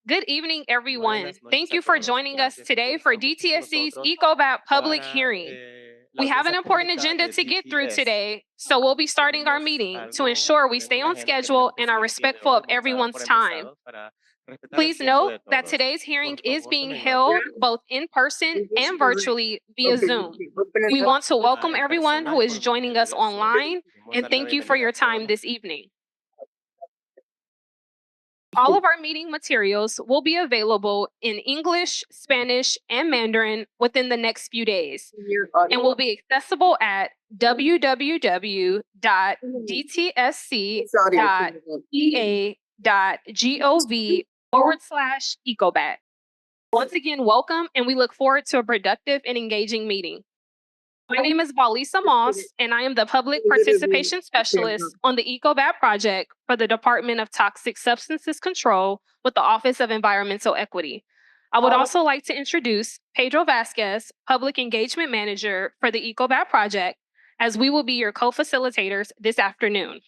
Good evening, everyone. Buenas noches Thank a you for todos. joining us Gracias today por for estar un poquito con DTSC's nosotros Ecobat public para hearing. la We have an audiencia important pública agenda de to get through DTS. today, so we'll be starting our Tenemos meeting to algo, ensure we tenemos stay una on agenda que schedule tenemos que and are seguir el día de respectful hoy. of Vamos a dar everyone's por time. empezado para respetar el Please tiempo note de that todos. today's hearing Por is favor, being tomen nota. held both in person and virtually via Okay, Zoom. open it We up. want to welcome En everyone persona who y is por joining us medio de Zoom. online Queremos and dar la thank you for bienvenida your a time todos. this evening. All of our meeting materials will be available in English, Spanish, and Mandarin within the next few days Your and audio. will be accessible at It's audio. www.dtsc.ea.gov/Ecobat. Once again, welcome, and we look forward to a productive and engaging meeting. My name is Valisa Moss, and I am the Public Participation Specialist on the Ecobat project for the Department of Toxic Substances Control with the Office of Environmental Equity. I would also like to introduce Pedro Vasquez, Public Engagement Manager for the Ecobat project, as we will be your co-facilitators this afternoon.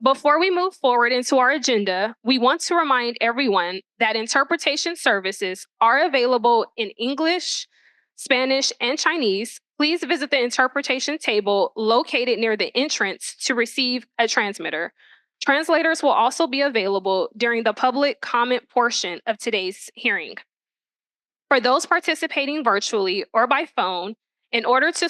Before we move forward into our agenda, we want to remind everyone that interpretation services are available in English, Spanish, and Chinese. Please visit the interpretation table located near the entrance to receive a transmitter. Translators will also be available during the public comment portion of today's hearing. For those participating virtually or by phone, in order to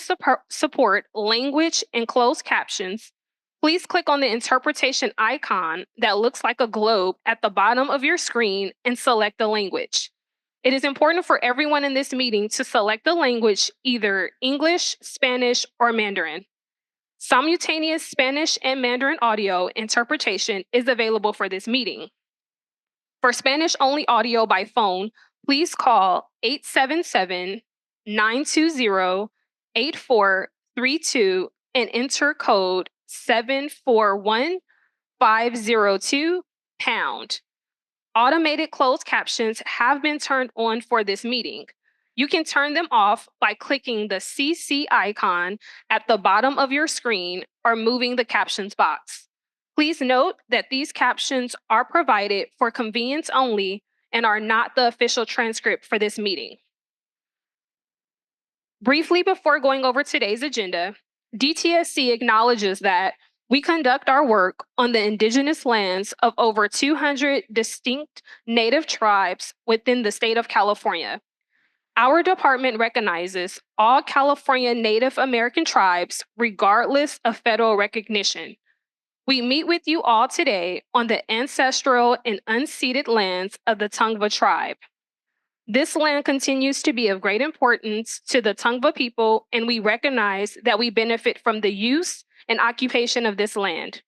support language and closed captions, please click on the interpretation icon that looks like a globe at the bottom of your screen and select the language. It is important for everyone in this meeting to select the language either English, Spanish, or Mandarin. Simultaneous Spanish and Mandarin audio interpretation is available for this meeting. For Spanish only audio by phone, please call 877-920-8432 and enter code 741502#. Automated closed captions have been turned on for this meeting. You can turn them off by clicking the CC icon at the bottom of your screen or moving the captions box. Please note that these captions are provided for convenience only and are not the official transcript for this meeting. Briefly before going over today's agenda, DTSC acknowledges that we conduct our work on the indigenous lands of over 200 distinct Native tribes within the state of California. Our department recognizes all California Native American tribes, regardless of federal recognition. We meet with you all today on the ancestral and unceded lands of the Tongva tribe. This land continues to be of great importance to the Tongva people, and we recognize that we benefit from the use and occupation of this land.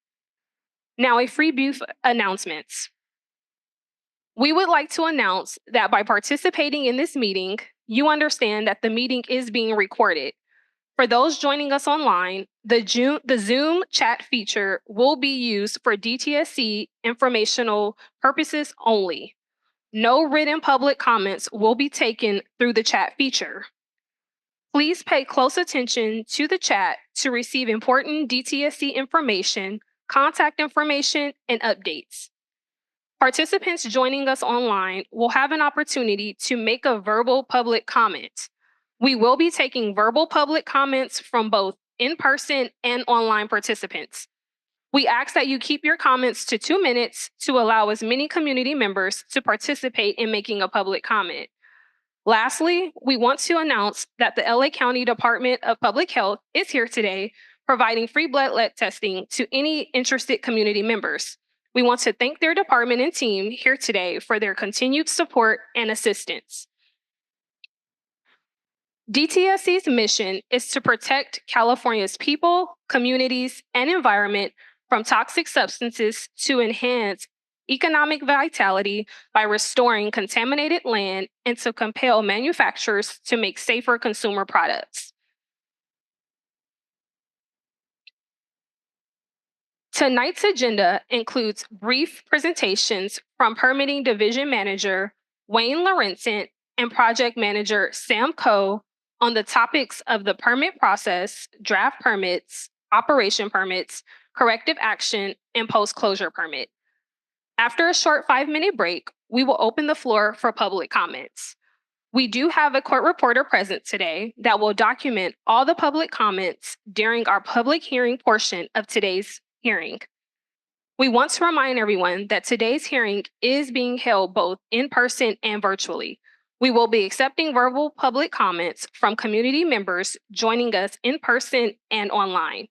Now, a few brief announcements. We would like to announce that by participating in this meeting, you understand that the meeting is being recorded. For those joining us online, the Zoom chat feature will be used for DTSC informational purposes only. No written public comments will be taken through the chat feature. Please pay close attention to the chat to receive important DTSC information, contact information, and updates. Participants joining us online will have an opportunity to make a verbal public comment. We will be taking verbal public comments from both in-person and online participants. We ask that you keep your comments to 2 minutes to allow as many community members to participate in making a public comment. Lastly, we want to announce that the LA County Department of Public Health is here today providing free blood lead testing to any interested community members. We want to thank their department and team here today for their continued support and assistance. DTSC's mission is to protect California's people, communities, and environment from toxic substances to enhance economic vitality by restoring contaminated land and to compel manufacturers to make safer consumer products. Tonight's agenda includes brief presentations from Permitting Division Manager Wayne Laurentian and Project Manager Sam Coe on the topics of the permit process, draft permits, operation permits, corrective action, and post-closure permit. After a short 5-minute break, we will open the floor for public comments. We do have a court reporter present today that will document all the public comments during our public hearing portion of today's hearing. We want to remind everyone that today's hearing is being held both in person and virtually. We will be accepting verbal public comments from community members joining us in person and online.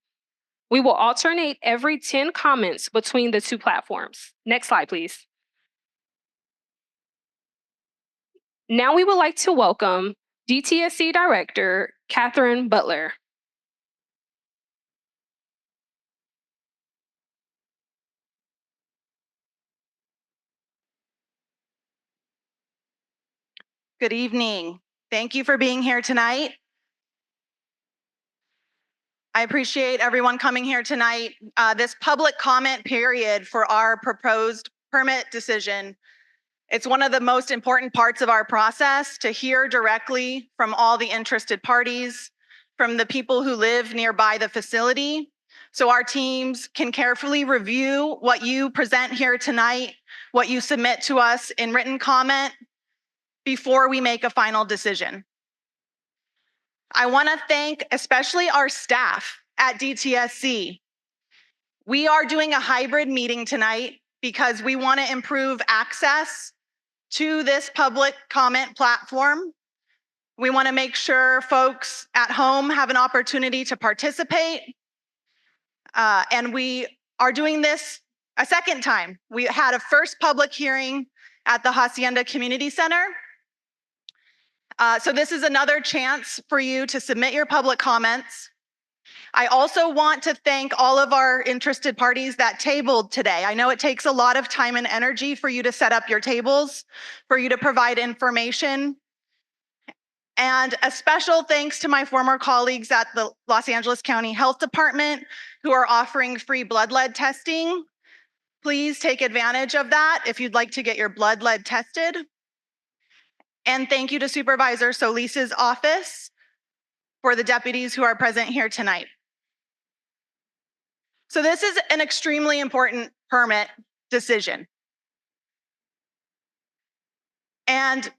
We will alternate every 10 comments between the two platforms. Next slide, please. Now we would like to welcome DTSC Director Catherine Butler. Good evening. Thank you for being here tonight. I appreciate everyone coming here tonight. This public comment period for our proposed permit decision, it's one of the most important parts of our process to hear directly from all the interested parties, from the people who live nearby the facility, so our teams can carefully review what you present here tonight, what you submit to us in written comment, before we make a final decision. I want to thank especially our staff at DTSC. We are doing a hybrid meeting tonight because we want to improve access to this public comment platform. We want to make sure folks at home have an opportunity to participate. And we are doing this a second time. We had a first public hearing at the Hacienda Community Center. So this is another chance for you to submit your public comments. I also want to thank all of our interested parties that tabled today. I know it takes a lot of time and energy for you to set up your tables, for you to provide information. And a special thanks to my former colleagues at the Los Angeles County Health Department who are offering free blood lead testing. Please take advantage of that if you'd like to get your blood lead tested. And thank you to Supervisor Solis's office for the deputies who are present here tonight. So this is an extremely important permit decision. And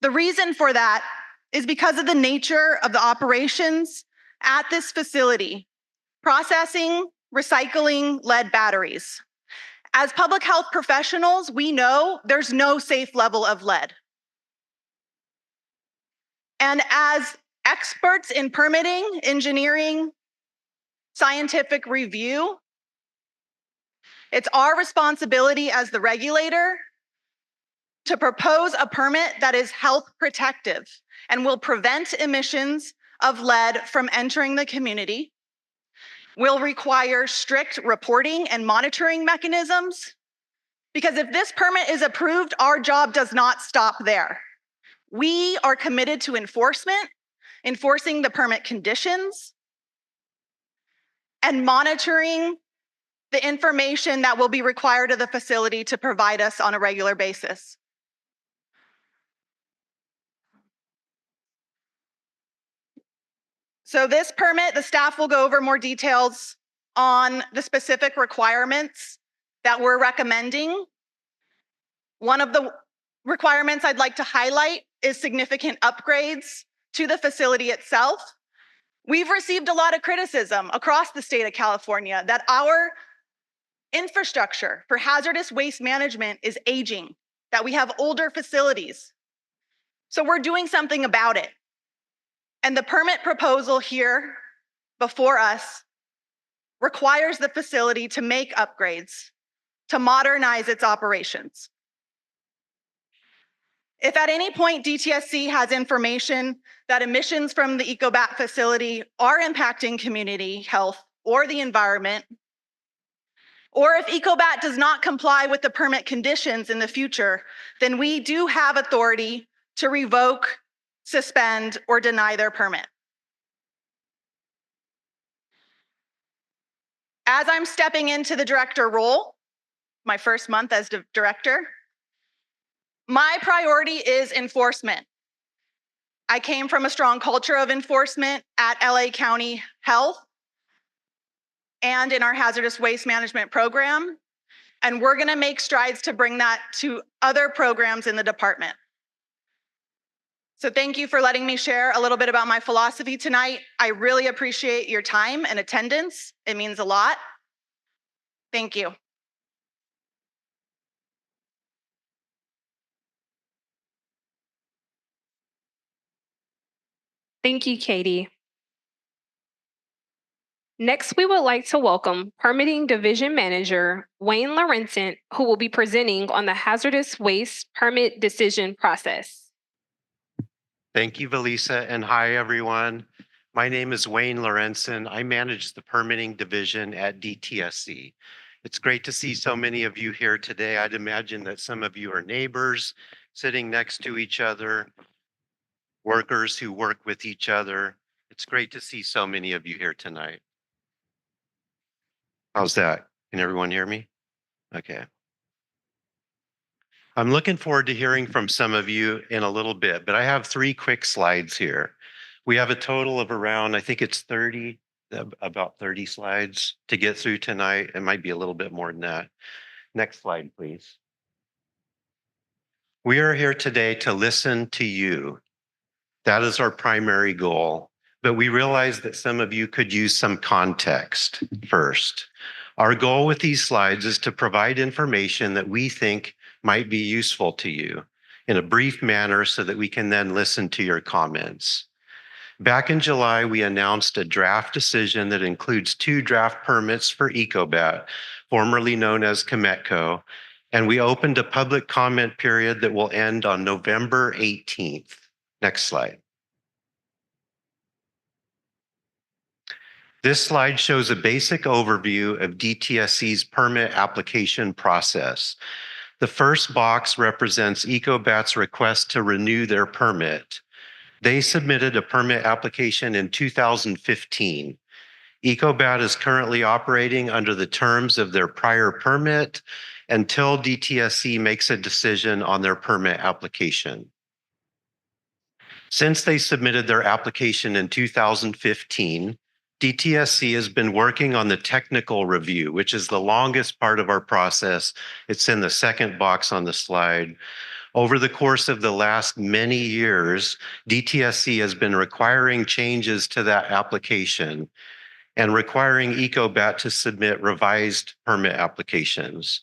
the reason for that is because of the nature of the operations at this facility, processing, recycling lead batteries. As public health professionals, we know there's no safe level of lead. And as experts in permitting, engineering, scientific review, it's our responsibility as the regulator to propose a permit that is health protective and will prevent emissions of lead from entering the community, will require strict reporting and monitoring mechanisms, because if this permit is approved, our job does not stop there. We are committed to enforcement, enforcing the permit conditions, and monitoring the information that will be required of the facility to provide us on a regular basis. So this permit, the staff will go over more details on the specific requirements that we're recommending. One of the requirements I'd like to highlight is significant upgrades to the facility itself. We've received a lot of criticism across the state of California that our infrastructure for hazardous waste management is aging, that we have older facilities. So we're doing something about it. And the permit proposal here before us requires the facility to make upgrades to modernize its operations. If at any point DTSC has information that emissions from the Ecobat facility are impacting community health or the environment, or if Ecobat does not comply with the permit conditions in the future, then we do have authority to revoke, suspend, or deny their permit. As I'm stepping into the director role, my first month as director, my priority is enforcement. I came from a strong culture of enforcement at LA County Health and in our hazardous waste management program. And we're going to make strides to bring that to other programs in the department. So thank you for letting me share a little bit about my philosophy tonight. I really appreciate your time and attendance. It means a lot. Thank you. Thank you, Katie. Next, we would like to welcome Permitting Division Manager Wayne Laurentian, who will be presenting on the hazardous waste permit decision process. Thank you, Valisa, and hi, everyone. My name is Wayne Laurentian. I manage the Permitting Division at DTSC. It's great to see so many of you here today. I'd imagine that some of you are neighbors sitting next to each other, workers who work with each other. It's great to see so many of you here tonight. How's that? Can everyone hear me? Okay. I'm looking forward to hearing from some of you in a little bit, but I have 3 quick slides here. We have a total of around, I think it's about 30 slides to get through tonight. It might be a little bit more than that. Next slide, please. We are here today to listen to you. That is our primary goal, but we realize that some of you could use some context first. Our goal with these slides is to provide information that we think might be useful to you in a brief manner so that we can then listen to your comments. Back in July, we announced a draft decision that includes 2 draft permits for Ecobat, formerly known as Cometco, and we opened a public comment period that will end on November 18th. Next slide. This slide shows a basic overview of DTSC's permit application process. The first box represents Ecobat's request to renew their permit. They submitted a permit application in 2015. Ecobat is currently operating under the terms of their prior permit until DTSC makes a decision on their permit application. Since they submitted their application in 2015, DTSC has been working on the technical review, which is the longest part of our process. It's in the second box on the slide. Over the course of the last many years, DTSC has been requiring changes to that application and requiring Ecobat to submit revised permit applications.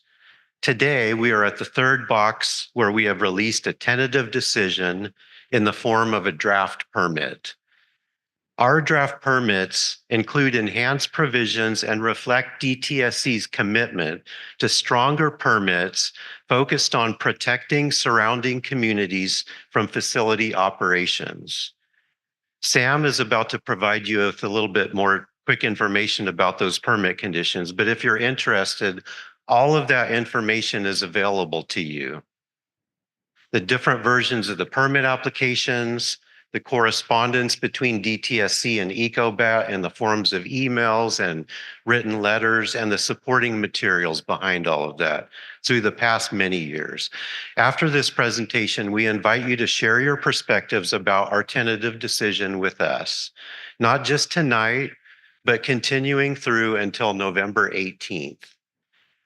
Today, we are at the third box where we have released a tentative decision in the form of a draft permit. Our draft permits include enhanced provisions and reflect DTSC's commitment to stronger permits focused on protecting surrounding communities from facility operations. Sam is about to provide you with a little bit more quick information about those permit conditions, but if you're interested, all of that information is available to you. The different versions of the permit applications, the correspondence between DTSC and Ecobat in the forms of emails and written letters, and the supporting materials behind all of that through the past many years. After this presentation, we invite you to share your perspectives about our tentative decision with us, not just tonight, but continuing through until November 18th.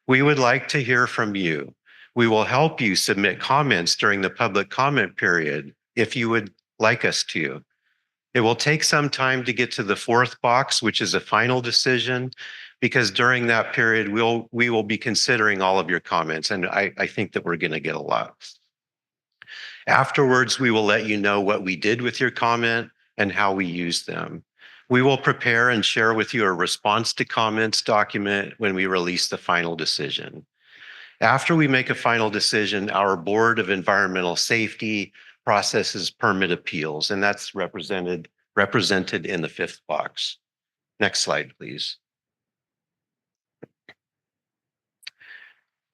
We would like to hear from you. We will help you submit comments during the public comment period if you would like us to. It will take some time to get to the 4th box, which is a final decision, because during that period, we will be considering all of your comments, and I think that we're going to get a lot. Afterwards, we will let you know what we did with your comment and how we used them. We will prepare and share with you a response to comments document when we release the final decision. After we make a final decision, our Board of Environmental Safety processes permit appeals, and that's represented in the 5th box. Next slide, please.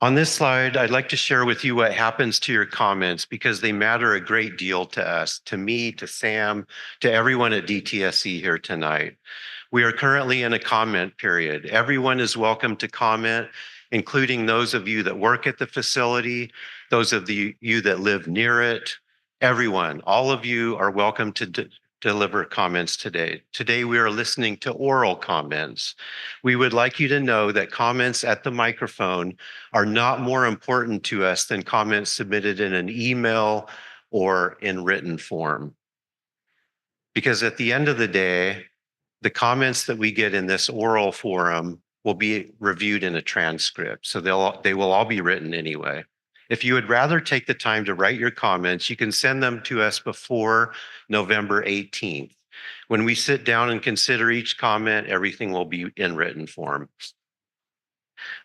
On this slide, I'd like to share with you what happens to your comments because they matter a great deal to us, to me, to Sam, to everyone at DTSC here tonight. We are currently in a comment period. Everyone is welcome to comment, including those of you that work at the facility, those of you that live near it. Everyone, all of you are welcome to deliver comments today. Today, we are listening to oral comments. We would like you to know that comments at the microphone are not more important to us than comments submitted in an email or in written form. Because at the end of the day, the comments that we get in this oral forum will be reviewed in a transcript. So they will all be written anyway. If you would rather take the time to write your comments, you can send them to us before November 18th. When we sit down and consider each comment, everything will be in written form.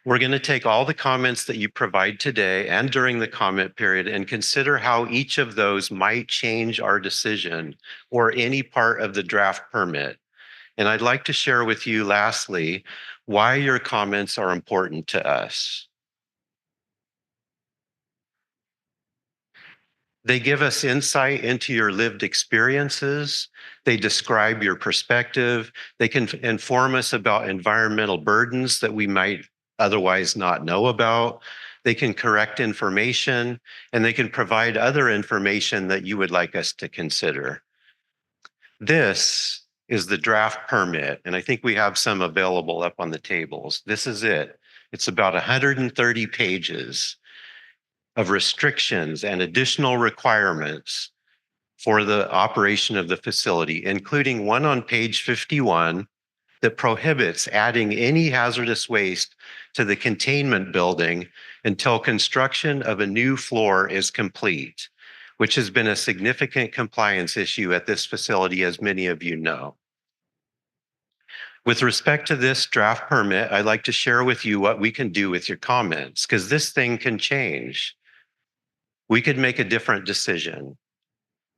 We're going to take all the comments that you provide today and during the comment period and consider how each of those might change our decision or any part of the draft permit. And I'd like to share with you, lastly, why your comments are important to us. They give us insight into your lived experiences. They describe your perspective. They can inform us about environmental burdens that we might otherwise not know about. They can correct information, and they can provide other information that you would like us to consider. This is the draft permit, and I think we have some available up on the tables. This is it. It's about 130 pages of restrictions and additional requirements for the operation of the facility, including one on page 51 that prohibits adding any hazardous waste to the containment building until construction of a new floor is complete, which has been a significant compliance issue at this facility, as many of you know. With respect to this draft permit, I'd like to share with you what we can do with your comments, because this thing can change. We could make a different decision.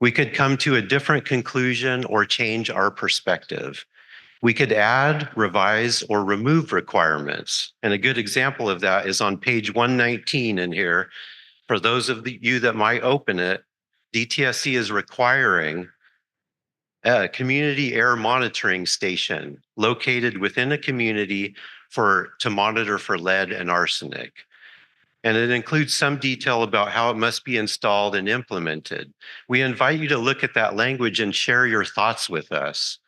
We could come to a different conclusion or change our perspective. We could add, revise, or remove requirements. And a good example of that is on page 119 in here. For those of you that might open it, DTSC is requiring a community air monitoring station located within a community to monitor for lead and arsenic. And it includes some detail about how it must be installed and implemented. We invite you to look at that language and share your thoughts with us.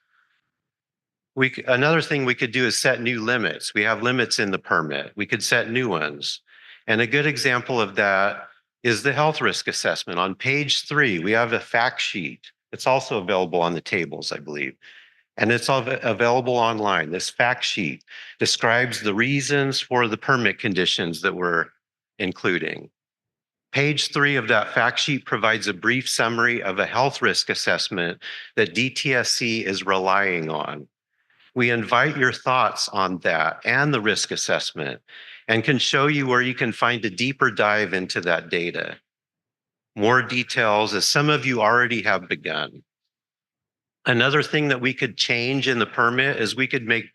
Another thing we could do is set new limits. We have limits in the permit. We could set new ones. And a good example of that is the health risk assessment. On page 3, we have a fact sheet. It's also available on the tables, I believe. And it's available online. This fact sheet describes the reasons for the permit conditions that we're including. Page 3 of that fact sheet provides a brief summary of a health risk assessment that DTSC is relying on. We invite your thoughts on that and the risk assessment and can show you where you can find a deeper dive into that data. More details, as some of you already have begun. Another thing that we could change in the permit is we could make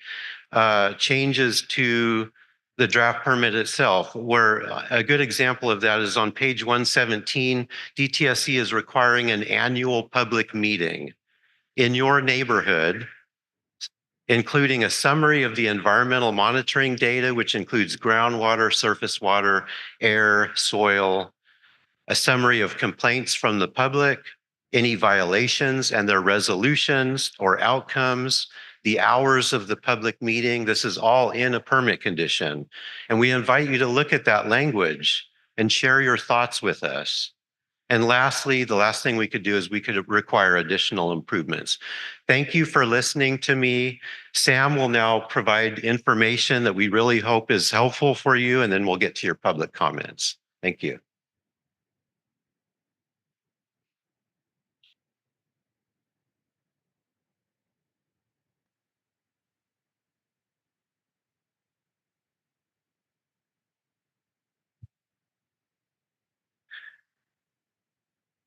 changes to the draft permit itself, where a good example of that is on page 117, DTSC is requiring an annual public meeting in your neighborhood, including a summary of the environmental monitoring data, which includes groundwater, surface water, air, soil, a summary of complaints from the public, any violations and their resolutions or outcomes, the hours of the public meeting. This is all in a permit condition. And we invite you to look at that language and share your thoughts with us. And lastly, the last thing we could do is we could require additional improvements. Thank you for listening to me. Sam will now provide information that we really hope is helpful for you, and then we'll get to your public comments. Thank you.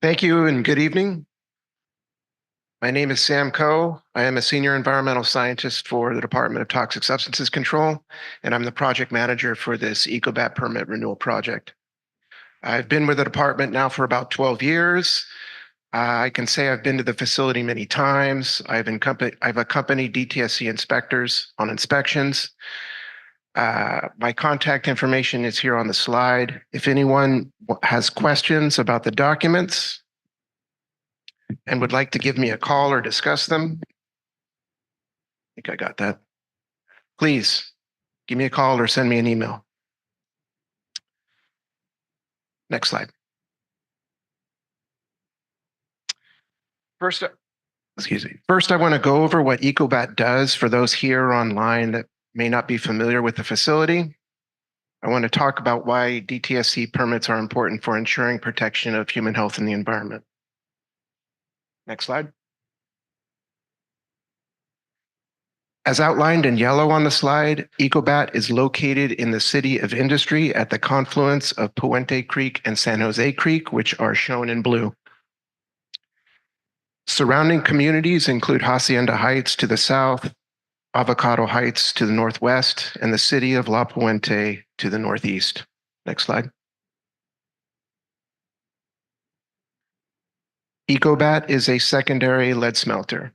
Thank you and good evening. My name is Sam Coe. I am a senior environmental scientist for the Department of Toxic Substances Control, and I'm the project manager for this Ecobat permit renewal project. I've been with the department now for about 12 years. I can say I've been to the facility many times. I've accompanied DTSC inspectors on inspections. My contact information is here on the slide. If anyone has questions about the documents, and would like to give me a call or discuss them, I think I got that. Please give me a call or send me an email. Next slide. First, I want to go over what Ecobat does for those here online that may not be familiar with the facility. I want to talk about why DTSC permits are important for ensuring protection of human health and the environment. Next slide. As outlined in yellow on the slide, Ecobat is located in the City of Industry at the confluence of Puente Creek and San Jose Creek, which are shown in blue. Surrounding communities include Hacienda Heights to the south, Avocado Heights to the northwest, and the city of La Puente to the northeast. Next slide. Ecobat is a secondary lead smelter.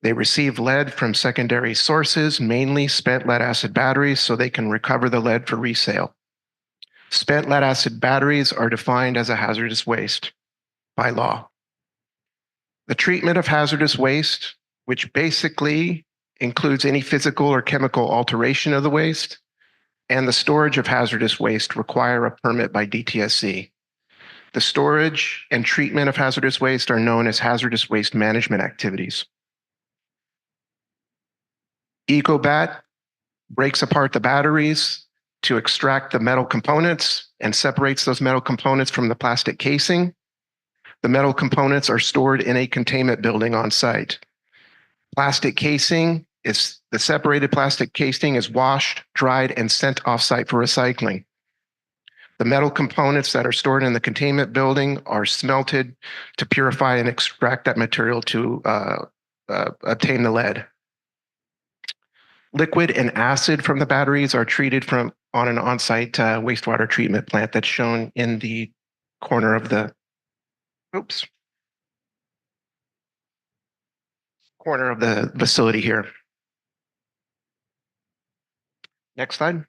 They receive lead from secondary sources, mainly spent lead acid batteries, so they can recover the lead for resale. Spent lead acid batteries are defined as a hazardous waste by law. The treatment of hazardous waste, which basically includes any physical or chemical alteration of the waste, and the storage of hazardous waste require a permit by DTSC. The storage and treatment of hazardous waste are known as hazardous waste management activities. Ecobat breaks apart the batteries to extract the metal components and separates those metal components from the plastic casing. The metal components are stored in a containment building on site. The separated plastic casing is washed, dried, and sent off-site for recycling. The metal components that are stored in the containment building are smelted to purify and extract that material to obtain the lead. Liquid and acid from the batteries are treated on an on-site wastewater treatment plant that's shown in the corner of the facility here. Next slide.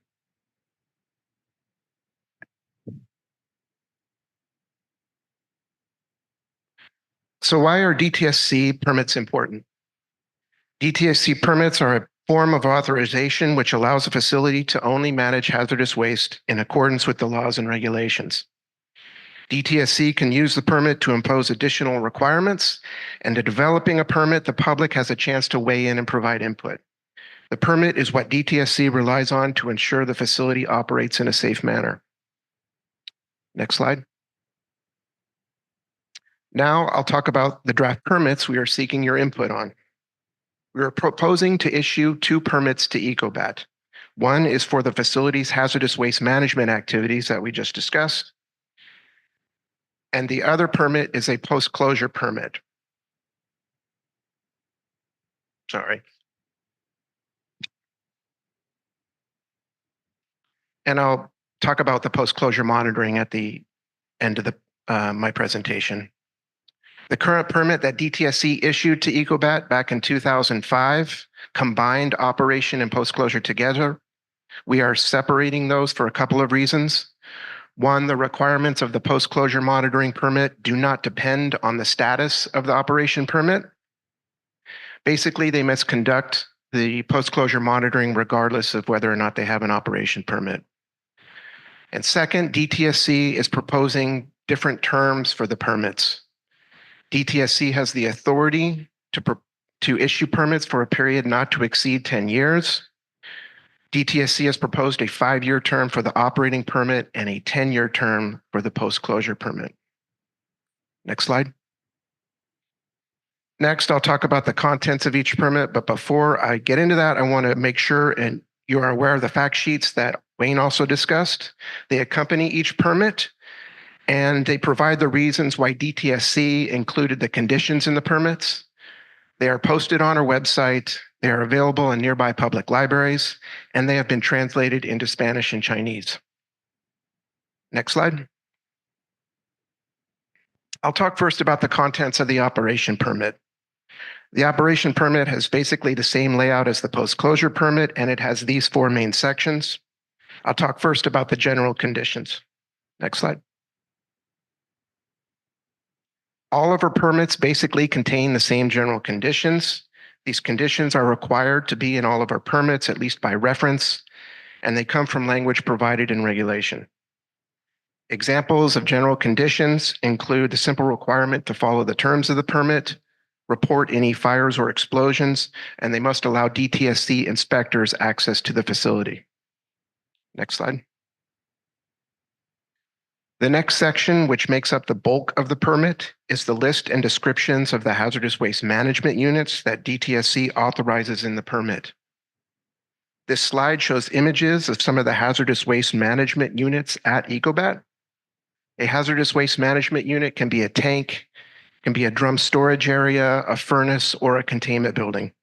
So why are DTSC permits important? DTSC permits are a form of authorization which allows a facility to only manage hazardous waste in accordance with the laws and regulations. DTSC can use the permit to impose additional requirements, and in developing a permit, the public has a chance to weigh in and provide input. The permit is what DTSC relies on to ensure the facility operates in a safe manner. Next slide. Now I'll talk about the draft permits we are seeking your input on. We are proposing to issue 2 permits to Ecobat. One is for the facility's hazardous waste management activities that we just discussed. And the other permit is a post-closure permit. Sorry. And I'll talk about the post-closure monitoring at the end of my presentation. The current permit that DTSC issued to Ecobat back in 2005 combined operation and post-closure together. We are separating those for a couple of reasons. One, the requirements of the post-closure monitoring permit do not depend on the status of the operation permit. Basically, they must conduct the post-closure monitoring regardless of whether or not they have an operation permit. And second, DTSC is proposing different terms for the permits. DTSC has the authority to issue permits for a period not to exceed 10 years. DTSC has proposed a 5-year term for the operating permit and a 10-year term for the post-closure permit. Next slide. Next, I'll talk about the contents of each permit, but before I get into that, I want to make sure and you are aware of the fact sheets that Wayne also discussed. They accompany each permit, and they provide the reasons why DTSC included the conditions in the permits. They are posted on our website. They are available in nearby public libraries, and they have been translated into Spanish and Chinese. Next slide. I'll talk first about the contents of the operation permit. The operation permit has basically the same layout as the post-closure permit, and it has these 4 main sections. I'll talk first about the general conditions. Next slide. All of our permits basically contain the same general conditions. These conditions are required to be in all of our permits, at least by reference, and they come from language provided in regulation. Examples of general conditions include the simple requirement to follow the terms of the permit, report any fires or explosions, and they must allow DTSC inspectors access to the facility. Next slide. The next section, which makes up the bulk of the permit, is the list and descriptions of the hazardous waste management units that DTSC authorizes in the permit. This slide shows images of some of the hazardous waste management units at Ecobat. A hazardous waste management unit can be a tank, can be a drum storage area, a furnace, or a containment building.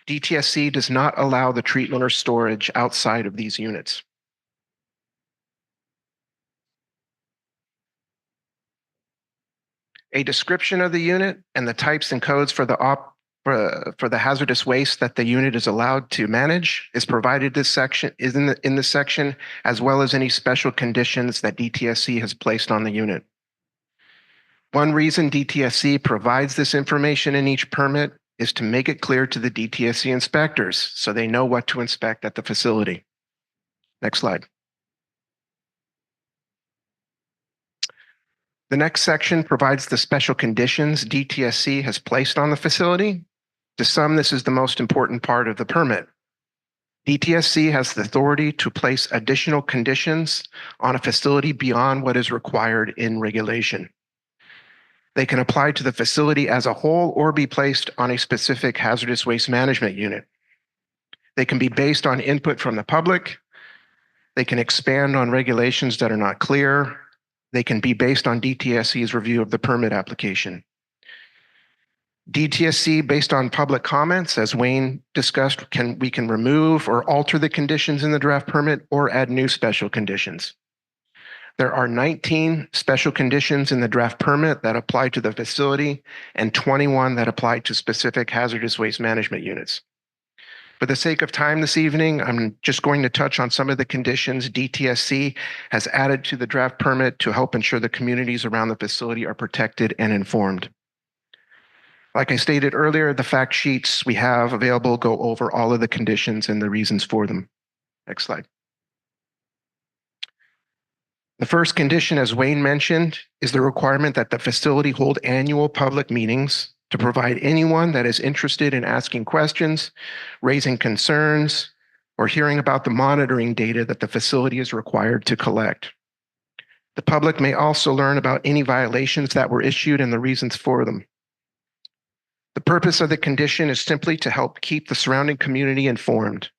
DTSC does not allow the treatment or storage outside of these units. A description of the unit and the types and codes for the hazardous waste that the unit is allowed to manage is provided in this section, as well as any special conditions that DTSC has placed on the unit. One reason DTSC provides this information in each permit is to make it clear to the DTSC inspectors so they know what to inspect at the facility. Next slide. The next section provides the special conditions DTSC has placed on the facility. To some, this is the most important part of the permit. DTSC has the authority to place additional conditions on a facility beyond what is required in regulation. They can apply to the facility as a whole or be placed on a specific hazardous waste management unit. They can be based on input from the public. They can expand on regulations that are not clear. They can be based on DTSC's review of the permit application. DTSC, based on public comments, as Wayne discussed, we can remove or alter the conditions in the draft permit or add new special conditions. There are 19 special conditions in the draft permit that apply to the facility and 21 that apply to specific hazardous waste management units. For the sake of time this evening, I'm just going to touch on some of the conditions DTSC has added to the draft permit to help ensure the communities around the facility are protected and informed. Like I stated earlier, the fact sheets we have available go over all of the conditions and the reasons for them. Next slide. The first condition, as Wayne mentioned, is the requirement that the facility hold annual public meetings to provide anyone that is interested in asking questions, raising concerns, or hearing about the monitoring data that the facility is required to collect. The public may also learn about any violations that were issued and the reasons for them. The purpose of the condition is simply to help keep the surrounding community informed.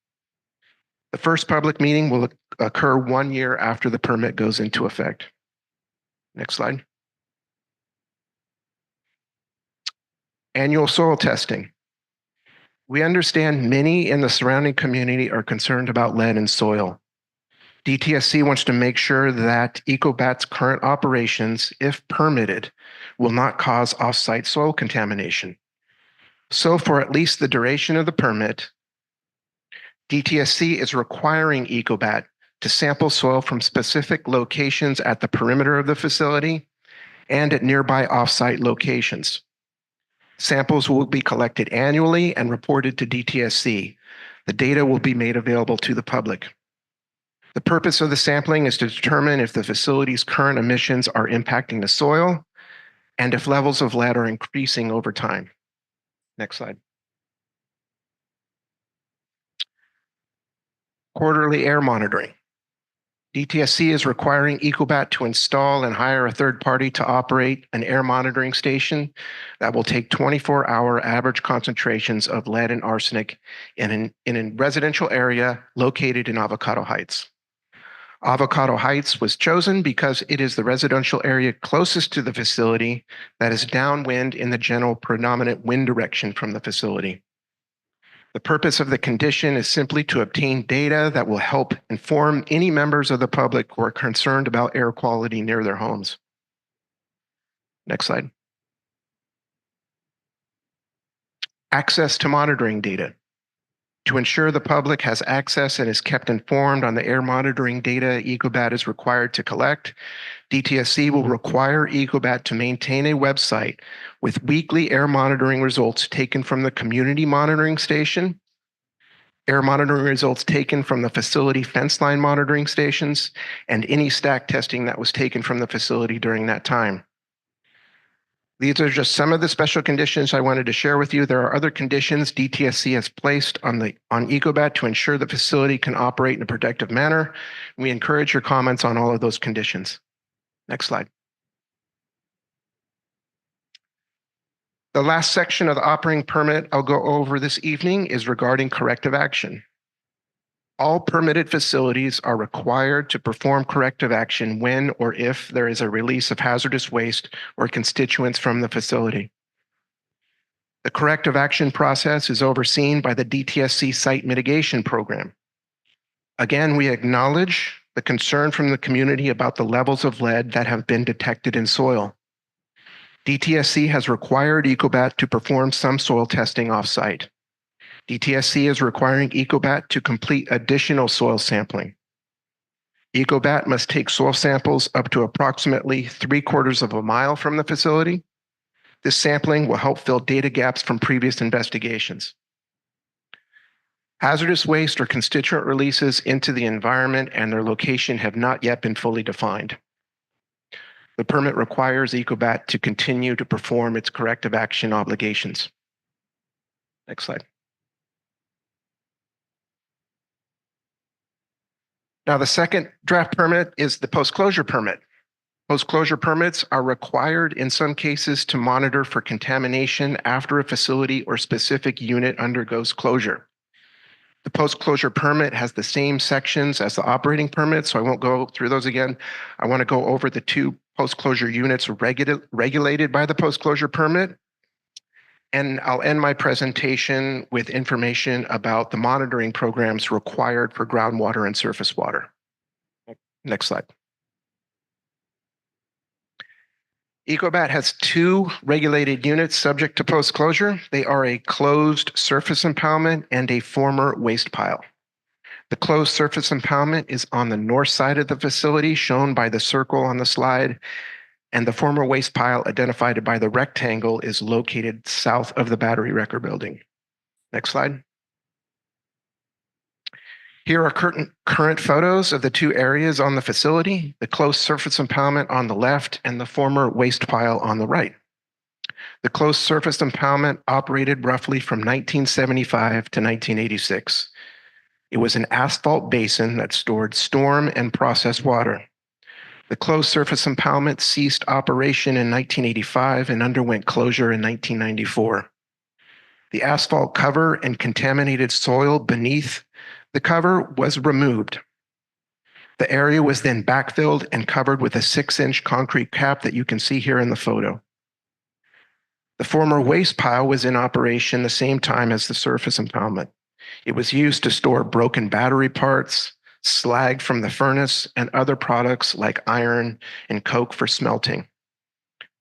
The first public meeting will occur 1 year after the permit goes into effect. Next slide. Annual soil testing. We understand many in the surrounding community are concerned about lead in soil. DTSC wants to make sure that Ecobat's current operations, if permitted, will not cause off-site soil contamination. So for at least the duration of the permit, DTSC is requiring Ecobat to sample soil from specific locations at the perimeter of the facility and at nearby off-site locations. Samples will be collected annually and reported to DTSC. The data will be made available to the public. The purpose of the sampling is to determine if the facility's current emissions are impacting the soil and if levels of lead are increasing over time. Next slide. Quarterly air monitoring. DTSC is requiring Ecobat to install and hire a third party to operate an air monitoring station that will take 24-hour average concentrations of lead and arsenic in a residential area located in Avocado Heights. Avocado Heights was chosen because it is the residential area closest to the facility that is downwind in the general predominant wind direction from the facility. The purpose of the condition is simply to obtain data that will help inform any members of the public who are concerned about air quality near their homes. Next slide. Access to monitoring data. To ensure the public has access and is kept informed on the air monitoring data Ecobat is required to collect, DTSC will require Ecobat to maintain a website with weekly air monitoring results taken from the community monitoring station, air monitoring results taken from the facility fence line monitoring stations, and any stack testing that was taken from the facility during that time. These are just some of the special conditions I wanted to share with you. There are other conditions DTSC has placed on Ecobat to ensure the facility can operate in a protective manner. We encourage your comments on all of those conditions. Next slide. The last section of the operating permit I'll go over this evening is regarding corrective action. All permitted facilities are required to perform corrective action when or if there is a release of hazardous waste or constituents from the facility. The corrective action process is overseen by the DTSC Site Mitigation Program. Again, we acknowledge the concern from the community about the levels of lead that have been detected in soil. DTSC has required Ecobat to perform some soil testing off-site. DTSC is requiring Ecobat to complete additional soil sampling. Ecobat must take soil samples up to approximately 3/4 of a mile from the facility. This sampling will help fill data gaps from previous investigations. Hazardous waste or constituent releases into the environment and their location have not yet been fully defined. The permit requires Ecobat to continue to perform its corrective action obligations. Next slide. Now, the second draft permit is the post-closure permit. Post-closure permits are required in some cases to monitor for contamination after a facility or specific unit undergoes closure. The post-closure permit has the same sections as the operating permit, so I won't go through those again. I want to go over the two post-closure units regulated by the post-closure permit. And I'll end my presentation with information about the monitoring programs required for groundwater and surface water. Next slide. Ecobat has two regulated units subject to post-closure. They are a closed surface impoundment and a former waste pile. The closed surface impoundment is on the north side of the facility, shown by the circle on the slide, and the former waste pile, identified by the rectangle, is located south of the battery wrecker building. Next slide. Here are current photos of the two areas on the facility, the closed surface impoundment on the left and the former waste pile on the right. The closed surface impoundment operated roughly from 1975 to 1986. It was an asphalt basin that stored storm and processed water. The closed surface impoundment ceased operation in 1985 and underwent closure in 1994. The asphalt cover and contaminated soil beneath the cover was removed. The area was then backfilled and covered with a 6-inch concrete cap that you can see here in the photo. The former waste pile was in operation the same time as the surface impoundment. It was used to store broken battery parts, slag from the furnace, and other products like iron and coke for smelting.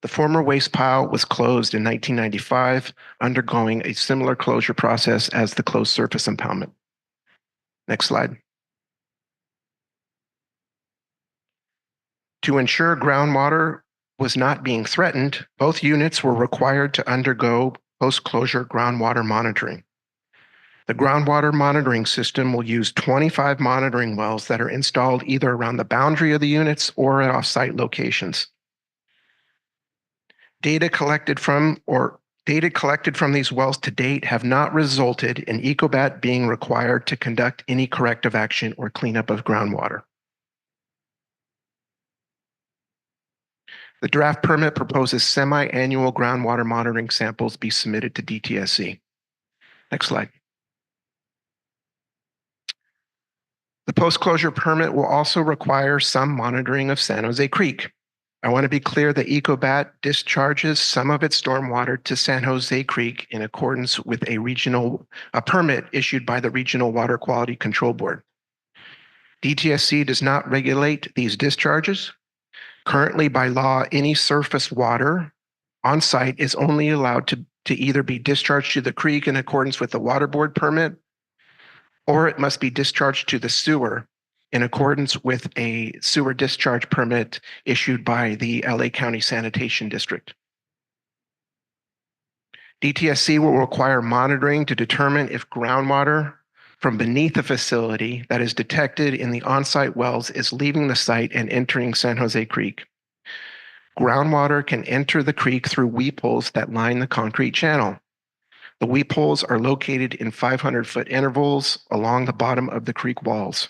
The former waste pile was closed in 1995, undergoing a similar closure process as the closed surface impoundment. Next slide. To ensure groundwater was not being threatened, both units were required to undergo post-closure groundwater monitoring. The groundwater monitoring system will use 25 monitoring wells that are installed either around the boundary of the units or at off-site locations. Data collected from these wells to date have not resulted in Ecobat being required to conduct any corrective action or cleanup of groundwater. The draft permit proposes semi-annual groundwater monitoring samples be submitted to DTSC. Next slide. The post-closure permit will also require some monitoring of San Jose Creek. I want to be clear that Ecobat discharges some of its stormwater to San Jose Creek in accordance with a permit issued by the Regional Water Quality Control Board. DTSC does not regulate these discharges. Currently, by law, any surface water on site is only allowed to either be discharged to the creek in accordance with the Water Board permit or it must be discharged to the sewer in accordance with a sewer discharge permit issued by the LA County Sanitation District. DTSC will require monitoring to determine if groundwater from beneath the facility that is detected in the on-site wells is leaving the site and entering San Jose Creek. Groundwater can enter the creek through weep holes that line the concrete channel. The weep holes are located in 500-foot intervals along the bottom of the creek walls.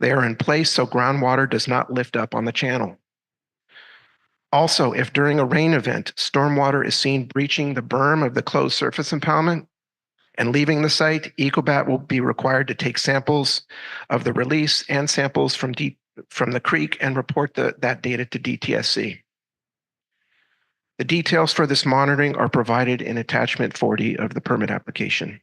They are in place so groundwater does not lift up on the channel. Also, if during a rain event, stormwater is seen breaching the berm of the closed surface impoundment and leaving the site, Ecobat will be required to take samples of the release and samples from the creek and report that data to DTSC. The details for this monitoring are provided in attachment 40 of the permit application.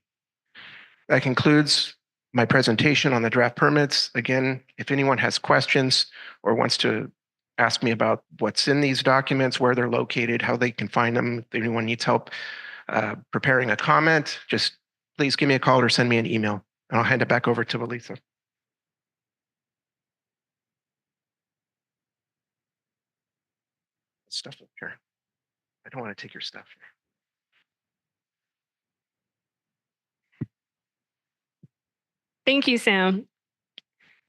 That concludes my presentation on the draft permits. Again, if anyone has questions or wants to ask me about what's in these documents, where they're located, how they can find them, if anyone needs help preparing a comment, just please give me a call or send me an email, and I'll hand it back over to Elisa. Stuff up here. I don't want to take your stuff. Thank you, Sam.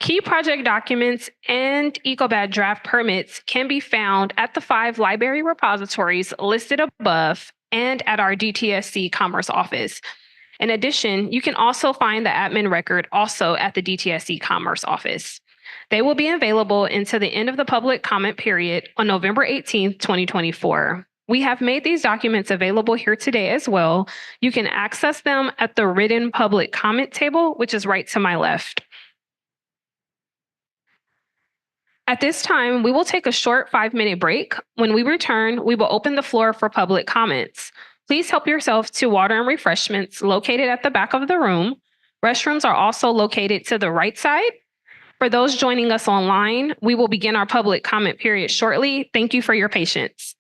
Key project documents and Ecobat draft permits can be found at the 5 library repositories listed above and at our DTSC Commerce office. In addition, you can also find the admin record also at the DTSC Commerce office. They will be available until the end of the public comment period on November 18th, 2024. We have made these documents available here today as well. You can access them at the written public comment table, which is right to my left. At this time, we will take a short 5-minute break. When we return, we will open the floor for public comments. Please help yourself to water and refreshments located at the back of the room. Restrooms are also located to the right side. For those joining us online, we will begin our public comment period shortly. Thank you for your patience.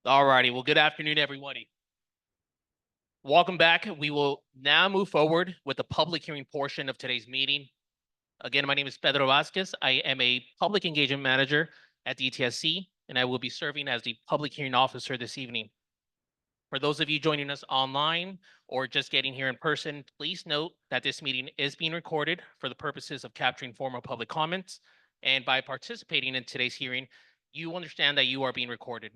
All righty. Well, good afternoon, everybody. Welcome back. We will now move forward with the public hearing portion of today's meeting. Again, my name is Pedro Vasquez. I am a public engagement manager at DTSC, and I will be serving as the public hearing officer this evening. For those of you joining us online or just getting here in person, please note that this meeting is being recorded for the purposes of capturing formal public comments. And by participating in today's hearing, you understand that you are being recorded.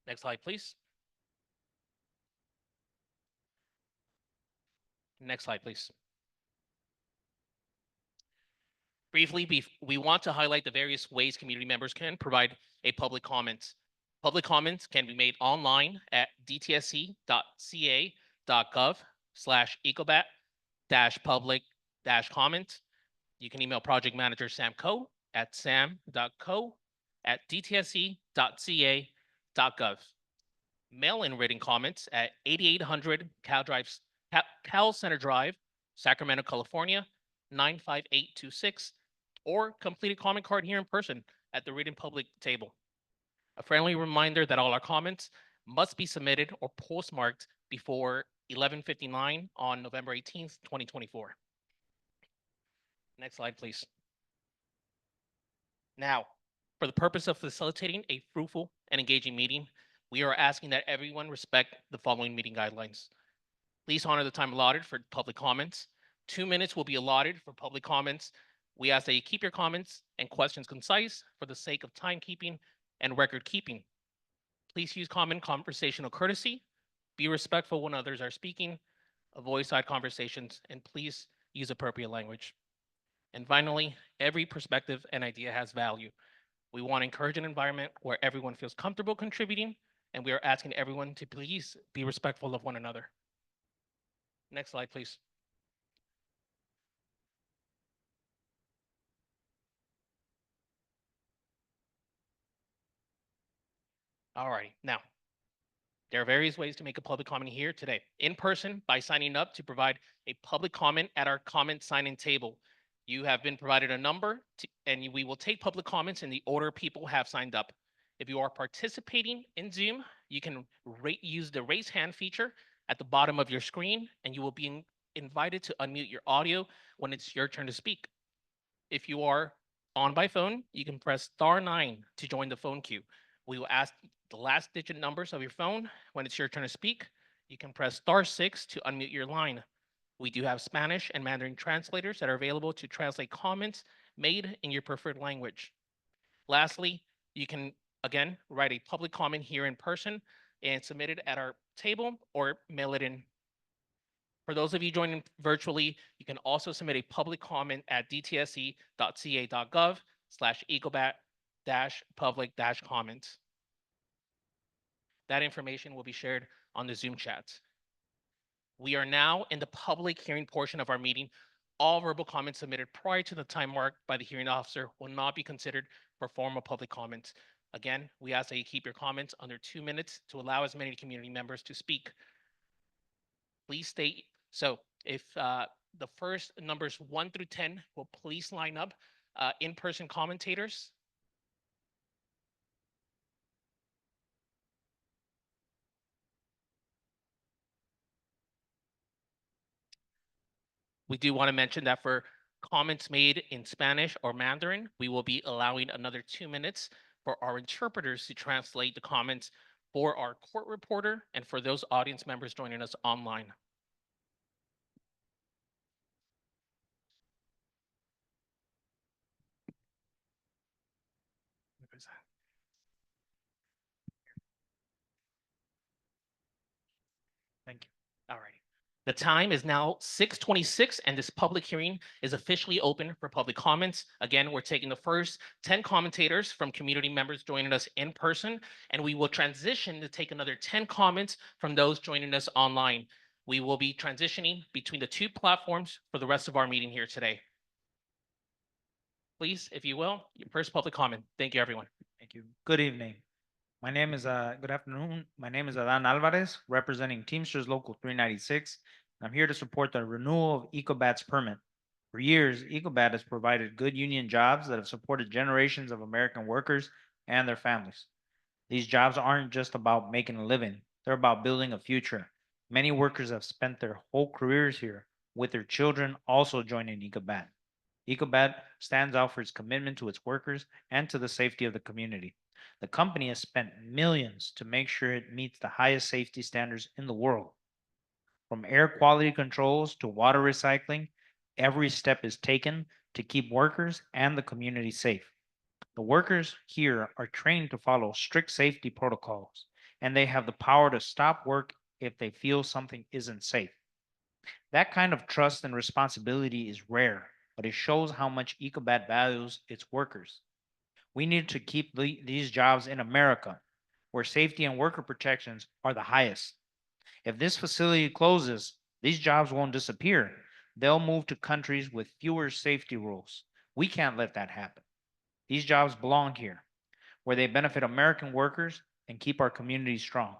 Next slide, please. Next slide, please. Briefly, we want to highlight the various ways community members can provide a public comment. Public comments can be made online at dtsc.ca.gov/ecobat-public-comment. You can email project manager Sam Coe at sam.coe@dtsc.ca.gov. Mail-in written comments at 8800 Cal Center Drive, Sacramento, California, 95826, or complete a comment card here in person at the written public table. A friendly reminder that all our comments must be submitted or postmarked before 11:59 on November 18th, 2024. Next slide, please. Now, for the purpose of facilitating a fruitful and engaging meeting, we are asking that everyone respect the following meeting guidelines. Please honor the time allotted for public comments. 2 minutes will be allotted for public comments. We ask that you keep your comments and questions concise for the sake of timekeeping and record keeping. Please use common conversational courtesy, be respectful when others are speaking, avoid side conversations, and please use appropriate language. And finally, every perspective and idea has value. We want to encourage an environment where everyone feels comfortable contributing, and we are asking everyone to please be respectful of one another. Next slide, please. All right, now, there are various ways to make a public comment here today. In person, by signing up to provide a public comment at our comment sign-in table. You have been provided a number, and we will take public comments in the order people have signed up. If you are participating in Zoom, you can use the raise hand feature at the bottom of your screen, and you will be invited to unmute your audio when it's your turn to speak. If you are on by phone, you can press *9 to join the phone queue. We will ask the last digit numbers of your phone when it's your turn to speak. You can press *6 to unmute your line. We do have Spanish and Mandarin translators that are available to translate comments made in your preferred language. Lastly, you can, again, write a public comment here in person and submit it at our table or mail it in. For those of you joining virtually, you can also submit a public comment at dtsc.ca.gov/ecobat-public-comments. That information will be shared on the Zoom chat. We are now in the public hearing portion of our meeting. All verbal comments submitted prior to the time marked by the hearing officer will not be considered for formal public comments. Again, we ask that you keep your comments under 2 minutes to allow as many community members to speak. Please state, so if the first numbers 1 through 10 will please line up. In-person commentators. We do want to mention that for comments made in Spanish or Mandarin, we will be allowing another 2 minutes for our interpreters to translate the comments for our court reporter and for those audience members joining us online. Thank you. All righty. The time is now 6:26 and this public hearing is officially open for public comments. Again, we're taking the first 10 commentators from community members joining us in person, and we will transition to take another 10 comments from those joining us online. We will be transitioning between the two platforms for the rest of our meeting here today. Please, if you will, your first public comment. Thank you, everyone. Thank you. Good evening. Good afternoon. My name is Adan Alvarez, representing Teamsters Local 396. I'm here to support the renewal of Ecobat's permit. For years, Ecobat has provided good union jobs that have supported generations of American workers and their families. These jobs aren't just about making a living, they're about building a future. Many workers have spent their whole careers here, with their children also joining Ecobat. Ecobat stands out for its commitment to its workers and to the safety of the community. The company has spent millions to make sure it meets the highest safety standards in the world. From air quality controls to water recycling, every step is taken to keep workers and the community safe. The workers here are trained to follow strict safety protocols, and they have the power to stop work if they feel something isn't safe. That kind of trust and responsibility is rare, but it shows how much Ecobat values its workers. We need to keep these jobs in America, where safety and worker protections are the highest. If this facility closes, these jobs won't disappear. They'll move to countries with fewer safety rules. We can't let that happen. These jobs belong here, where they benefit American workers and keep our communities strong.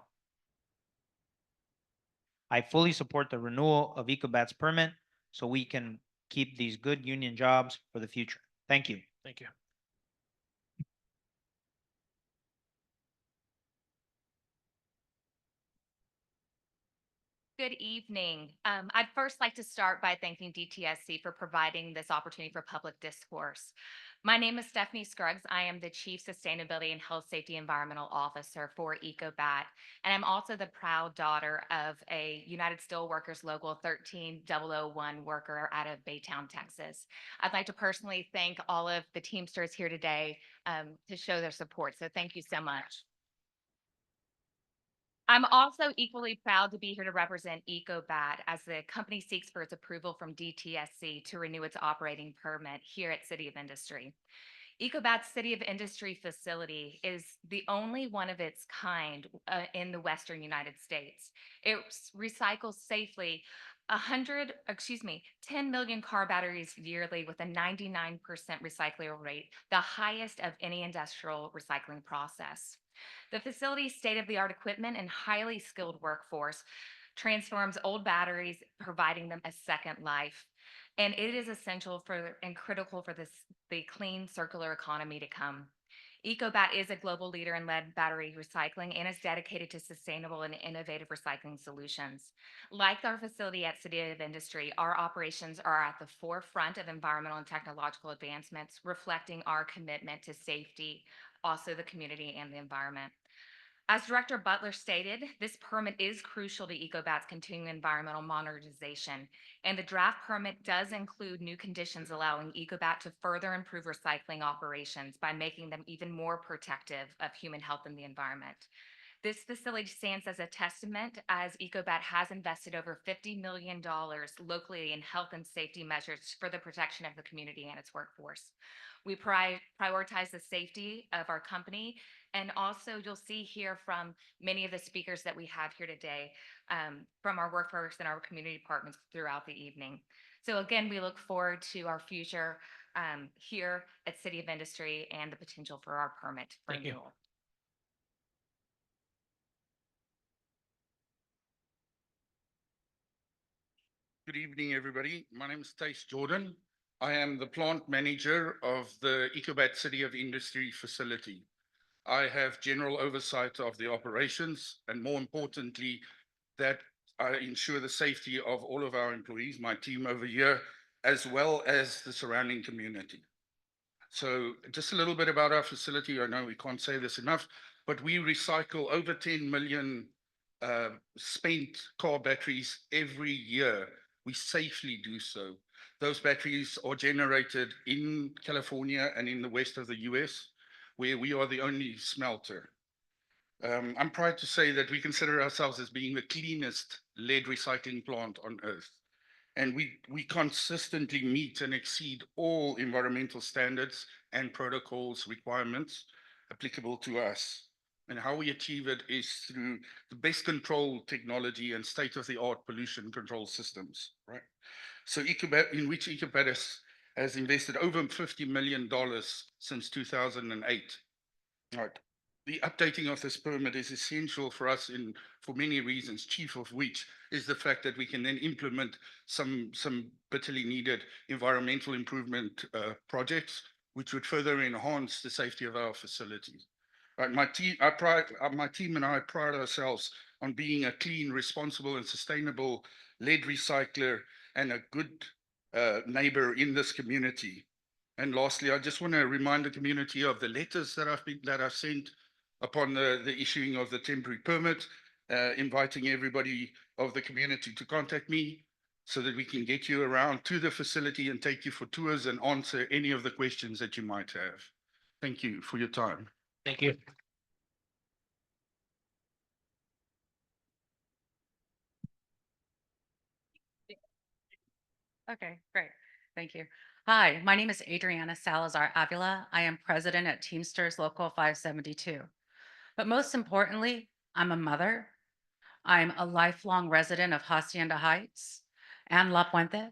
I fully support the renewal of Ecobat's permit so we can keep these good union jobs for the future. Thank you. Thank you. Good evening. I'd first like to start by thanking DTSC for providing this opportunity for public discourse. My name is Stephanie Scruggs. I am the Chief Sustainability and Health Safety Environmental Officer for Ecobat, and I'm also the proud daughter of a United Steelworkers Local 13001 worker out of Baytown, Texas. I'd like to personally thank all of the Teamsters here today to show their support, so thank you so much. I'm also equally proud to be here to represent Ecobat as the company seeks for its approval from DTSC to renew its operating permit here at City of Industry. Ecobat's City of Industry facility is the only one of its kind in the Western United States. It recycles safely 10 million car batteries yearly with a 99% recycling rate, the highest of any industrial recycling process. The facility's state-of-the-art equipment and highly skilled workforce transforms old batteries, providing them a second life. And it is essential for and critical for the clean circular economy to come. Ecobat is a global leader in lead battery recycling and is dedicated to sustainable and innovative recycling solutions. Like our facility at City of Industry, our operations are at the forefront of environmental and technological advancements, reflecting our commitment to safety, also the community and the environment. As Director Butler stated, this permit is crucial to Ecobat's continuing environmental modernization, and the draft permit does include new conditions allowing Ecobat to further improve recycling operations by making them even more protective of human health and the environment. This facility stands as a testament as Ecobat has invested over $50 million locally in health and safety measures for the protection of the community and its workforce. We prioritize the safety of our company, and also you'll see here from many of the speakers that we have here today from our workforce and our community departments throughout the evening. So again, we look forward to our future here at City of Industry and the potential for our permit Thank you. renewal. Good evening, everybody. My name is Tace Jordan. I am the plant manager of the Ecobat City of Industry facility. I have general oversight of the operations, and more importantly, that I ensure the safety of all of our employees, my team over here, as well as the surrounding community. So just a little bit about our facility. I know we can't say this enough, but we recycle over 10 million spent car batteries every year. We safely do so. Those batteries are generated in California and in the west of the US, where we are the only smelter. I'm proud to say that we consider ourselves as being the cleanest lead recycling plant on earth. And we consistently meet and exceed all environmental standards and protocols requirements applicable to us. And how we achieve it is through the best control technology and state-of-the-art pollution control systems, right? So Ecobat, in which Ecobat has invested over $50 million since 2008. Right. The updating of this permit is essential for us for many reasons, chief of which is the fact that we can then implement some bitterly needed environmental improvement projects, which would further enhance the safety of our facilities. Right, my team and I pride ourselves on being a clean, responsible, and sustainable lead recycler and a good neighbor in this community. And lastly, I just want to remind the community of the letters that I've sent upon the issuing of the temporary permit, inviting everybody of the community to contact me so that we can get you around to the facility and take you for tours and answer any of the questions that you might have. Thank you for your time. Thank you. Okay, great. Thank you. Hi, my name is Adriana Salazar Avila. I am president at Teamsters Local 572. But most importantly, I'm a mother. I'm a lifelong resident of Hacienda Heights and La Puente,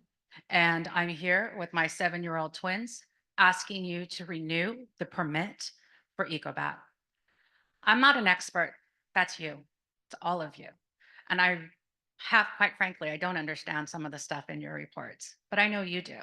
and I'm here with my 7-year-old twins asking you to renew the permit for Ecobat. I'm not an expert. That's you. It's all of you. And quite frankly, I don't understand some of the stuff in your reports, but I know you do.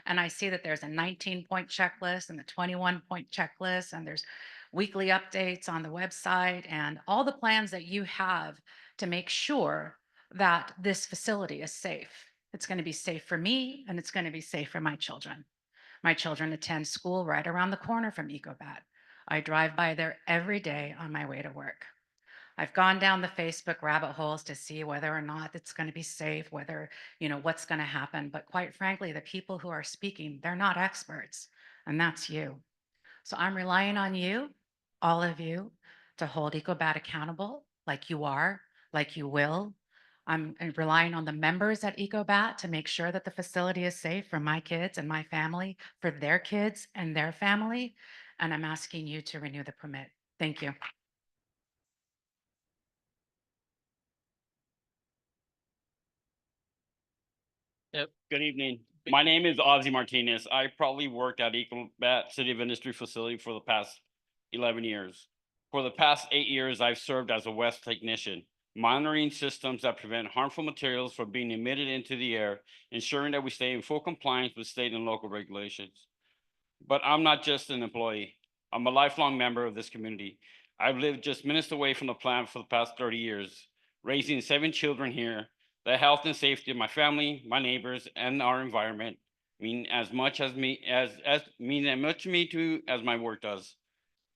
And I see that there's a 19-point checklist and a 21-point checklist, and there's weekly updates on the website and all the plans that you have to make sure that this facility is safe. It's going to be safe for me, and it's going to be safe for my children. My children attend school right around the corner from Ecobat. I drive by there every day on my way to work. I've gone down the Facebook rabbit holes to see whether or not it's going to be safe, whether, what's going to happen. But quite frankly, the people who are speaking, they're not experts, and that's you. So I'm relying on you, all of you, to hold Ecobat accountable like you are, like you will. I'm relying on the members at Ecobat to make sure that the facility is safe for my kids and my family, for their kids and their family. And I'm asking you to renew the permit. Thank you. Yep. Good evening. My name is Ozzy Martinez. I probably worked at Ecobat City of Industry facility for the past 11 years. For the past 8 years, I've served as a West technician, monitoring systems that prevent harmful materials from being emitted into the air, ensuring that we stay in full compliance with state and local regulations. But I'm not just an employee. I'm a lifelong member of this community. I've lived just minutes away from the plant for the past 30 years, raising 7 children here. The health and safety of my family, my neighbors, and our environment mean as much to me too as my work does.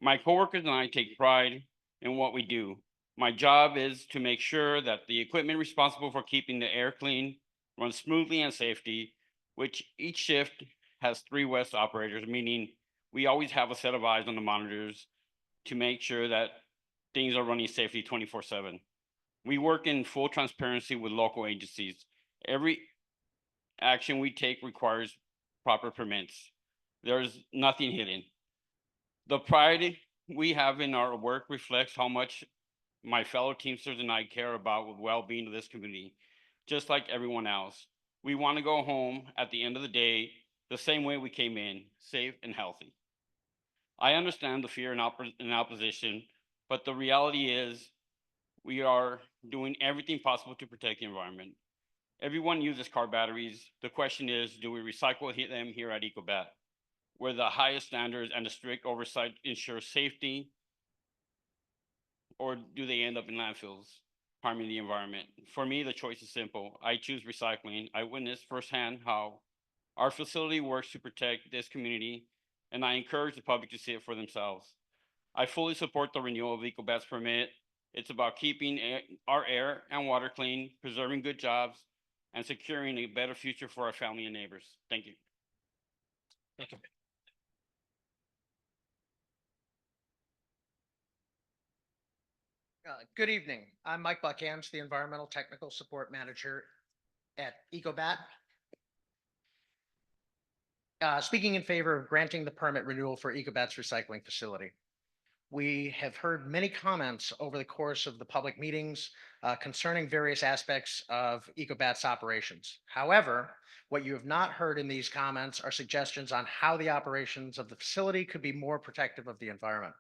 My coworkers and I take pride in what we do. My job is to make sure that the equipment responsible for keeping the air clean runs smoothly and safely, which each shift has 3 West operators, meaning we always have a set of eyes on the monitors to make sure that things are running safely 24/7. We work in full transparency with local agencies. Every action we take requires proper permits. There's nothing hidden. The pride we have in our work reflects how much my fellow Teamsters and I care about the well-being of this community, just like everyone else. We want to go home at the end of the day the same way we came in, safe and healthy. I understand the fear and opposition, but the reality is we are doing everything possible to protect the environment. Everyone uses car batteries. The question is, do we recycle them here at Ecobat, where the highest standards and the strict oversight ensure safety, or do they end up in landfills, harming the environment? For me, the choice is simple. I choose recycling. I witnessed firsthand how our facility works to protect this community, and I encourage the public to see it for themselves. I fully support the renewal of Ecobat's permit. It's about keeping our air and water clean, preserving good jobs, and securing a better future for our family and neighbors. Thank you. Thank you. Good evening. I'm Mike Buckhams, the Environmental Technical Support Manager at Ecobat. Speaking in favor of granting the permit renewal for Ecobat's recycling facility. We have heard many comments over the course of the public meetings concerning various aspects of Ecobat's operations. However, what you have not heard in these comments are suggestions on how the operations of the facility could be more protective of the environment.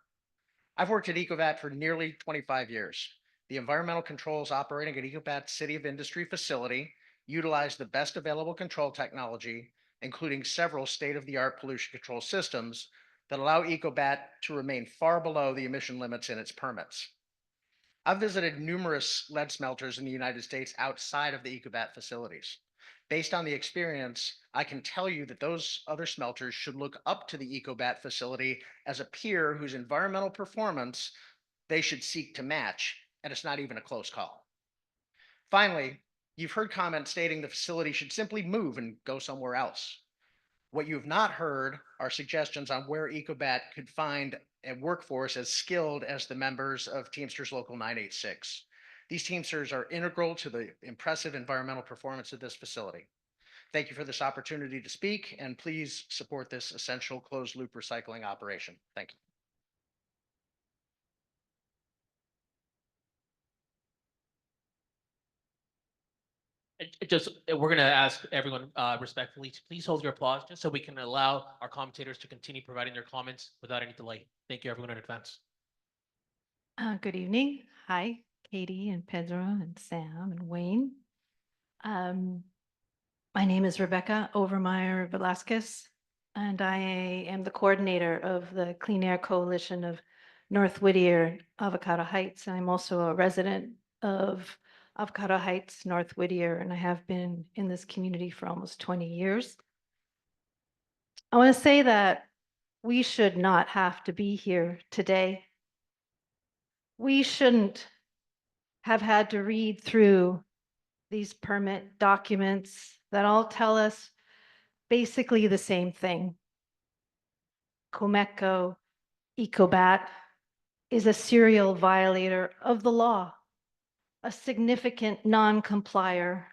I've worked at Ecobat for nearly 25 years. The environmental controls operating at Ecobat's City of Industry facility utilize the best available control technology, including several state-of-the-art pollution control systems that allow Ecobat to remain far below the emission limits in its permits. I've visited numerous lead smelters in the United States outside of the Ecobat facilities. Based on the experience, I can tell you that those other smelters should look up to the Ecobat facility as a peer whose environmental performance they should seek to match, and it's not even a close call. Finally, you've heard comments stating the facility should simply move and go somewhere else. What you have not heard are suggestions on where Ecobat could find a workforce as skilled as the members of Teamsters Local 986. These Teamsters are integral to the impressive environmental performance of this facility. Thank you for this opportunity to speak, and please support this essential closed-loop recycling operation. Thank you. We're going to ask everyone respectfully to please hold your applause just so we can allow our commentators to continue providing their comments without any delay. Thank you, everyone in advance. Good evening. Hi, Katie and Pedro and Sam and Wayne. My name is Rebecca Overmeyer Velasquez, and I am the coordinator of the Clean Air Coalition of North Whittier, Avocado Heights. I'm also a resident of Avocado Heights, North Whittier, and I have been in this community for almost 20 years. I want to say that we should not have to be here today. We shouldn't have had to read through these permit documents that all tell us basically the same thing. Comeco Ecobat is a serial violator of the law, a significant non-complier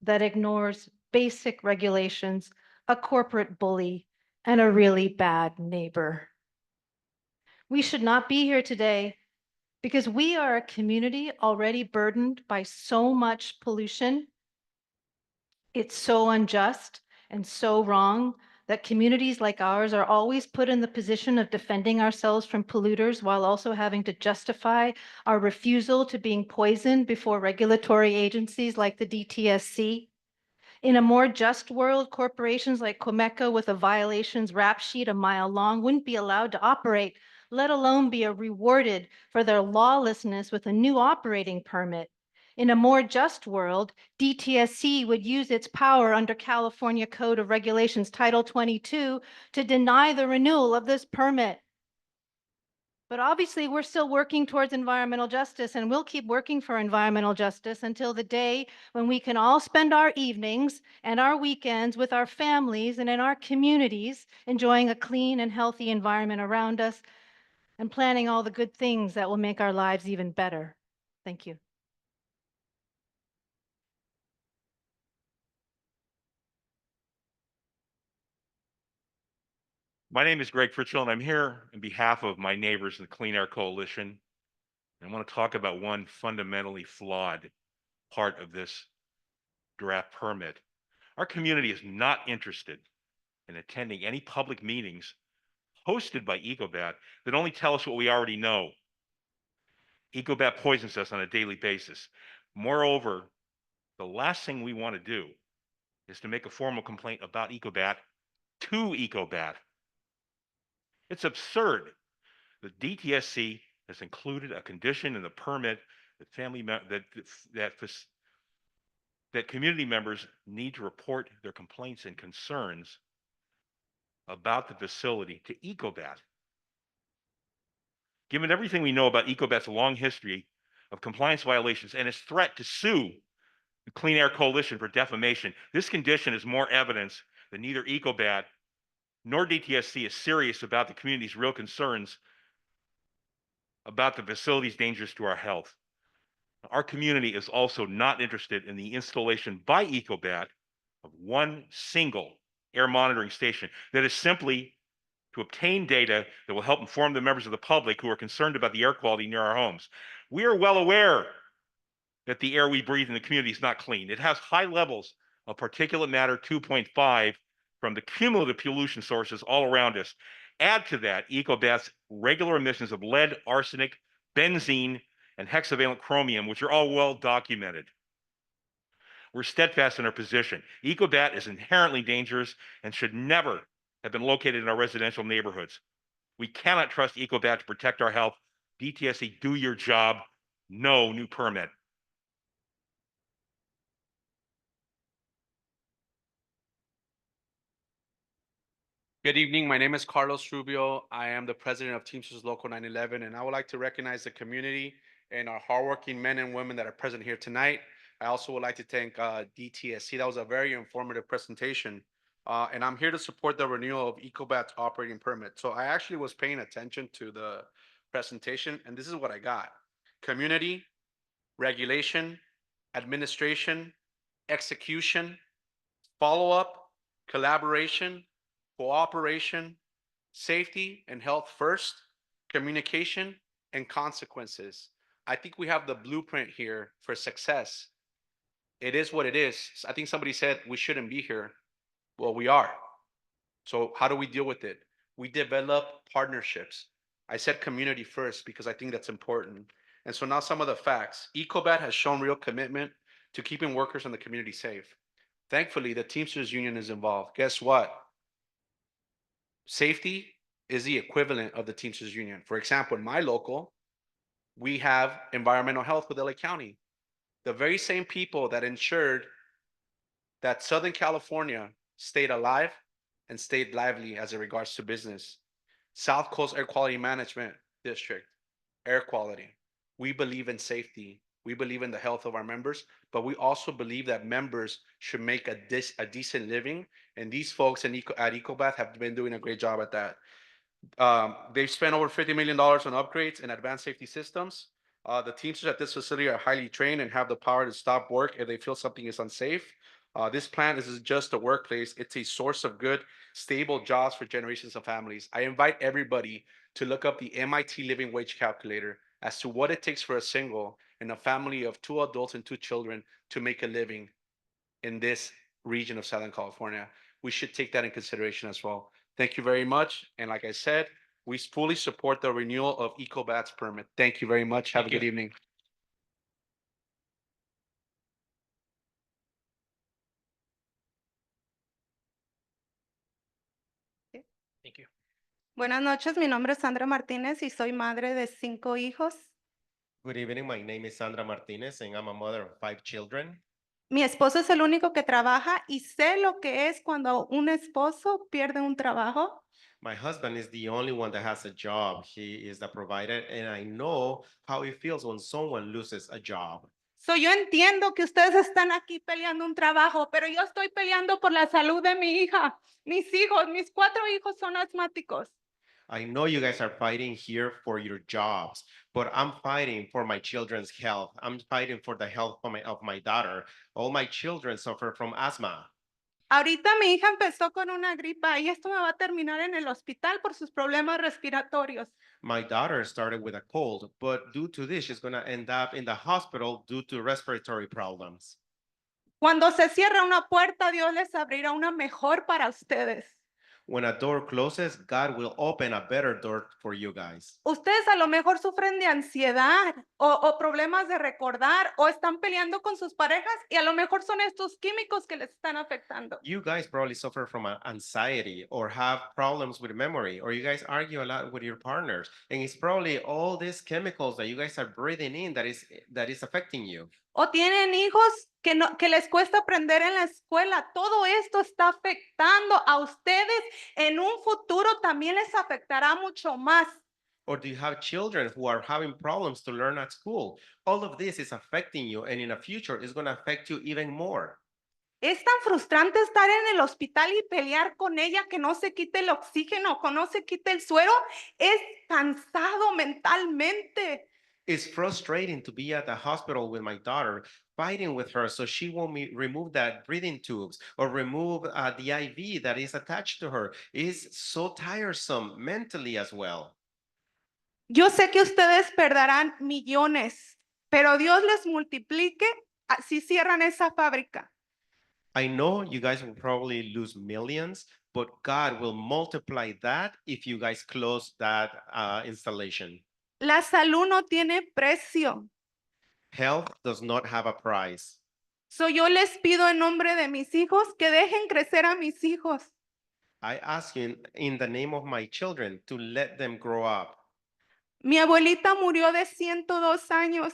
that ignores basic regulations, a corporate bully, and a really bad neighbor. We should not be here today because we are a community already burdened by so much pollution. It's so unjust and so wrong that communities like ours are always put in the position of defending ourselves from polluters while also having to justify our refusal to being poisoned before regulatory agencies like the DTSC. In a more just world, corporations like Comeco with a violations rap sheet a mile long wouldn't be allowed to operate, let alone be rewarded for their lawlessness with a new operating permit. In a more just world, DTSC would use its power under California Code of Regulations Title 22 to deny the renewal of this permit. But obviously, we're still working towards environmental justice, and we'll keep working for environmental justice until the day when we can all spend our evenings and our weekends with our families and in our communities, enjoying a clean and healthy environment around us and planning all the good things that will make our lives even better. Thank you. My name is Greg Fritchell, and I'm here on behalf of my neighbors in the Clean Air Coalition. And I want to talk about one fundamentally flawed part of this draft permit. Our community is not interested in attending any public meetings hosted by Ecobat that only tell us what we already know. Ecobat poisons us on a daily basis. Moreover, the last thing we want to do is to make a formal complaint about Ecobat to Ecobat. It's absurd that DTSC has included a condition in the permit that that community members need to report their complaints and concerns about the facility to Ecobat. Given everything we know about Ecobat's long history of compliance violations and its threat to sue the Clean Air Coalition for defamation, this condition is more evidence that neither Ecobat nor DTSC is serious about the community's real concerns about the facility's dangers to our health. Our community is also not interested in the installation by Ecobat of one single air monitoring station that is simply to obtain data that will help inform the members of the public who are concerned about the air quality near our homes. We are well aware that the air we breathe in the community is not clean. It has high levels of particulate matter 2.5 from the cumulative pollution sources all around us. Add to that Ecobat's regular emissions of lead, arsenic, benzene, and hexavalent chromium, which are all well documented. We're steadfast in our position. Ecobat is inherently dangerous and should never have been located in our residential neighborhoods. We cannot trust Ecobat to protect our health. DTSC, do your job. No new permit. Good evening. My name is Carlos Rubio. I am the president of Teamsters Local 911, and I would like to recognize the community and our hardworking men and women that are present here tonight. I also would like to thank DTSC. That was a very informative presentation. And I'm here to support the renewal of Ecobat's operating permit. So I actually was paying attention to the presentation, and this is what I got. Community, regulation, administration, execution, follow-up, collaboration, cooperation, safety and health first, communication, and consequences. I think we have the blueprint here for success. It is what it is. I think somebody said we shouldn't be here. Well, we are. So how do we deal with it? We develop partnerships. I said community first because I think that's important. And so now some of the facts. Ecobat has shown real commitment to keeping workers in the community safe. Thankfully, the Teamsters Union is involved. Guess what? Safety is the equivalent of the Teamsters Union. For example, in my local, we have environmental health with LA County. The very same people that ensured that Southern California stayed alive and stayed lively as it regards to business. South Coast Air Quality Management District, air quality. We believe in safety. We believe in the health of our members, but we also believe that members should make a decent living. And these folks at Ecobat have been doing a great job at that. They've spent over $50 million on upgrades and advanced safety systems. The Teamsters at this facility are highly trained and have the power to stop work if they feel something is unsafe. This plant isn't just a workplace. It's a source of good, stable jobs for generations of families. I invite everybody to look up the MIT Living Wage Calculator as to what it takes for a single and a family of 2 adults and 2 children to make a living in this region of Southern California. We should take that in consideration as well. Thank you very much. And like I said, we fully support the renewal of Ecobat's permit. Thank you very much. Have a good evening. Buenas noches, mi nombre es Sandra Martínez y soy madre de 5 hijos. Good evening. My name is Sandra Martinez, and I'm a mother of 5 children. Mi esposo es el único que trabaja y sé lo que es cuando un esposo pierde un trabajo. My husband is the only one that has a job. He is the provider, and I know how it feels when someone loses a job. So, yo entiendo que ustedes están aquí peleando un trabajo, pero yo estoy peleando por la salud de mi hija, mis hijos, mis 4 hijos son asmáticos. I know you guys are fighting here for your jobs, but I'm fighting for my children's health. I'm fighting for the health of my daughter. All my children suffer from asthma. Ahorita mi hija empezó con una gripa y esto me va a terminar en el hospital por sus problemas respiratorios. My daughter started with a cold, but due to this, she's going to end up in the hospital due to respiratory problems. Cuando se cierra una puerta, Dios les abrirá una mejor para ustedes. When a door closes, God will open a better door for you guys. Ustedes a lo mejor sufren de ansiedad o problemas de recordar o están peleando con sus parejas y a lo mejor son estos químicos que les están afectando. You guys probably suffer from anxiety or have problems with memory, or you guys argue a lot with your partners. And it's probably all these chemicals that you guys are breathing in that is affecting you. O tienen hijos que les cuesta aprender en la escuela. Todo esto está afectando a ustedes. En un futuro también les afectará mucho más. Or do you have children who are having problems to learn at school? All of this is affecting you, and in the future, it's going to affect you even more. Es tan frustrante estar en el hospital y pelear con ella que no se quite el oxígeno, que no se quite el suero. Es cansado mentalmente. It's frustrating to be at the hospital with my daughter, fighting with her so she won't remove that breathing tubes or remove the IV that is attached to her. It's so tiresome mentally as well. Yo sé que ustedes perderán millones, pero Dios les multiplique si cierran esa fábrica. I know you guys will probably lose millions, but God will multiply that if you guys close that installation. La salud no tiene precio. Health does not have a price. So yo les pido en nombre de mis hijos que dejen crecer a mis hijos. I ask you in the name of my children to let them grow up. Mi abuelita murió de 102 años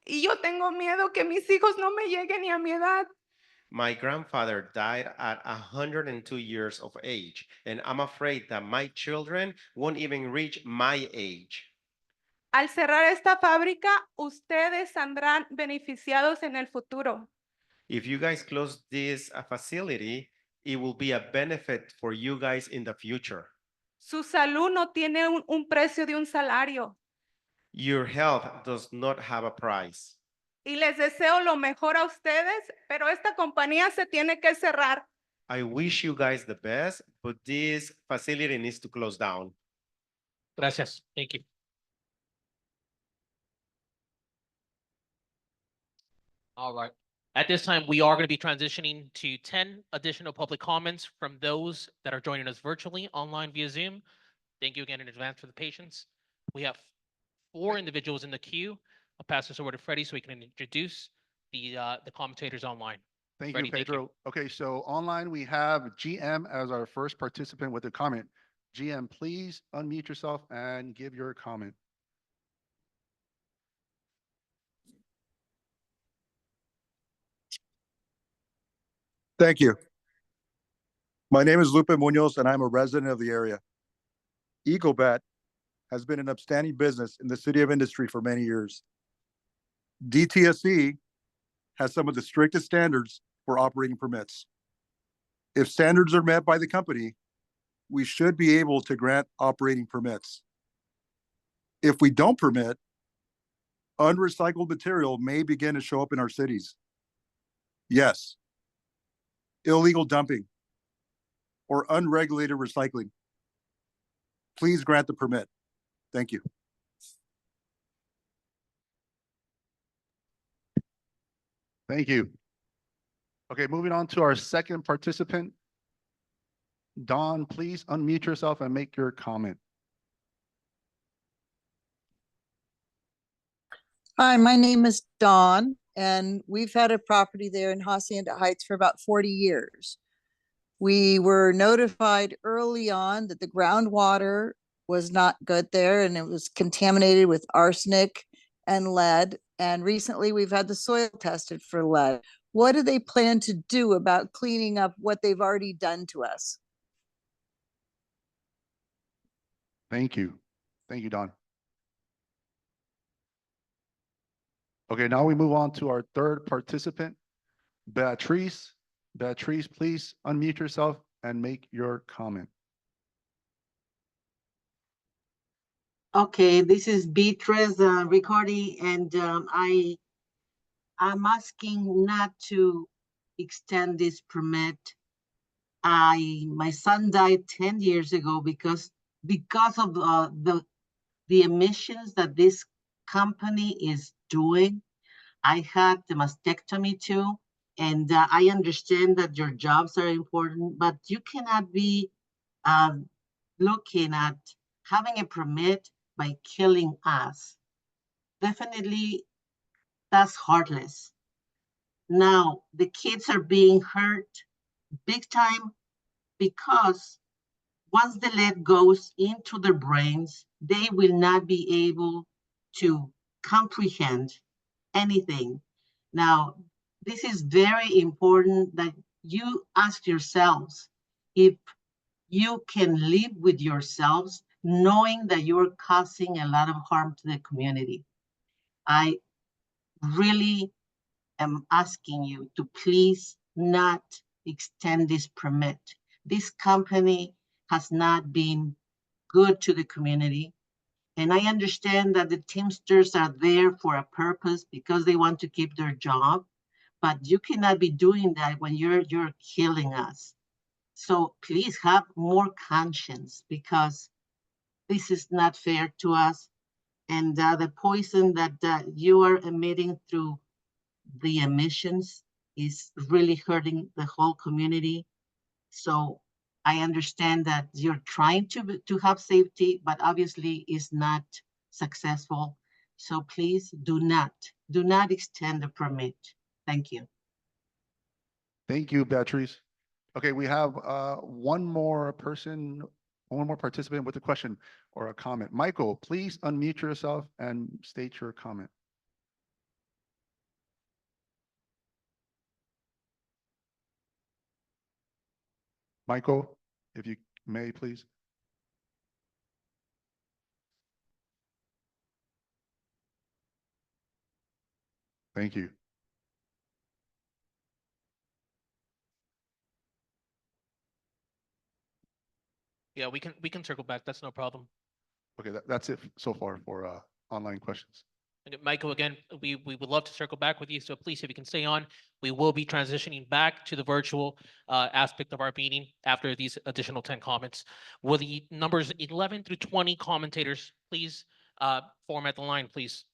y yo tengo miedo que mis hijos no me lleguen ni a mi edad. My grandfather died at 102 years of age, and I'm afraid that my children won't even reach my age. Al cerrar esta fábrica, ustedes saldrán beneficiados en el futuro. If you guys close this facility, it will be a benefit for you guys in the future. Su salud no tiene un precio de un salario. Your health does not have a price. Y les deseo lo mejor a ustedes, pero esta compañía se tiene que cerrar. I wish you guys the best, but this facility needs to close down. Gracias. Thank you. All right. At this time, we are going to be transitioning to 10 additional public comments from those that are joining us virtually online via Zoom. Thank you again in advance for the patience. We have 4 individuals in the queue. I'll pass this over to Freddie so he can introduce the commentators online. Thank Freddie, you, Pedro. Okay, so online we have GM as our first participant with a comment. GM, please unmute yourself and give your comment. Thank you. My name is Lupe Munoz, and I'm a resident of the area. Ecobat has been an upstanding business in the city of Industry for many years. DTSC has some of the strictest standards for operating permits. If standards are met by the company, we should be able to grant operating permits. If we don't permit, unrecycled material may begin to show up in our cities. Yes, illegal dumping or unregulated recycling. Please grant the permit. Thank you. Thank you. Okay, moving on to our second participant. Dawn, please unmute yourself and make your comment. Hi, my name is Dawn, and we've had a property there in Hacienda Heights for about 40 years. We were notified early on that the groundwater was not good there and it was contaminated with arsenic and lead. And recently we've had the soil tested for lead. What do they plan to do about cleaning up what they've already done to us? Thank you. Thank you, Don. Okay, now we move on to our third participant, Beatrice. Beatrice, please unmute yourself and make your comment. Okay, this is Beatrice recording, and I'm asking not to extend this permit. My son died 10 years ago because of the emissions that this company is doing. I had the mastectomy too, and I understand that your jobs are important, but you cannot be looking at having a permit by killing us. Definitely, that's heartless. Now, the kids are being hurt big time because once the lead goes into their brains, they will not be able to comprehend anything. Now, this is very important that you ask yourselves if you can live with yourselves knowing that you're causing a lot of harm to the community. I really am asking you to please not extend this permit. This company has not been good to the community. And I understand that the Teamsters are there for a purpose because they want to keep their job, but you cannot be doing that when you're killing us. So please have more conscience because this is not fair to us. And the poison that you are emitting through the emissions is really hurting the whole community. So I understand that you're trying to have safety, but obviously is not successful. So please do not extend the permit. Thank you. Thank you, Beatrice. Okay, we have one more participant with a question or a comment. Michael, please unmute yourself and state your comment. Michael, if you may, please. Thank you. Yeah, we can circle back. That's no problem. Okay, that's it so far for online questions. Okay, Michael, again, we would love to circle back with you. So please, if you can stay on, we will be transitioning back to the virtual aspect of our meeting after these additional 10 comments. Will the numbers 11 through 20 commentators please format the line, please?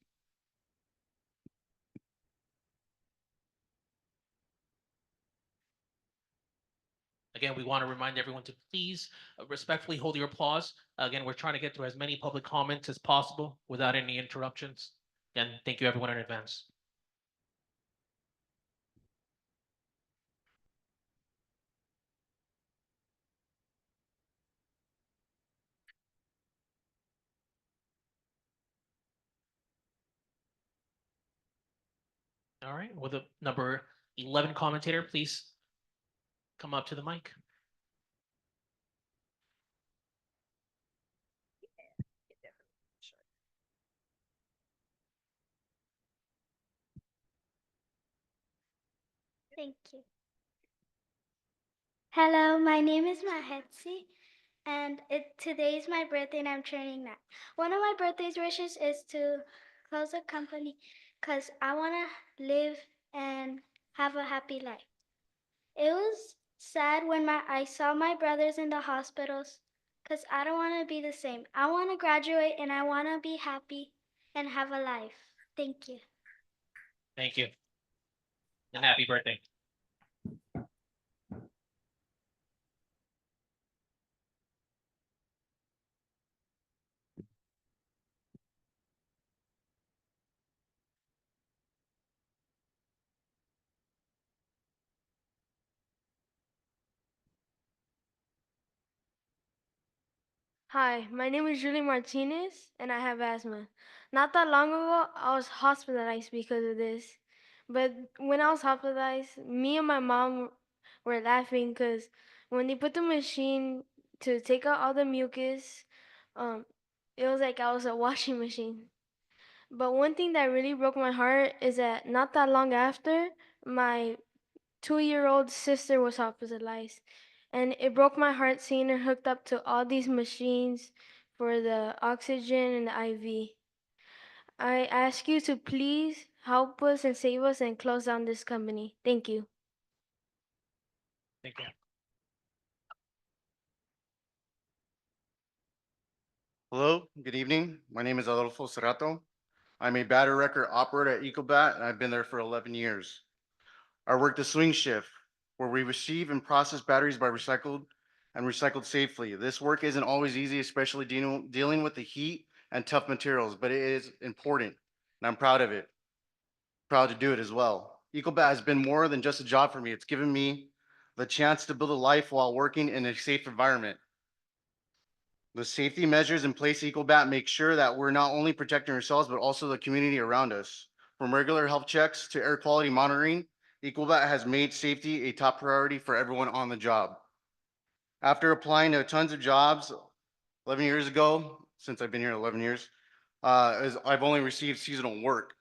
Again, we want to remind everyone to please respectfully hold your applause. Again, we're trying to get through as many public comments as possible without any interruptions. Again, thank you everyone in advance. All right, will the number 11 commentator please come up to the mic? Thank you. Hello, my name is Mahetsi, and today's my birthday and I'm turning 9. One of my birthday wishes is to close a company because I want to live and have a happy life. It was sad when I saw my brothers in the hospitals because I don't want to be the same. I want to graduate and I want to be happy and have a life. Thank you. Thank you. And happy birthday. Hi, my name is Julie Martinez and I have asthma. Not that long ago, I was hospitalized because of this. But when I was hospitalized, me and my mom were laughing because when they put the machine to take out all the mucus, um, it was like I was a washing machine. But one thing that really broke my heart is that not that long after, my 2-year-old sister was hospitalized. And it broke my heart seeing her hooked up to all these machines for the oxygen and the IV. I ask you to please help us and save us and close down this company. Thank you. Thank you. Hello, good evening. My name is Adolfo Cerrato. I'm a battery record operator at Ecobat, and I've been there for 11 years. I work the swing shift, where we receive and process batteries by recycled safely. This work isn't always easy, especially dealing with the heat and tough materials, but it is important, and I'm proud of it. Proud to do it as well. Ecobat has been more than just a job for me. It's given me the chance to build a life while working in a safe environment. The safety measures in place at Ecobat make sure that we're not only protecting ourselves, but also the community around us. From regular health checks to air quality monitoring, Ecobat has made safety a top priority for everyone on the job. After applying to tons of jobs 11 years ago, since I've been here 11 years, I've only received seasonal work.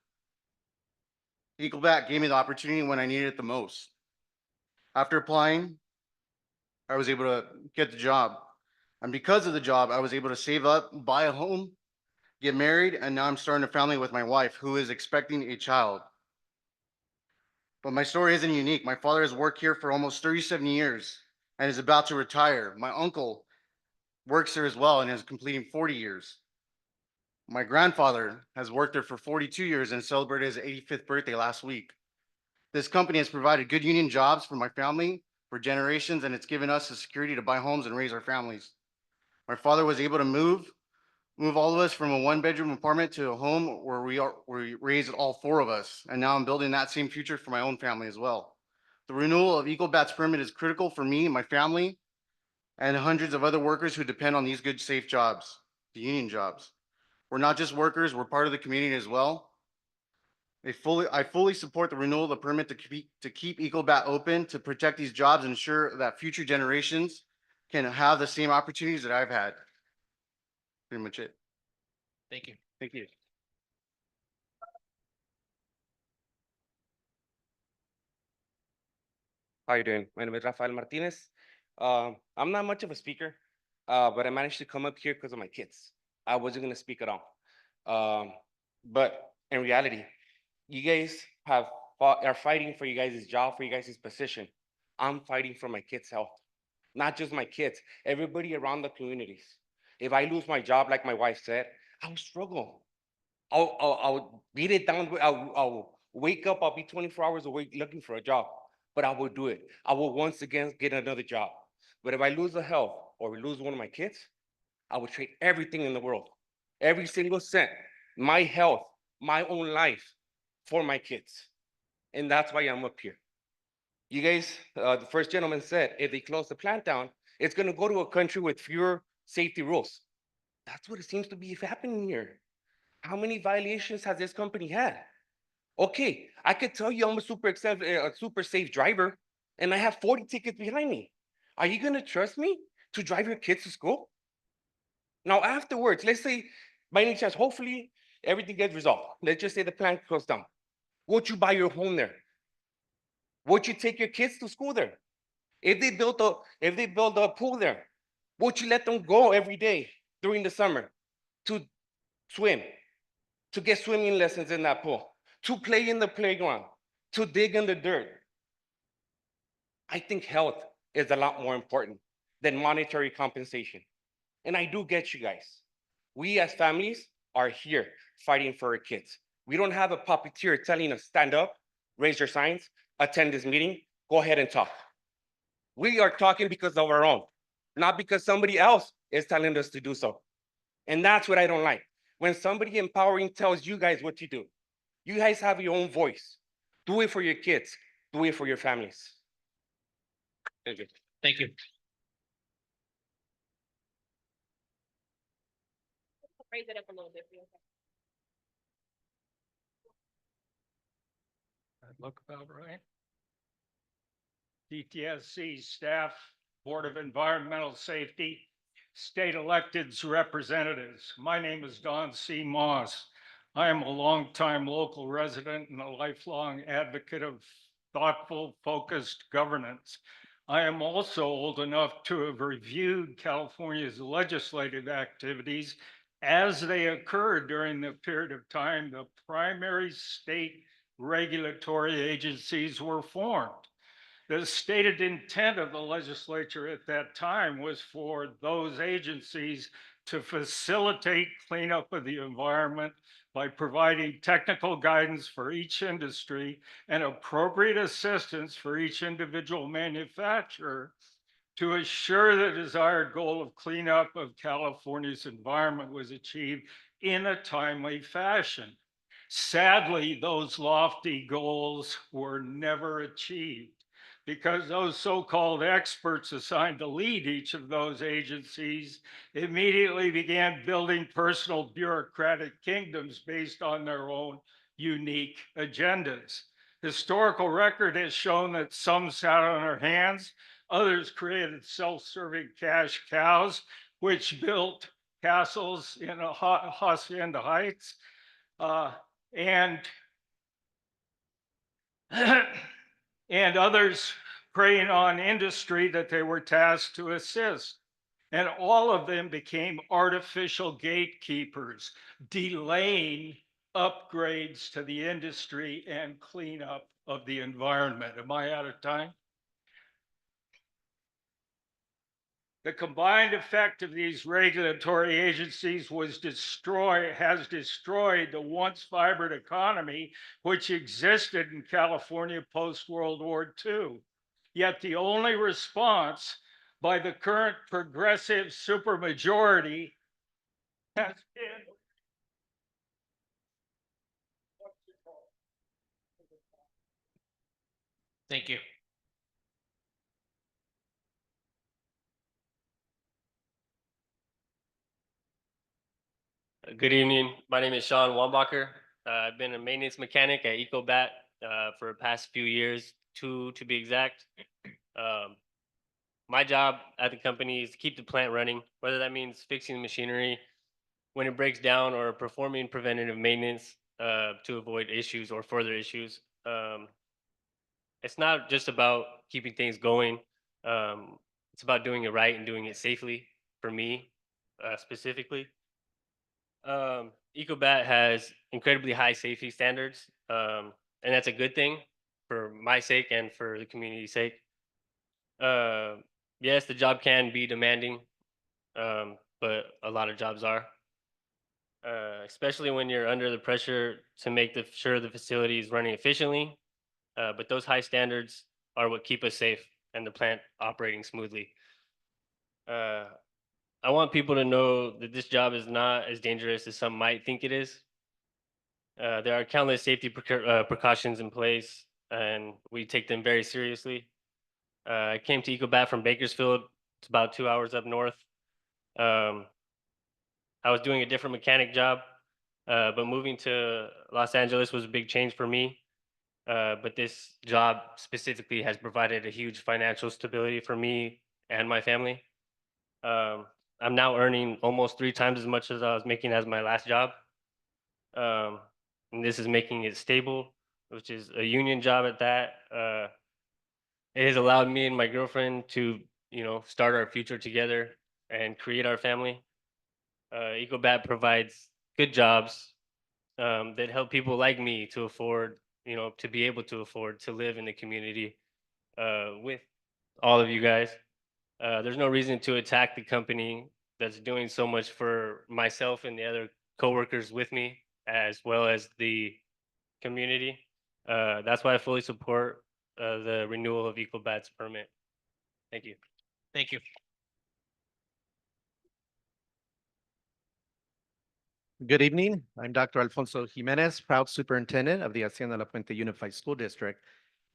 Ecobat gave me the opportunity when I needed it the most. After applying, I was able to get the job. And because of the job, I was able to save up, buy a home, get married, and now I'm starting a family with my wife who is expecting a child. But my story isn't unique. My father has worked here for almost 37 years and is about to retire. My uncle works here as well and is completing 40 years. My grandfather has worked there for 42 years and celebrated his 85th birthday last week. This company has provided good union jobs for my family for generations, and it's given us the security to buy homes and raise our families. My father was able to move all of us from a one-bedroom apartment to a home where we raised all four of us. And now I'm building that same future for my own family as well. The renewal of Ecobat's permit is critical for me, my family, and hundreds of other workers who depend on these good, safe jobs, the union jobs. We're not just workers, we're part of the community as well. I fully support the renewal of the permit to keep Ecobat open, to protect these jobs, and ensure that future generations can have the same opportunities that I've had. Pretty much it. Thank you. Thank you. How you doing? My name is Rafael Martinez. I'm not much of a speaker, but I managed to come up here because of my kids. I wasn't going to speak at all. But in reality, you guys are fighting for you guys' job, for you guys' position. I'm fighting for my kids' health. Not just my kids, everybody around the communities. If I lose my job, like my wife said, I will struggle. I'll beat it down. I'll wake up. I'll be 24 hours awake looking for a job, but I will do it. I will once again get another job. But if I lose the health or we lose one of my kids, I would trade everything in the world, every single cent, my health, my own life for my kids. And that's why I'm up here. You guys, the first gentleman said, if they close the plant down, it's going to go to a country with fewer safety rules. That's what it seems to be happening here. How many violations has this company had? Okay, I could tell you I'm a super safe driver, and I have 40 tickets behind me. Are you gonna trust me to drive your kids to school? Now afterwards, let's say by any chance, hopefully everything gets resolved. Let's just say the plant goes down. Would you buy your home there? Would you take your kids to school there? If they build a pool there, would you let them go every day during the summer to swim? To get swimming lessons in that pool, to play in the playground, to dig in the dirt. I think health is a lot more important than monetary compensation. And I do get you guys. We as families are here fighting for our kids. We don't have a puppeteer telling us stand up, raise your signs, attend this meeting, go ahead and talk. We are talking because of our own, not because somebody else is telling us to do so. And that's what I don't like. When somebody empowering tells you guys what to do, you guys have your own voice. Do it for your kids. Do it for your families. Thank you. Thank you. Raise it up a little bit. That look about right. DTSC staff, Board of Environmental Safety, state electeds representatives. My name is Don C. Moss. I am a longtime local resident and a lifelong advocate of thoughtful, focused governance. I am also old enough to have reviewed California's legislative activities as they occurred during the period of time the primary state regulatory agencies were formed. The stated intent of the legislature at that time was for those agencies to facilitate cleanup of the environment by providing technical guidance for each industry and appropriate assistance for each individual manufacturer to assure the desired goal of cleanup of California's environment was achieved in a timely fashion. Sadly, those lofty goals were never achieved because those so-called experts assigned to lead each of those agencies immediately began building personal bureaucratic kingdoms based on their own unique agendas. Historical record has shown that some sat on their hands, others created self-serving cash cows, which built castles in Hacienda Heights, and and others preying on industry that they were tasked to assist. And all of them became artificial gatekeepers, delaying upgrades to the industry and cleanup of the environment. Am I out of time? The combined effect of these regulatory agencies has destroyed the once vibrant economy which existed in California post-World War II. Yet the only response by the current progressive supermajority has been Thank you. Good evening. My name is Sean Wambacher. I've been a maintenance mechanic at Ecobat for the past few years, two to be exact. My job at the company is to keep the plant running, whether that means fixing the machinery when it breaks down or performing preventative maintenance to avoid issues or further issues. It's not just about keeping things going. It's about doing it right and doing it safely for me specifically. Ecobat has incredibly high safety standards, and that's a good thing for my sake and for the community's sake. Yes, the job can be demanding, but a lot of jobs are, especially when you're under the pressure to make sure the facility is running efficiently. But those high standards are what keep us safe and the plant operating smoothly. I want people to know that this job is not as dangerous as some might think it is. There are countless safety precautions in place, and we take them very seriously. I came to Ecobat from Bakersfield. It's about 2 hours up north. I was doing a different mechanic job, but moving to Los Angeles was a big change for me. But this job specifically has provided a huge financial stability for me and my family. I'm now earning almost 3 times as much as I was making as my last job. And this is making it stable, which is a union job at that. It has allowed me and my girlfriend to, start our future together and create our family. Ecobat provides good jobs that help people like me to afford, to be able to afford to live in the community with all of you guys. There's no reason to attack the company that's doing so much for myself and the other coworkers with me, as well as the community. That's why I fully support the renewal of Ecobat's permit. Thank you. Thank you. Good evening. I'm Dr. Alfonso Jimenez, proud superintendent of the Hacienda La Puente Unified School District.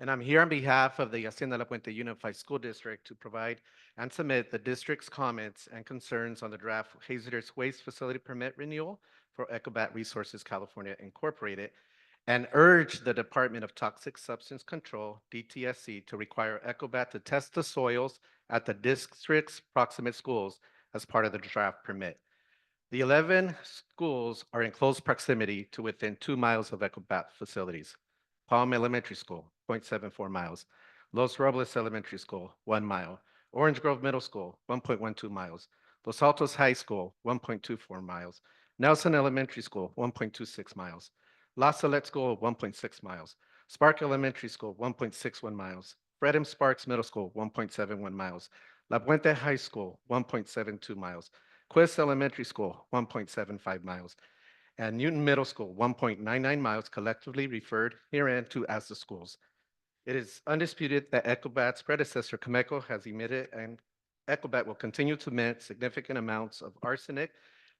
And I'm here on behalf of the Hacienda La Puente Unified School District to provide and submit the district's comments and concerns on the draft hazardous waste facility permit renewal for Ecobat Resources California Incorporated, and urge the Department of Toxic Substance Control, DTSC, to require Ecobat to test the soils at the district's proximate schools as part of the draft permit. The 11 schools are in close proximity to within 2 miles of Ecobat facilities. Palm Elementary School, 0.74 miles. Los Robles Elementary School, 1 mile. Orange Grove Middle School, 1.12 miles. Los Altos High School, 1.24 miles. Nelson Elementary School, 1.26 miles. La Salette School, 1.6 miles. Spark Elementary School, 1.61 miles. Fred M. Sparks Middle School, 1.71 miles. La Puente High School, 1.72 miles. Quist Elementary School, 1.75 miles, and Newton Middle School, 1.99 miles, collectively referred herein to as the schools. It is undisputed that Ecobat's predecessor, Comeco, has emitted, and Ecobat will continue to emit significant amounts of arsenic,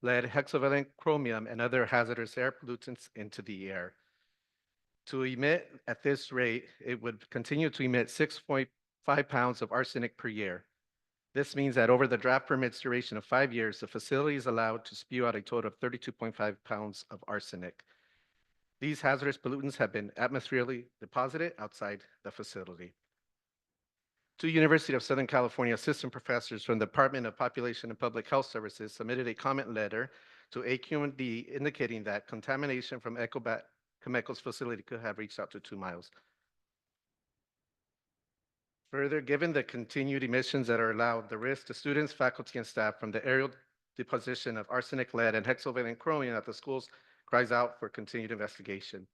lead, hexavalent chromium, and other hazardous air pollutants into the air. To emit at this rate, it would continue to emit 6.5 pounds of arsenic per year. This means that over the draft permit's duration of 5 years, the facility is allowed to spew out a total of 32.5 pounds of arsenic. These hazardous pollutants have been atmospherically deposited outside the facility. Two University of Southern California assistant professors from the Department of Population and Public Health Services submitted a comment letter to AQMD indicating that contamination from Ecobat Comeco's facility could have reached out to 2 miles. Further, given the continued emissions that are allowed, the risk to students, faculty, and staff from the aerial deposition of arsenic, lead, and hexavalent chromium at the schools cries out for continued investigation.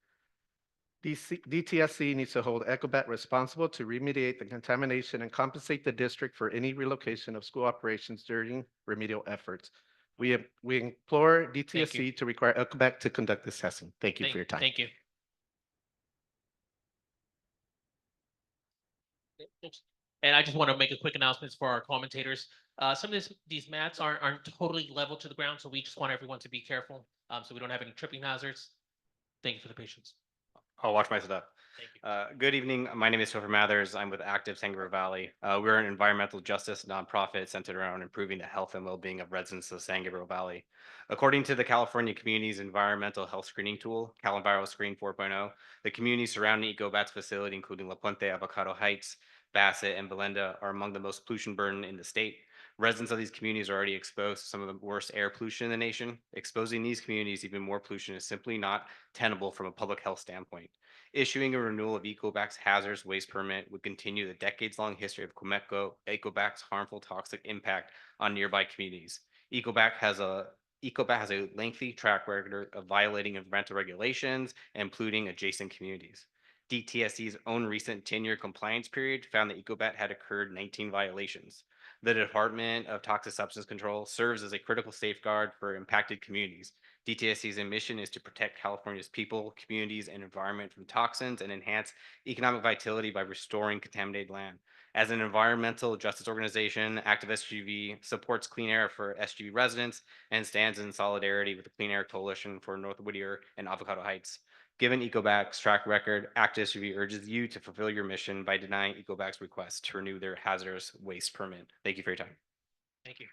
DTSC needs to hold Ecobat responsible to remediate the contamination and compensate the district for any relocation of school operations during remedial efforts. We implore DTSC to require Ecobat to conduct this testing. Thank you for your time. Thank you. And I just want to make a quick announcement for our commentators. Some of these mats aren't totally level to the ground, so we just want everyone to be careful so we don't have any tripping hazards. Thank you for the patience. I'll watch my step. Thank you. Good evening. My name is Topher Mathers. I'm with Active San Gabriel Valley. We're an environmental justice nonprofit centered around improving the health and well-being of residents of San Gabriel Valley. According to the California Community's Environmental Health Screening Tool, CalEnviro Screen 4.0, the communities surrounding Ecobat's facility, including La Puente, Avocado Heights, Bassett, and Belenda, are among the most pollution burdened in the state. Residents of these communities are already exposed to some of the worst air pollution in the nation. Exposing these communities even more pollution is simply not tenable from a public health standpoint. Issuing a renewal of Ecobat's hazardous waste permit would continue the decades-long history of Ecobat's harmful toxic impact on nearby communities. Ecobat has a lengthy track record of violating environmental regulations and polluting adjacent communities. DTSC's own recent 10-year compliance period found that Ecobat had occurred 19 violations. The Department of Toxic Substance Control serves as a critical safeguard for impacted communities. DTSC's mission is to protect California's people, communities, and environment from toxins and enhance economic vitality by restoring contaminated land. As an environmental justice organization, Active SGV supports clean air for SGV residents and stands in solidarity with the Clean Air Coalition for North Whittier and Avocado Heights. Given Ecobat's track record, Active SGV urges you to fulfill your mission by denying Ecobat's request to renew their hazardous waste permit. Thank you for your time. Thank you.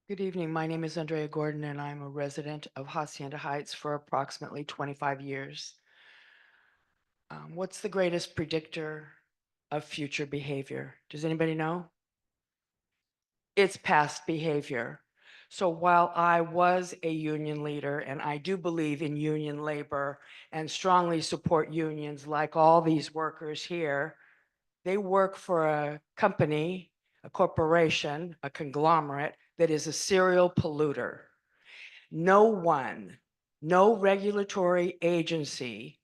Good evening. My name is Andrea Gordon, and I'm a resident of Hacienda Heights for approximately 25 years. What's the greatest predictor of future behavior? Does anybody know? It's past behavior. So while I was a union leader, and I do believe in union labor and strongly support unions like all these workers here, they work for a company, a corporation, a conglomerate that is a serial polluter. No one, no regulatory agency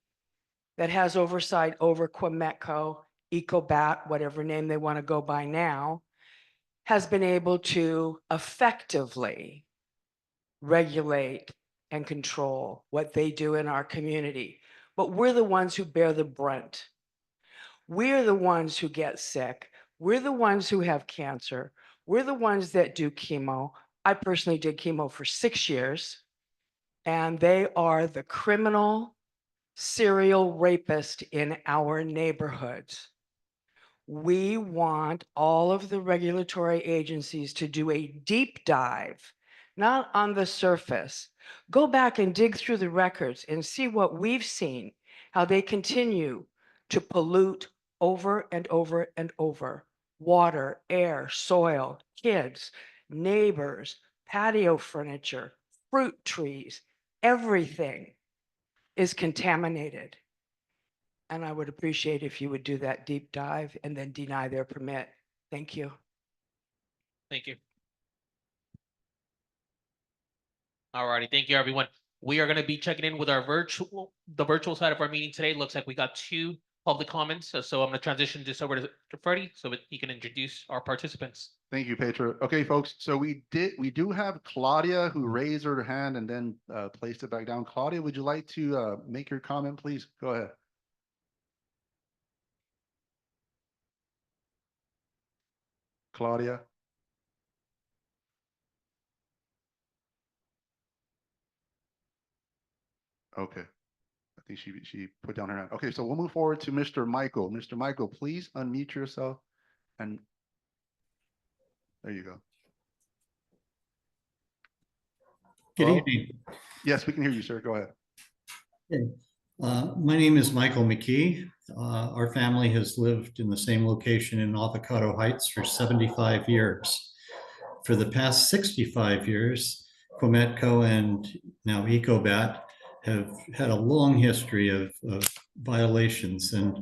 that has oversight over Quemetco, Ecobat, whatever name they want to go by now, has been able to effectively regulate and control what they do in our community. But we're the ones who bear the brunt. We're the ones who get sick. We're the ones who have cancer. We're the ones that do chemo. I personally did chemo for 6 years, and they are the criminal serial rapist in our neighborhoods. We want all of the regulatory agencies to do a deep dive, not on the surface. Go back and dig through the records and see what we've seen, how they continue to pollute over and over and over. Water, air, soil, kids, neighbors, patio furniture, fruit trees, everything is contaminated. And I would appreciate if you would do that deep dive and then deny their permit. Thank you. Thank you. All righty, thank you, everyone. We are going to be checking in with the virtual side of our meeting today. Looks like we got 2 public comments. So I'm going to transition this over to Freddie so that he can introduce our participants. Thank you, Petra. Okay, folks, so we do have Claudia who raised her hand and then placed it back down. Claudia, would you like to make your comment, please? Go ahead. Claudia. Okay. I think she put down her hand. Okay, so we'll move forward to Mr. Michael. Mr. Michael, please unmute yourself and there you go. Good Hello? evening. Yes, we can hear you, sir. Go ahead. Okay. My name is Michael McKee. Our family has lived in the same location in Avocado Heights for 75 years. For the past 65 years, Quometco and now Ecobat have had a long history of violations and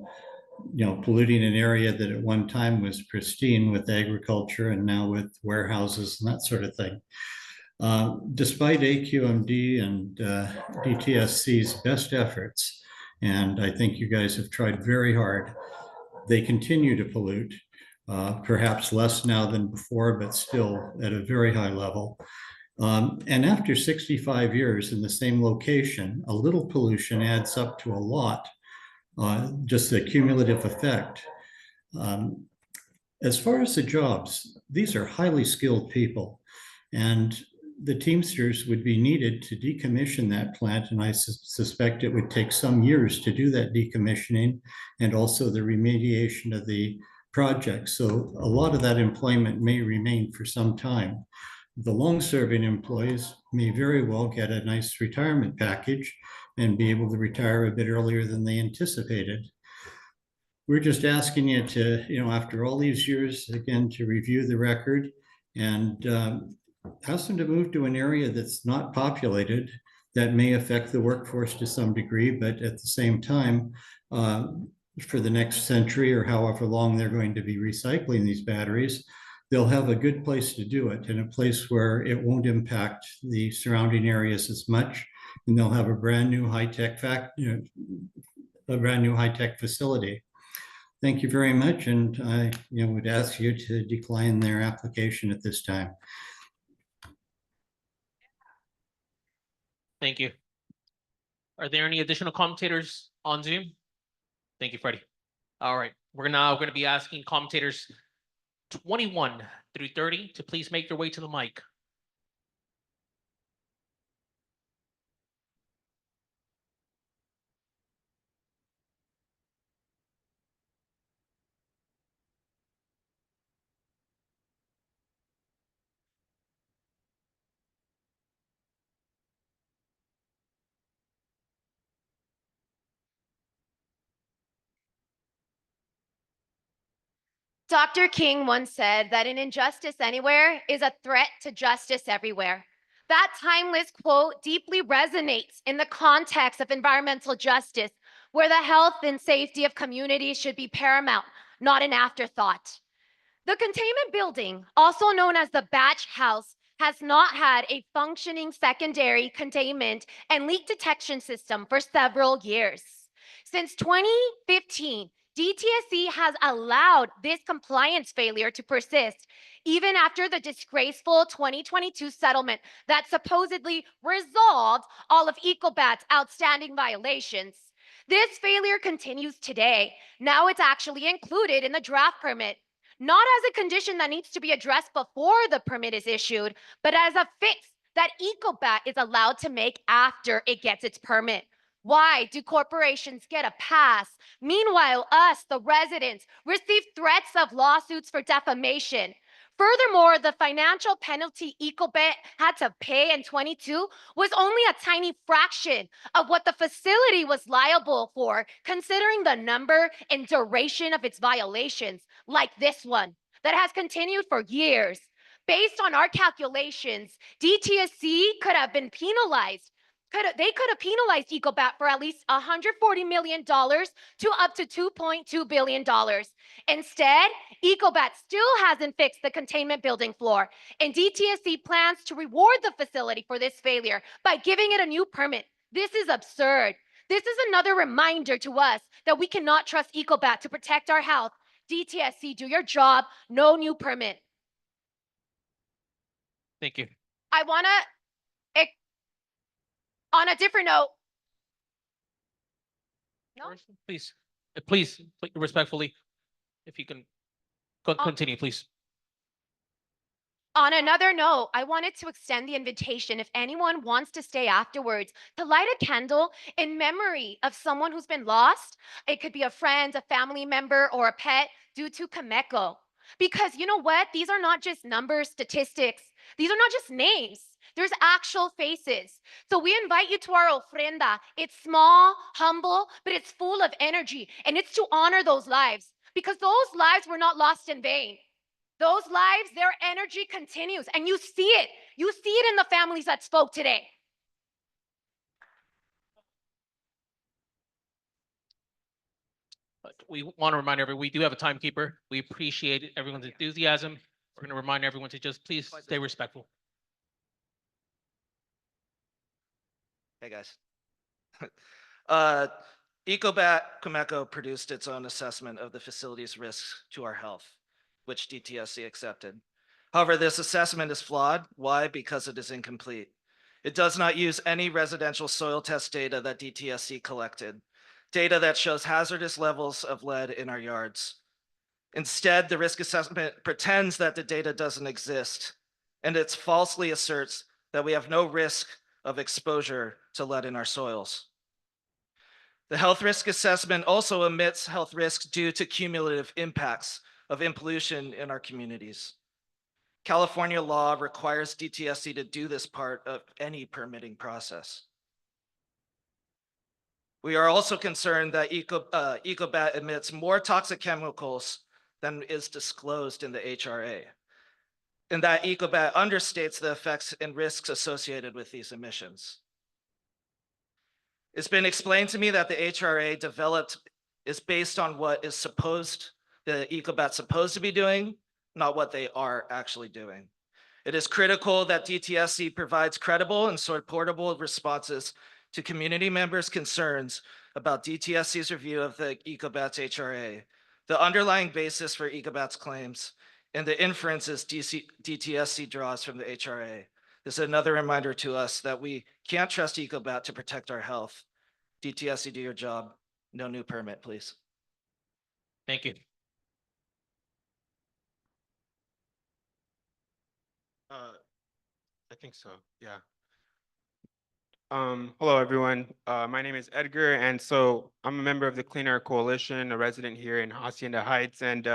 polluting an area that at one time was pristine with agriculture and now with warehouses and that sort of thing. Despite AQMD and DTSC's best efforts, and I think you guys have tried very hard, they continue to pollute, perhaps less now than before, but still at a very high level. And after 65 years in the same location, a little pollution adds up to a lot, just the cumulative effect. As far as the jobs, these are highly skilled people, and the Teamsters would be needed to decommission that plant, and I suspect it would take some years to do that decommissioning and also the remediation of the project. So a lot of that employment may remain for some time. The long-serving employees may very well get a nice retirement package and be able to retire a bit earlier than they anticipated. We're just asking you to, after all these years, again, to review the record and ask them to move to an area that's not populated, that may affect the workforce to some degree, but at the same time, for the next century or however long they're going to be recycling these batteries, they'll have a good place to do it, in a place where it won't impact the surrounding areas as much, and they'll have a brand new high-tech facility. Thank you very much, and I would ask you to decline their application at this time. Thank you. Are there any additional commentators on Zoom? Thank you, Freddie. All right, we're now going to be asking commentators 21 through 30 to please make their way to the mic. Dr. King once said that an injustice anywhere is a threat to justice everywhere. That timeless quote deeply resonates in the context of environmental justice, where the health and safety of communities should be paramount, not an afterthought. The containment building, also known as the batch house, has not had a functioning secondary containment and leak detection system for several years. Since 2015, DTSC has allowed this compliance failure to persist, even after the disgraceful 2022 settlement that supposedly resolved all of Ecobat's outstanding violations. This failure continues today. Now it's actually included in the draft permit. not as a condition that needs to be addressed before the permit is issued, but as a fix that Ecobat is allowed to make after it gets its permit. Why do corporations get a pass? Meanwhile, us, the residents, receive threats of lawsuits for defamation. Furthermore, the financial penalty Ecobat had to pay in 22 was only a tiny fraction of what the facility was liable for, considering the number and duration of its violations, like this one, that has continued for years. Based on our calculations, DTSC could have been penalized. They could have penalized Ecobat for at least $140 million to up to $2.2 billion. Instead, Ecobat still hasn't fixed the containment building floor, and DTSC plans to reward the facility for this failure by giving it a new permit. This is absurd. This is another reminder to us that we cannot trust Ecobat to protect our health. DTSC, do your job, no new permit. Thank you. I want to, on a different note. No? Please, please, respectfully, if you can continue, please. On another note, I wanted to extend the invitation if anyone wants to stay afterwards to light a candle in memory of someone who's been lost. It could be a friend, a family member, or a pet due to Comeco. Because you know what? These are not just numbers, statistics. These are not just names. There's actual faces. So we invite you to our ofrenda. It's small, humble, but it's full of energy. And it's to honor those lives because those lives were not lost in vain. Those lives, their energy continues. And you see it. You see it in the families that spoke today. But we want to remind everyone, we do have a timekeeper. We appreciate everyone's enthusiasm. We're going to remind everyone to just please stay respectful. Hey guys. Ecobat Comeco produced its own assessment of the facility's risks to our health, which DTSC accepted. However, this assessment is flawed. Why? Because it is incomplete. It does not use any residential soil test data that DTSC collected, data that shows hazardous levels of lead in our yards. Instead, the risk assessment pretends that the data doesn't exist, and it falsely asserts that we have no risk of exposure to lead in our soils. The health risk assessment also omits health risks due to cumulative impacts of pollution in our communities. California law requires DTSC to do this part of any permitting process. We are also concerned that Ecobat emits more toxic chemicals than is disclosed in the HRA, and that Ecobat understates the effects and risks associated with these emissions. It's been explained to me that the HRA developed is based on what is the Ecobat's supposed to be doing, not what they are actually doing. It is critical that DTSC provides credible and supportable responses to community members' concerns about DTSC's review of the Ecobat's HRA, the underlying basis for Ecobat's claims, and the inferences DTSC draws from the HRA. This is another reminder to us that we can't trust Ecobat to protect our health. DTSC, do your job. No new permit, please. Thank you. I think so, yeah. Hello, everyone. My name is Edgar, and so I'm a member of the Clean Air Coalition, a resident here in Hacienda Heights, and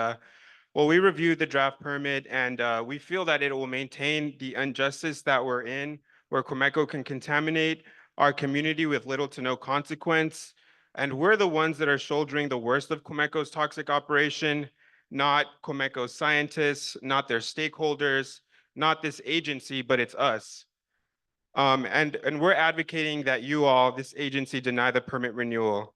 well, we reviewed the draft permit, and we feel that it will maintain the injustice that we're in, where Comeco can contaminate our community with little to no consequence, and we're the ones that are shouldering the worst of Comeco's toxic operation, not Comeco's scientists, not their stakeholders, not this agency, but it's us. And we're advocating that you all, this agency, deny the permit renewal.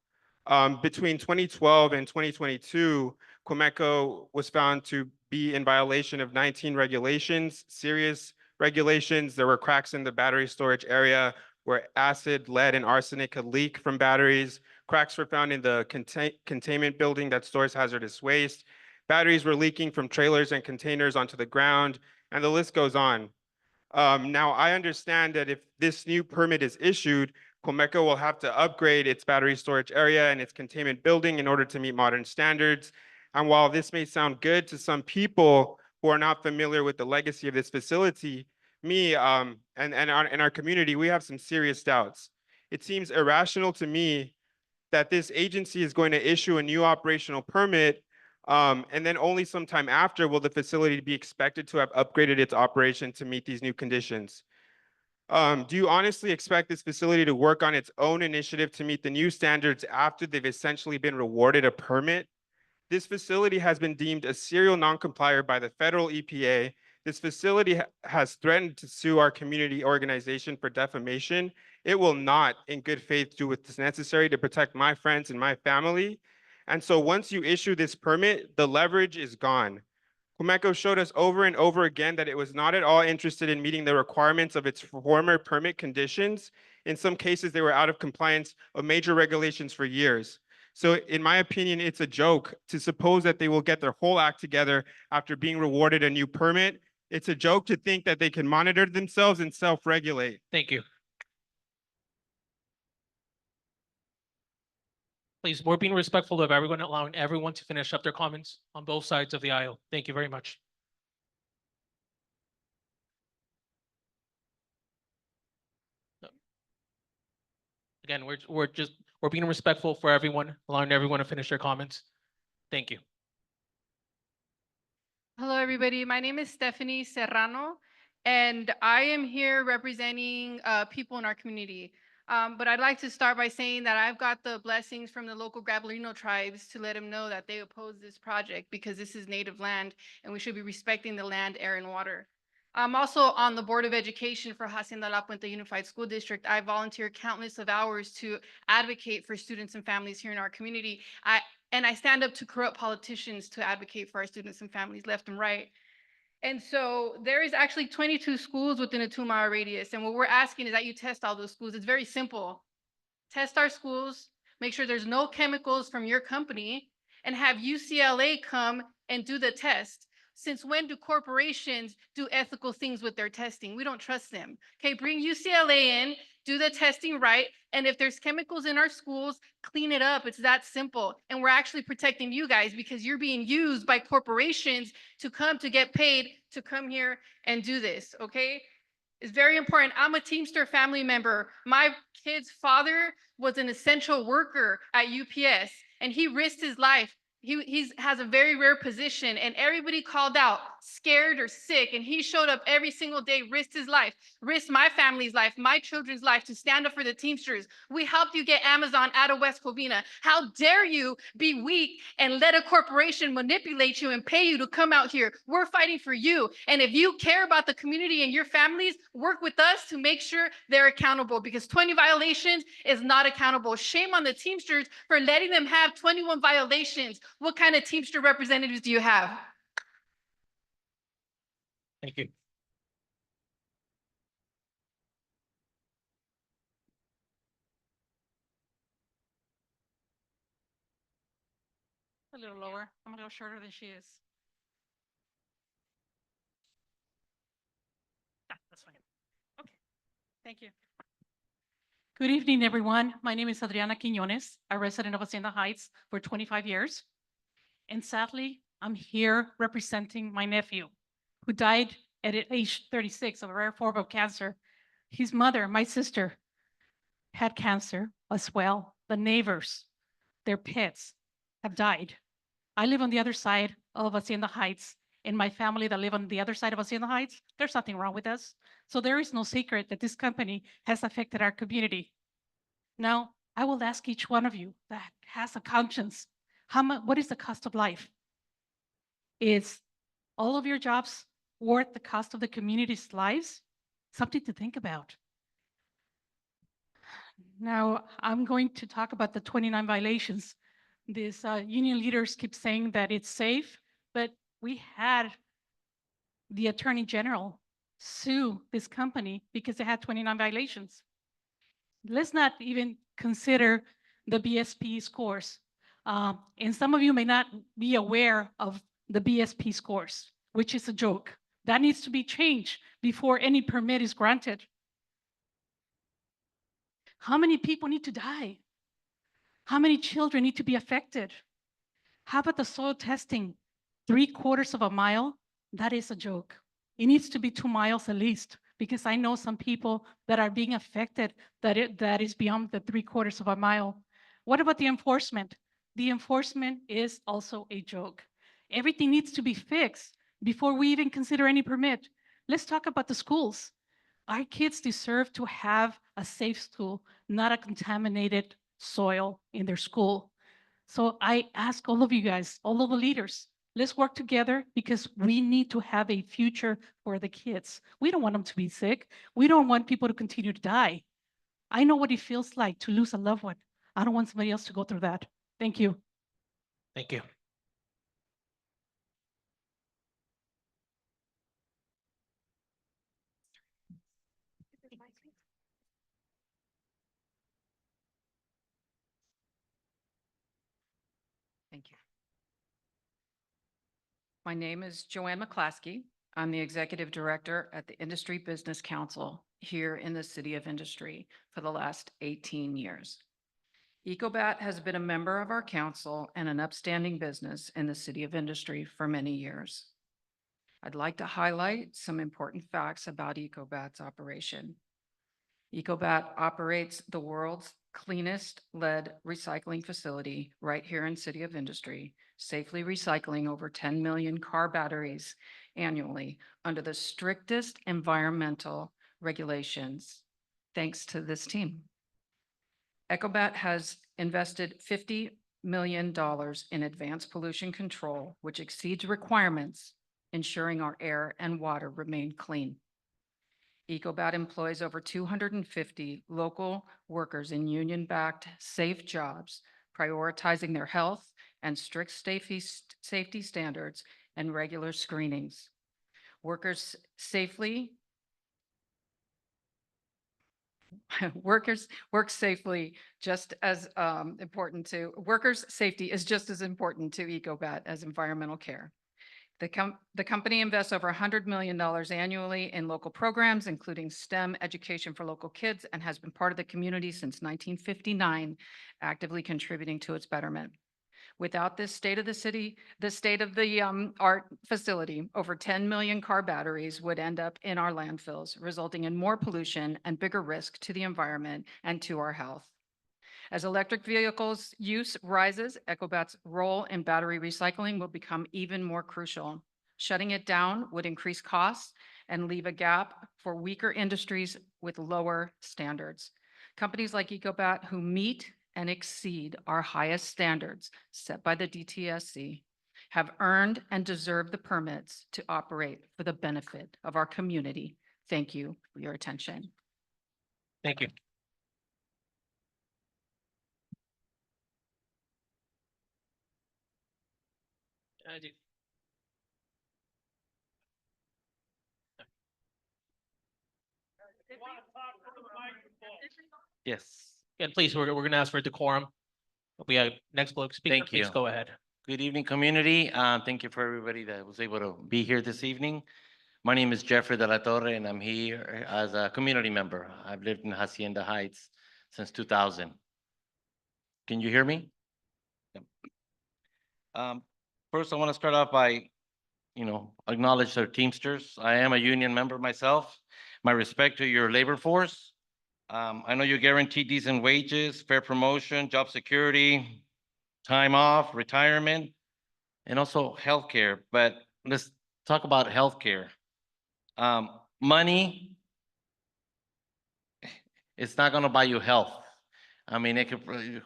Between 2012 and 2022, Comeco was found to be in violation of 19 regulations, serious regulations. There were cracks in the battery storage area where acid, lead, and arsenic could leak from batteries. Cracks were found in the containment building that stores hazardous waste. Batteries were leaking from trailers and containers onto the ground, and the list goes on. Now, I understand that if this new permit is issued, Comeco will have to upgrade its battery storage area and its containment building in order to meet modern standards. And while this may sound good to some people who are not familiar with the legacy of this facility, me and in our community, we have some serious doubts. It seems irrational to me that this agency is going to issue a new operational permit, and then only sometime after will the facility be expected to have upgraded its operation to meet these new conditions. Do you honestly expect this facility to work on its own initiative to meet the new standards after they've essentially been rewarded a permit? This facility has been deemed a serial non-complier by the federal EPA. This facility has threatened to sue our community organization for defamation. It will not, in good faith, do what's necessary to protect my friends and my family. And so once you issue this permit, the leverage is gone. Quemeco showed us over and over again that it was not at all interested in meeting the requirements of its former permit conditions. In some cases, they were out of compliance of major regulations for years. So in my opinion, it's a joke to suppose that they will get their whole act together after being rewarded a new permit. It's a joke to think that they can monitor themselves and self-regulate. Thank you. Please, we're being respectful of everyone, allowing everyone to finish up their comments on both sides of the aisle. Thank you very much. Again, we're being respectful for everyone, allowing everyone to finish their comments. Thank you. Hello, everybody. My name is Stephanie Serrano, and I am here representing people in our community. But I'd like to start by saying that I've got the blessings from the local Gabrielino tribes to let them know that they oppose this project because this is native land and we should be respecting the land, air, and water. I'm also on the Board of Education for Hacienda La Puente Unified School District. I volunteer countless of hours to advocate for students and families here in our community. And I stand up to corrupt politicians to advocate for our students and families left and right. And so there is actually 22 schools within a 2-mile radius. And what we're asking is that you test all those schools. It's very simple. Test our schools, make sure there's no chemicals from your company, and have UCLA come and do the test. Since when do corporations do ethical things with their testing? We don't trust them. Okay, bring UCLA in, do the testing right, and if there's chemicals in our schools, clean it up. It's that simple. And we're actually protecting you guys because you're being used by corporations to come to get paid to come here and do this, okay? It's very important. I'm a Teamster family member. My kid's father was an essential worker at UPS, and he risked his life. He has a very rare position, and everybody called out scared or sick, and he showed up every single day, risked his life, risked my family's life, my children's life to stand up for the Teamsters. We helped you get Amazon out of West Covina. How dare you be weak and let a corporation manipulate you and pay you to come out here? We're fighting for you, and if you care about the community and your families, work with us to make sure they're accountable, because 20 violations is not accountable. Shame on the Teamsters for letting them have 21 violations. What kind of Teamster representatives do you have? Thank you. A little lower. I'm a little shorter than she is. Yeah, that's fine. Okay, thank you. Good evening, everyone. My name is Adriana Quiñones, a resident of Hacienda Heights for 25 years. And sadly, I'm here representing my nephew, who died at age 36 of a rare form of cancer. His mother, my sister, had cancer as well. The neighbors, their pets have died. I live on the other side of Hacienda Heights, and my family that live on the other side of Hacienda Heights, there's nothing wrong with us. So there is no secret that this company has affected our community. Now, I will ask each one of you that has a conscience, what is the cost of life? Is all of your jobs worth the cost of the community's lives? Something to think about. Now, I'm going to talk about the 29 violations. These union leaders keep saying that it's safe, but we had the Attorney General sue this company because they had 29 violations. Let's not even consider the BSP scores. And some of you may not be aware of the BSP scores, which is a joke. That needs to be changed before any permit is granted. How many people need to die? How many children need to be affected? How about the soil testing? 3/4 of a mile? That is a joke. It needs to be 2 miles at least, because I know some people that are being affected that is beyond the 3/4 of a mile. What about the enforcement? The enforcement is also a joke. Everything needs to be fixed before we even consider any permit. Let's talk about the schools. Our kids deserve to have a safe school, not a contaminated soil in their school. So I ask all of you guys, all of the leaders, let's work together because we need to have a future for the kids. We don't want them to be sick. We don't want people to continue to die. I know what it feels like to lose a loved one. I don't want somebody else to go through that. Thank you. Thank you. Thank you. My name is Joanne McClaskey. I'm the Executive Director at the Industry Business Council here in the City of Industry for the last 18 years. Ecobat has been a member of our council and an upstanding business in the City of Industry for many years. I'd like to highlight some important facts about Ecobat's operation. Ecobat operates the world's cleanest lead recycling facility right here in City of Industry, safely recycling over 10 million car batteries annually under the strictest environmental regulations, thanks to this team. Ecobat has invested $50 million in advanced pollution control, which exceeds requirements, ensuring our air and water remain clean. Ecobat employs over 250 local workers in union-backed safe jobs, prioritizing their health and strict safety standards and regular screenings. Workers work safely just as important to workers' safety is just as important to Ecobat as environmental care. The company invests over $100 million annually in local programs, including STEM education for local kids, and has been part of the community since 1959, actively contributing to its betterment. Without this state of the art facility, over 10 million car batteries would end up in our landfills, resulting in more pollution and bigger risk to the environment and to our health. As electric vehicles use rises, Ecobat's role in battery recycling will become even more crucial. Shutting it down would increase costs and leave a gap for weaker industries with lower standards. Companies like Ecobat, who meet and exceed our highest standards set by the DTSC, have earned and deserve the permits to operate for the benefit of our community. Thank you for your attention. Thank you. Yes. And please, we're going to ask for decorum. We have next bloke speaker. Thank Please you. go ahead. Good evening, community. Thank you for everybody that was able to be here this evening. My name is Jeffrey De La Torre, and I'm here as a community member. I've lived in Hacienda Heights since 2000. Can you hear me? Yep. First, I want to start off by, acknowledge our Teamsters. I am a union member myself. My respect to your labor force. I know you guarantee decent wages, fair promotion, job security, time off, retirement, and also healthcare. But let's talk about healthcare. Money, it's not going to buy you health. I mean,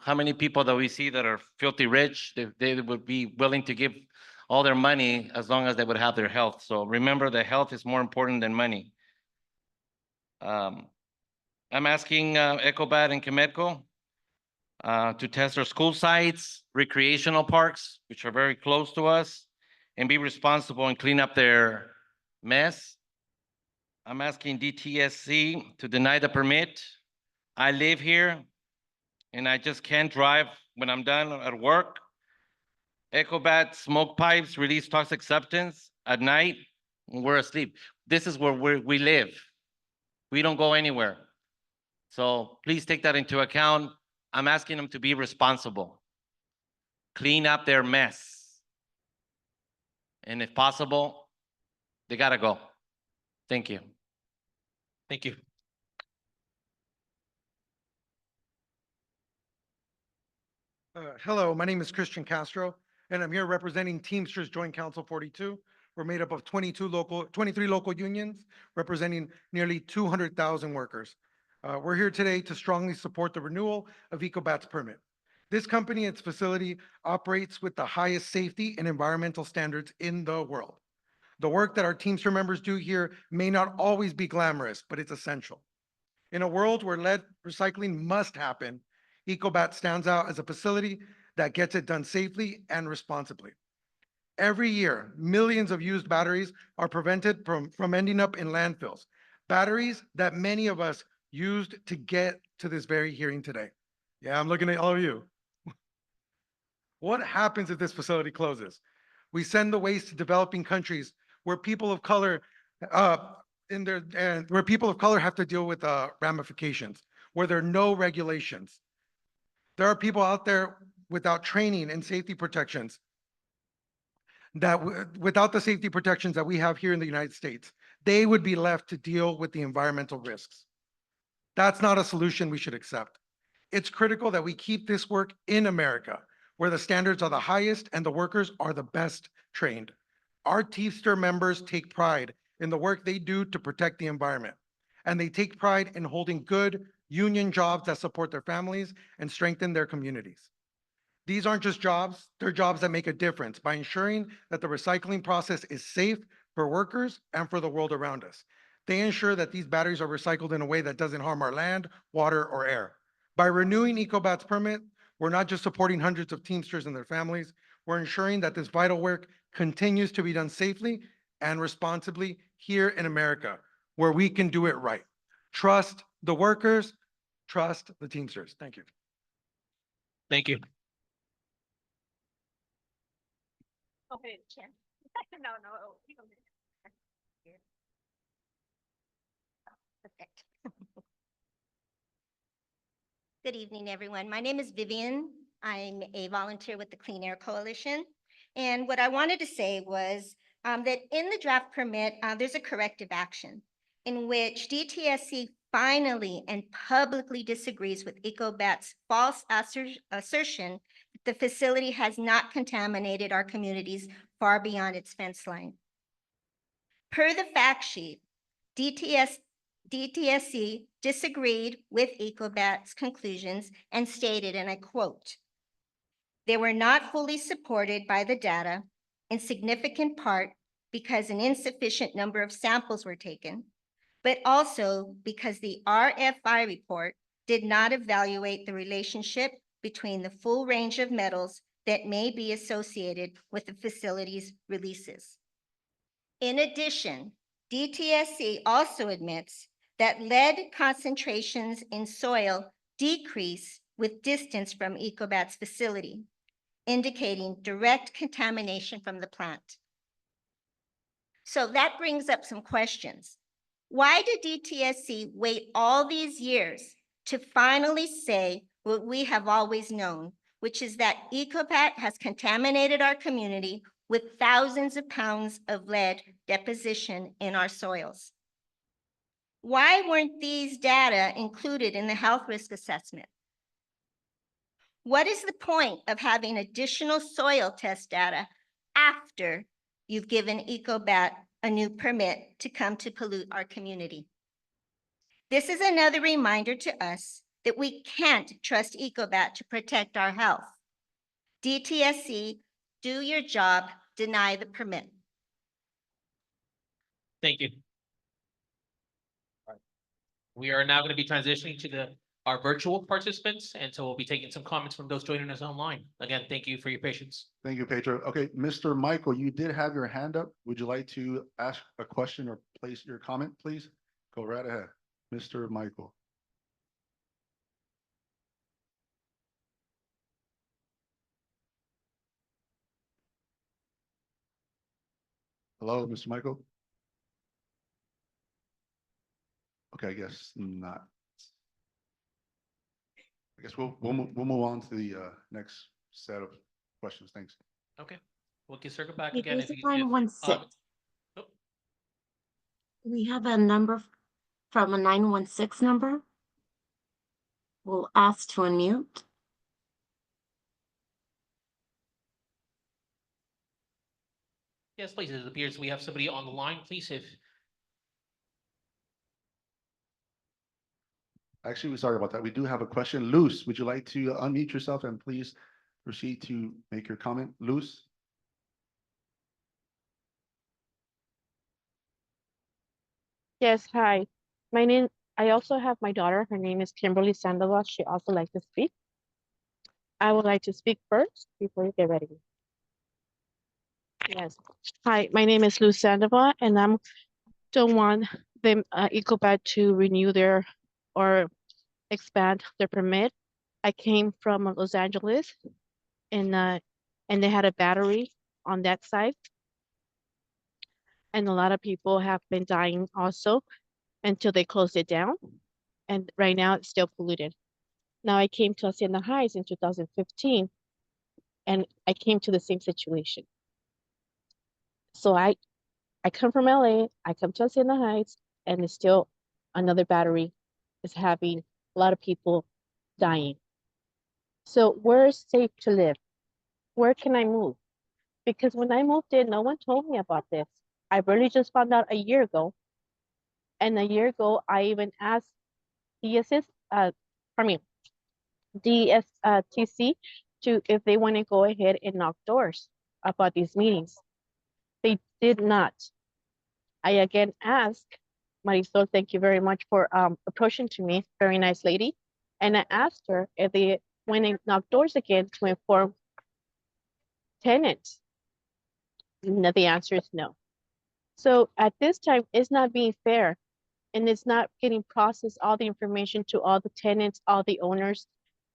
how many people that we see that are filthy rich, they would be willing to give all their money as long as they would have their health. So remember that health is more important than money. I'm asking Ecobat and Comedco to test our school sites, recreational parks, which are very close to us, and be responsible and clean up their mess. I'm asking DTSC to deny the permit. I live here, and I just can't drive when I'm done at work. Ecobat smoke pipes release toxic substance at night when we're asleep. This is where we live. We don't go anywhere. So please take that into account. I'm asking them to be responsible. clean up their mess. And if possible, they gotta go. Thank you. Thank you. Hello, my name is Christian Castro, and I'm here representing Teamsters Joint Council 42. We're made up of 23 local unions, representing nearly 200,000 workers. We're here today to strongly support the renewal of Ecobat's permit. This company, its facility, operates with the highest safety and environmental standards in the world. The work that our Teamster members do here may not always be glamorous, but it's essential. In a world where lead recycling must happen, Ecobat stands out as a facility that gets it done safely and responsibly. Every year, millions of used batteries are prevented from ending up in landfills. Batteries that many of us used to get to this very hearing today. Yeah, I'm looking at all of you. What happens if this facility closes? We send the waste to developing countries where people of color where people of color have to deal with ramifications, where there are no regulations. There are people out there without training and safety protections without the safety protections that we have here in the United States. They would be left to deal with the environmental risks. That's not a solution we should accept. It's critical that we keep this work in America, where the standards are the highest and the workers are the best trained. Our Teamster members take pride in the work they do to protect the environment, and they take pride in holding good union jobs that support their families and strengthen their communities. These aren't just jobs, they're jobs that make a difference by ensuring that the recycling process is safe for workers and for the world around us. They ensure that these batteries are recycled in a way that doesn't harm our land, water, or air. By renewing Ecobat's permit, we're not just supporting hundreds of Teamsters and their families, we're ensuring that this vital work continues to be done safely and responsibly here in America, where we can do it right. Trust the workers, trust the Teamsters. Thank you. Thank you. Okay, Chair. No. we don't do that. Here. Perfect. Good evening, everyone. My name is Vivian. I'm a volunteer with the Clean Air Coalition. And what I wanted to say was that in the draft permit, there's a corrective action in which DTSC finally and publicly disagrees with Ecobat's false assertion that the facility has not contaminated our communities far beyond its fence line. Per the fact sheet, DTSC disagreed with Ecobat's conclusions and stated, and I quote, "They were not fully supported by the data, in significant part because an insufficient number of samples were taken, but also because the RFI report did not evaluate the relationship between the full range of metals that may be associated with the facility's releases." In addition, DTSC also admits that lead concentrations in soil decrease with distance from Ecobat's facility, indicating direct contamination from the plant. So that brings up some questions. Why did DTSC wait all these years to finally say what we have always known, which is that Ecobat has contaminated our community with thousands of pounds of lead deposition in our soils? Why weren't these data included in the health risk assessment? What is the point of having additional soil test data after you've given Ecobat a new permit to come to pollute our community? This is another reminder to us that we can't trust Ecobat to protect our health. DTSC, do your job, deny the permit. Thank you. All right. We are now going to be transitioning to our virtual participants, and so we'll be taking some comments from those joining us online. Again, thank you for your patience. Thank you, Pedro. Okay, Mr. Michael, you did have your hand up. Would you like to ask a question or place your comment, please? Go right ahead, Mr. Michael. Hello, Mr. Michael? Okay, I guess not. I guess we'll move on to the next set of questions. Thanks. Okay, we can circle back Hey, again there's if a you, 916. oh, We have a number from a 916 number. We'll ask to unmute. yes, please, it appears we have somebody on the line, please, if, Actually, we're sorry about that. We do have a question. Luz, would you like to unmute yourself and please proceed to make your comment? Luz? Yes, hi. I also have my daughter. Her name is Kimberly Sandoval. She also likes to speak. I would like to speak first before you get ready. Yes. Hi, my name is Luz Sandoval, and I'm the one the Ecobat to renew or expand their permit. I came from Los Angeles, and they had a battery on that site, and a lot of people have been dying also until they closed it down. And right now it's still polluted. Now I came to Hacienda Heights in 2015, and I came to the same situation. So I come from LA, I come to Hacienda Heights, and it's still another battery is having a lot of people dying. So where is safe to live? Where can I move? Because when I moved in, no one told me about this. I really just found out a year ago. And a year ago, I even asked DSS, DSTC to if they want to go ahead and knock doors about these meetings. They did not. I again asked Marisol, thank you very much for approaching to me, very nice lady. And I asked her if they went and knock doors again to inform tenants. No, the answer is no. So at this time, it's not being fair, and it's not getting processed all the information to all the tenants, all the owners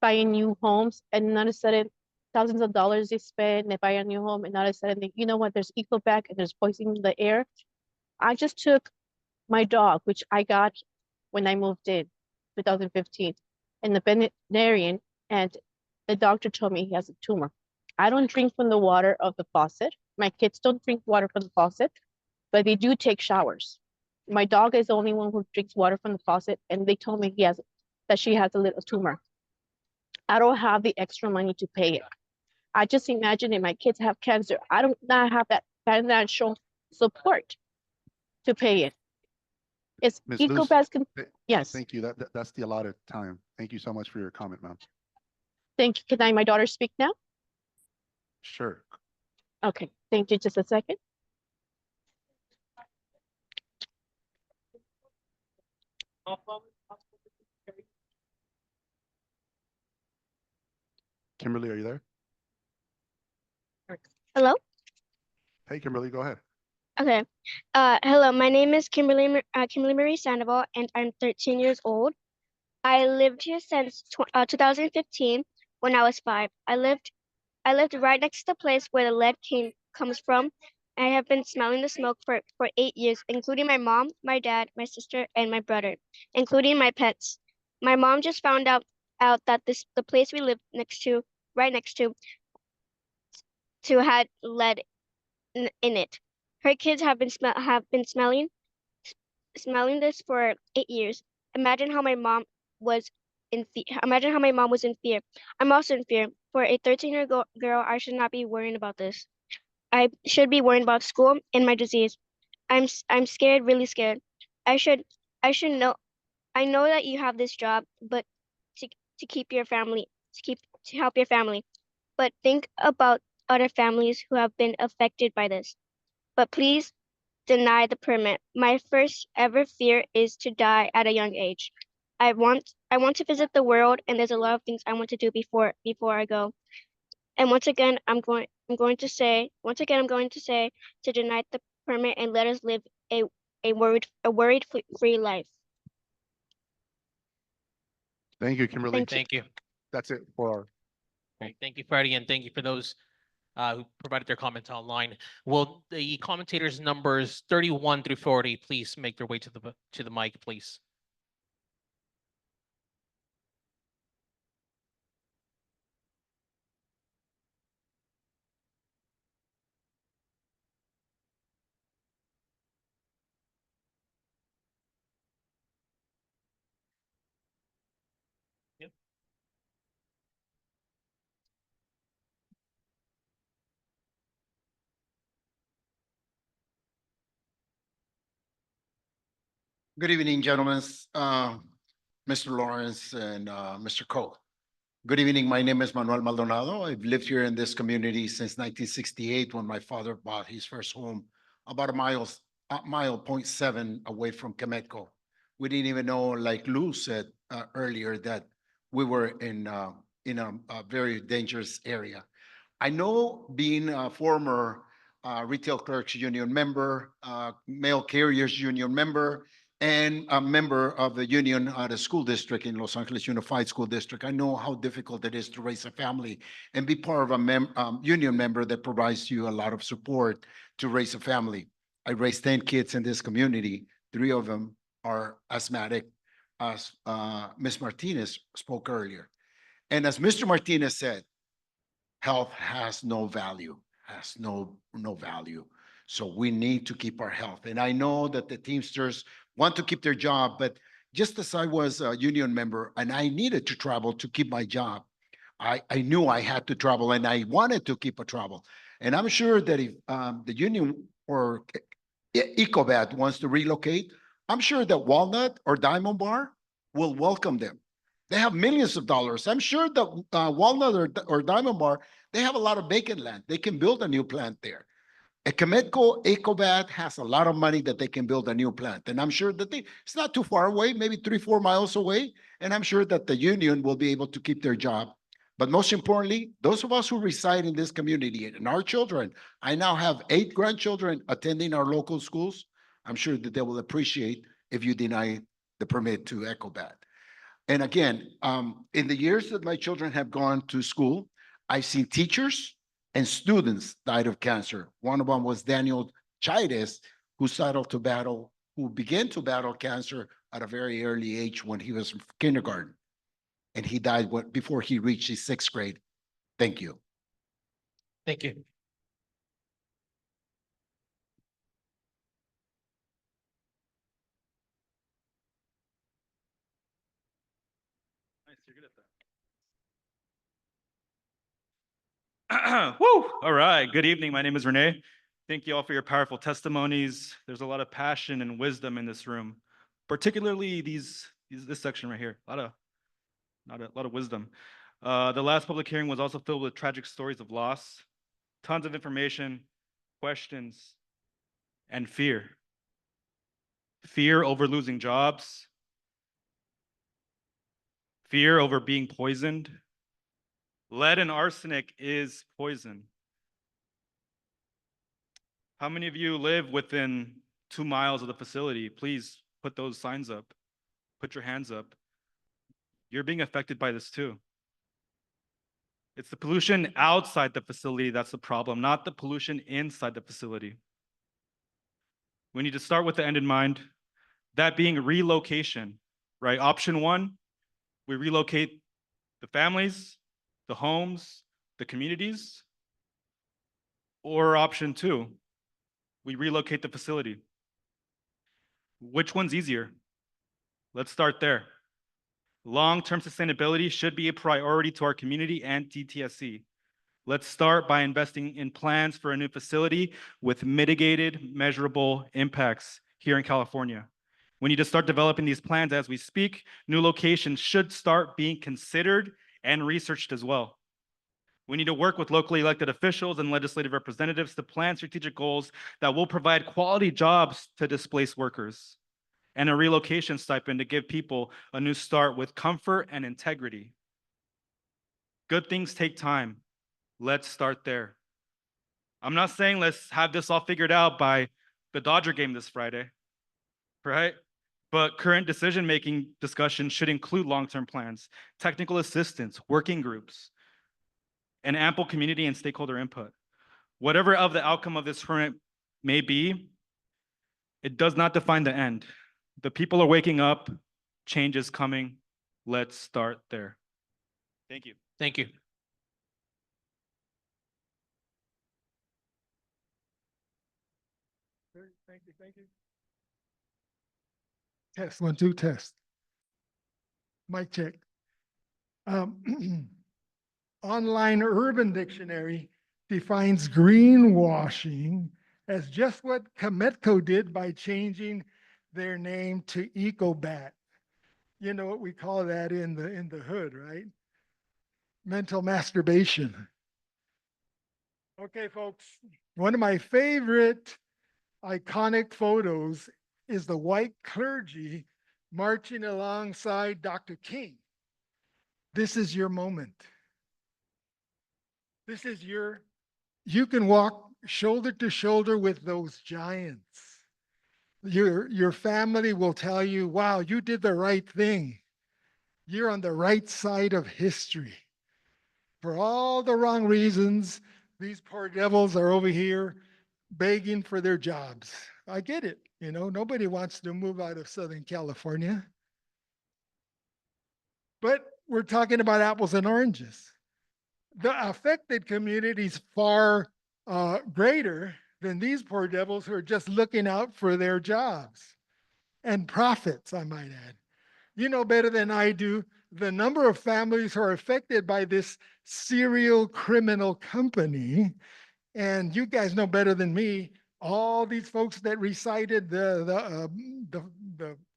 buying new homes, and not a sudden thousands of dollars they spend, they buy a new home, and not a sudden they, you know what, there's Ecobat and there's poison in the air. I just took my dog, which I got when I moved in 2015, in the veterinarian, and the doctor told me he has a tumor. I don't drink from the water of the faucet. My kids don't drink water from the faucet, but they do take showers. My dog is the only one who drinks water from the faucet, and they told me that she has a little tumor. I don't have the extra money to pay it. I just imagine if my kids have cancer, I don't not have that financial support to pay it. It's Ms. Luz, yes. thank you. That's the allotted time. Thank you so much for your comment, ma'am. Thank you. Can my daughter speak now? Sure. Okay, thank you. Just a second. Kimberly, are you there? Hello? Hey, Kimberly, go ahead. Okay. Hello, my name is Kimberly Marie Sandoval, and I'm 13 years old. I lived here since 2015 when I was 5. I lived right next to the place where the lead comes from. I have been smelling the smoke for 8 years, including my mom, my dad, my sister, and my brother, including my pets. My mom just found out that the place we live right next to had lead in it. Her kids have been smelling this for 8 years. Imagine how my mom was Imagine how my mom was in fear. I'm also in fear. For a 13-year-old girl, I should not be worrying about this. I should be worrying about school and my disease. I'm scared, really scared. I should know. I know that you have this job, but to keep your family, to help your family. But think about other families who have been affected by this. But please deny the permit. My first ever fear is to die at a young age. I want to visit the world, and there's a lot of things I want to do before I go. And once again, I'm going to say to deny the permit and let us live a worried free life. Thank you, Kimberly. thank you. That's it for our. Great, thank you, Freddie, and thank you for those who provided their comments online. Will the commentators numbers 31 through 40 please make their way to the mic, please? Good evening, gentlemen, Mr. Lawrence and Mr. Cole. Good evening. My name is Manuel Maldonado. I've lived here in this community since 1968 when my father bought his first home about a mile 0.7 away from Kemetco. We didn't even know, like Lou said earlier, that we were in a very dangerous area. I know, being a former Retail Clerks Union member, Mail Carriers Union member, and a member of the union at a school district in Los Angeles Unified School District, I know how difficult it is to raise a family and be part of a union member that provides you a lot of support to raise a family. I raised 10 kids in this community. 3 of them are asthmatic, as Ms. Martinez spoke earlier. And as Mr. Martinez said, health has no value, has no value. So we need to keep our health. And I know that the Teamsters want to keep their job, but just as I was a union member and I needed to travel to keep my job, I knew I had to travel and I wanted to keep a travel. And I'm sure that if the union or Ecobat wants to relocate, I'm sure that Walnut or Diamond Bar will welcome them. They have millions of dollars. I'm sure that Walnut or Diamond Bar, they have a lot of vacant land. They can build a new plant there. Kemetco, Ecobat has a lot of money that they can build a new plant. And I'm sure that it's not too far away, maybe 3-4 miles away. And I'm sure that the union will be able to keep their job. But most importantly, those of us who reside in this community and our children, I now have 8 grandchildren attending our local schools. I'm sure that they will appreciate if you deny the permit to Ecobat. And again, in the years that my children have gone to school, I've seen teachers and students died of cancer. One of them was Daniel Chides, who began to battle cancer at a very early age when he was in kindergarten. And he died before he reached his 6th grade. Thank you. Thank you. Woo! All right. Good evening. My name is Renee. Thank you all for your powerful testimonies. There's a lot of passion and wisdom in this room, particularly this section right here. A lot of wisdom. The last public hearing was also filled with tragic stories of loss, tons of information, questions, and fear. Fear over losing jobs, fear over being poisoned. Lead and arsenic is poison. How many of you live within 2 miles of the facility? Please put those signs up. Put your hands up. You're being affected by this too. It's the pollution outside the facility that's the problem, not the pollution inside the facility. We need to start with the end in mind, that being relocation, right? Option 1, we relocate the families, the homes, the communities. Or option 2, we relocate the facility. Which one's easier? Let's start there. Long-term sustainability should be a priority to our community and DTSC. Let's start by investing in plans for a new facility with mitigated, measurable impacts here in California. We need to start developing these plans as we speak. New locations should start being considered and researched as well. We need to work with locally elected officials and legislative representatives to plan strategic goals that will provide quality jobs to displaced workers and a relocation stipend to give people a new start with comfort and integrity. Good things take time. Let's start there. I'm not saying let's have this all figured out by the Dodger game this Friday, right? But current decision-making discussions should include long-term plans, technical assistance, working groups, and ample community and stakeholder input. Whatever of the outcome of this permit may be, it does not define the end. The people are waking up, change is coming. Let's start there. Thank you. Thank you. Thank you. Test, 1, 2, test. Mic check. Online Urban Dictionary defines greenwashing as just what Kemetco did by changing their name to Ecobat. You know what we call that in the hood, right? Mental masturbation. Okay, folks, one of my favorite iconic photos is the white clergy marching alongside Dr. King. This is your moment. This is you can walk shoulder to shoulder with those giants. Your family will tell you, wow, you did the right thing. You're on the right side of history. For all the wrong reasons, these poor devils are over here begging for their jobs. I get it. You know, nobody wants to move out of Southern California. But we're talking about apples and oranges. The affected community is far greater than these poor devils who are just looking out for their jobs and profits, I might add. You know better than I do the number of families who are affected by this serial criminal company. And you guys know better than me, all these folks that recited the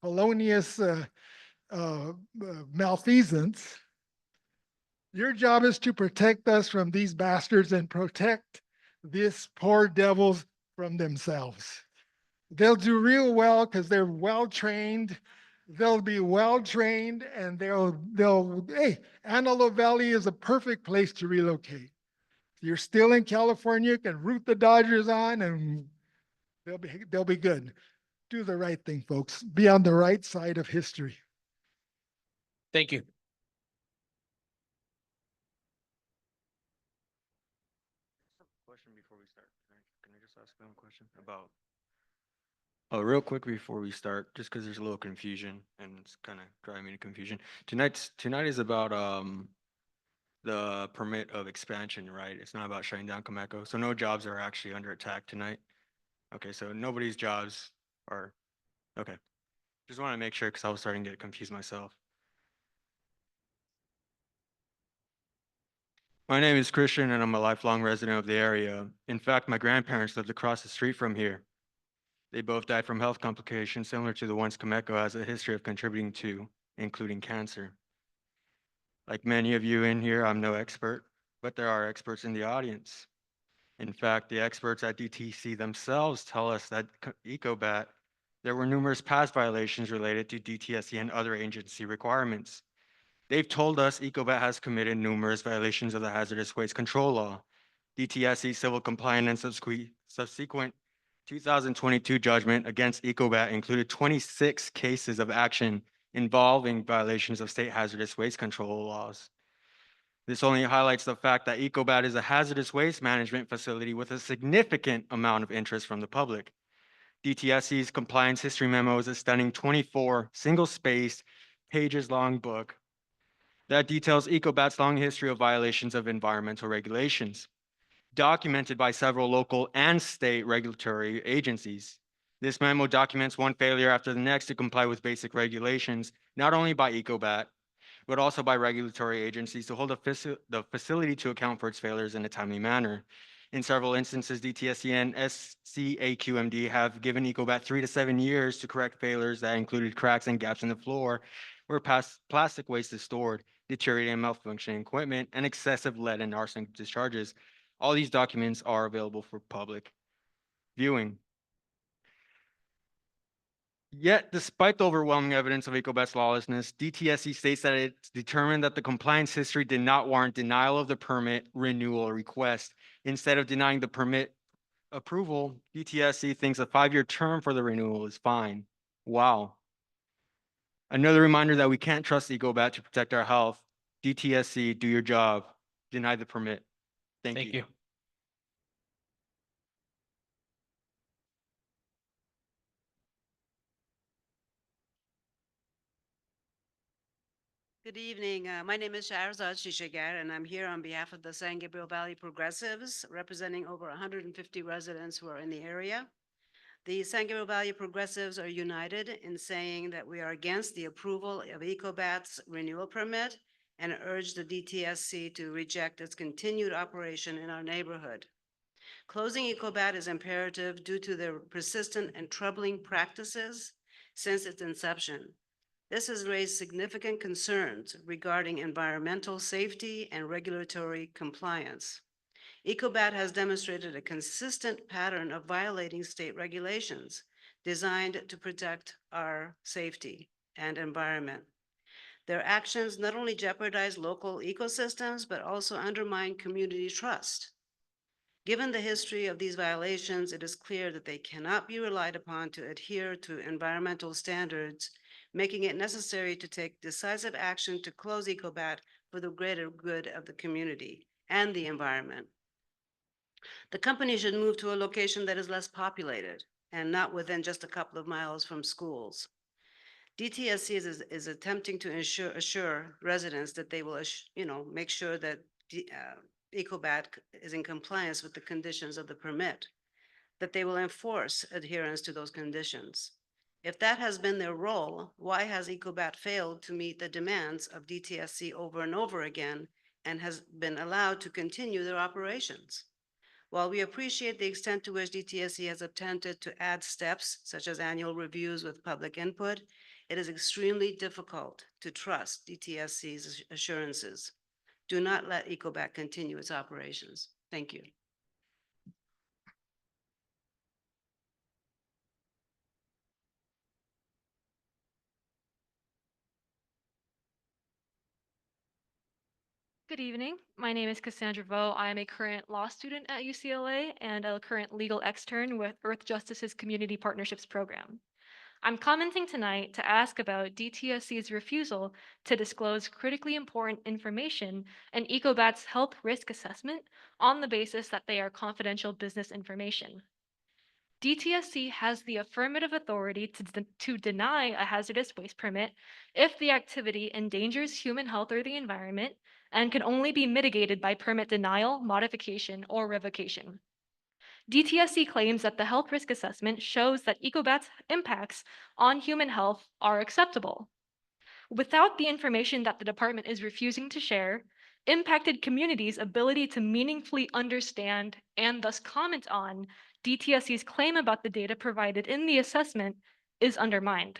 felonious malfeasance. Your job is to protect us from these bastards and protect these poor devils from themselves. They'll do real well because they're well trained. They'll be well trained and hey, Antelope Valley is a perfect place to relocate. You're still in California, you can root the Dodgers on and they'll be good. Do the right thing, folks. Be on the right side of history. Thank you. Question before we start. Can I just ask them a question about? Oh, real quick before we start, just because there's a little confusion and it's kind of driving me to confusion. Tonight is about the permit of expansion, right? It's not about shutting down Comeco. So no jobs are actually under attack tonight. Okay, so nobody's jobs are okay. Just want to make sure because I was starting to get confused myself. My name is Christian and I'm a lifelong resident of the area. In fact, my grandparents lived across the street from here. They both died from health complications similar to the ones Comeco has a history of contributing to, including cancer. Like many of you in here, I'm no expert, but there are experts in the audience. In fact, the experts at DTC themselves tell us that Ecobat, there were numerous past violations related to DTSC and other agency requirements. They've told us Ecobat has committed numerous violations of the hazardous waste control law. DTSC civil compliance and subsequent 2022 judgment against Ecobat included 26 cases of action involving violations of state hazardous waste control laws. This only highlights the fact that Ecobat is a hazardous waste management facility with a significant amount of interest from the public. DTSC's compliance history memo is a stunning 24 single-spaced, pages-long book that details Ecobat's long history of violations of environmental regulations, documented by several local and state regulatory agencies. This memo documents one failure after the next to comply with basic regulations, not only by Ecobat, but also by regulatory agencies to hold the facility to account for its failures in a timely manner. In several instances, DTSC and SCAQMD have given Ecobat 3 to 7 years to correct failures that included cracks and gaps in the floor where plastic waste is stored, deteriorating and malfunctioning equipment, and excessive lead and arsenic discharges. All these documents are available for public viewing. Yet, despite the overwhelming evidence of Ecobat's lawlessness, DTSC states that it's determined that the compliance history did not warrant denial of the permit renewal request. Instead of denying the permit approval, DTSC thinks a 5-year term for the renewal is fine. Wow. Another reminder that we can't trust Ecobat to protect our health. DTSC, do your job. Deny the permit. Thank you. Good evening. My name is Shahrazad Shishagar, and I'm here on behalf of the San Gabriel Valley Progressives, representing over 150 residents who are in the area. The San Gabriel Valley Progressives are united in saying that we are against the approval of Ecobat's renewal permit and urge the DTSC to reject its continued operation in our neighborhood. Closing Ecobat is imperative due to their persistent and troubling practices since its inception. This has raised significant concerns regarding environmental safety and regulatory compliance. Ecobat has demonstrated a consistent pattern of violating state regulations designed to protect our safety and environment. Their actions not only jeopardize local ecosystems, but also undermine community trust. Given the history of these violations, it is clear that they cannot be relied upon to adhere to environmental standards, making it necessary to take decisive action to close Ecobat for the greater good of the community and the environment. The company should move to a location that is less populated and not within just a couple of miles from schools. DTSC is attempting to assure residents that they will, make sure that Ecobat is in compliance with the conditions of the permit, that they will enforce adherence to those conditions. If that has been their role, why has Ecobat failed to meet the demands of DTSC over and over again and has been allowed to continue their operations? While we appreciate the extent to which DTSC has attempted to add steps, such as annual reviews with public input, it is extremely difficult to trust DTSC's assurances. Do not let Ecobat continue its operations. Thank you. Good evening. My name is Cassandra Vo. I am a current law student at UCLA and a current legal extern with Earth Justice's Community Partnerships Program. I'm commenting tonight to ask about DTSC's refusal to disclose critically important information in Ecobat's health risk assessment on the basis that they are confidential business information. DTSC has the affirmative authority to deny a hazardous waste permit if the activity endangers human health or the environment and can only be mitigated by permit denial, modification, or revocation. DTSC claims that the health risk assessment shows that Ecobat's impacts on human health are acceptable. Without the information that the department is refusing to share, impacted communities' ability to meaningfully understand and thus comment on DTSC's claim about the data provided in the assessment is undermined.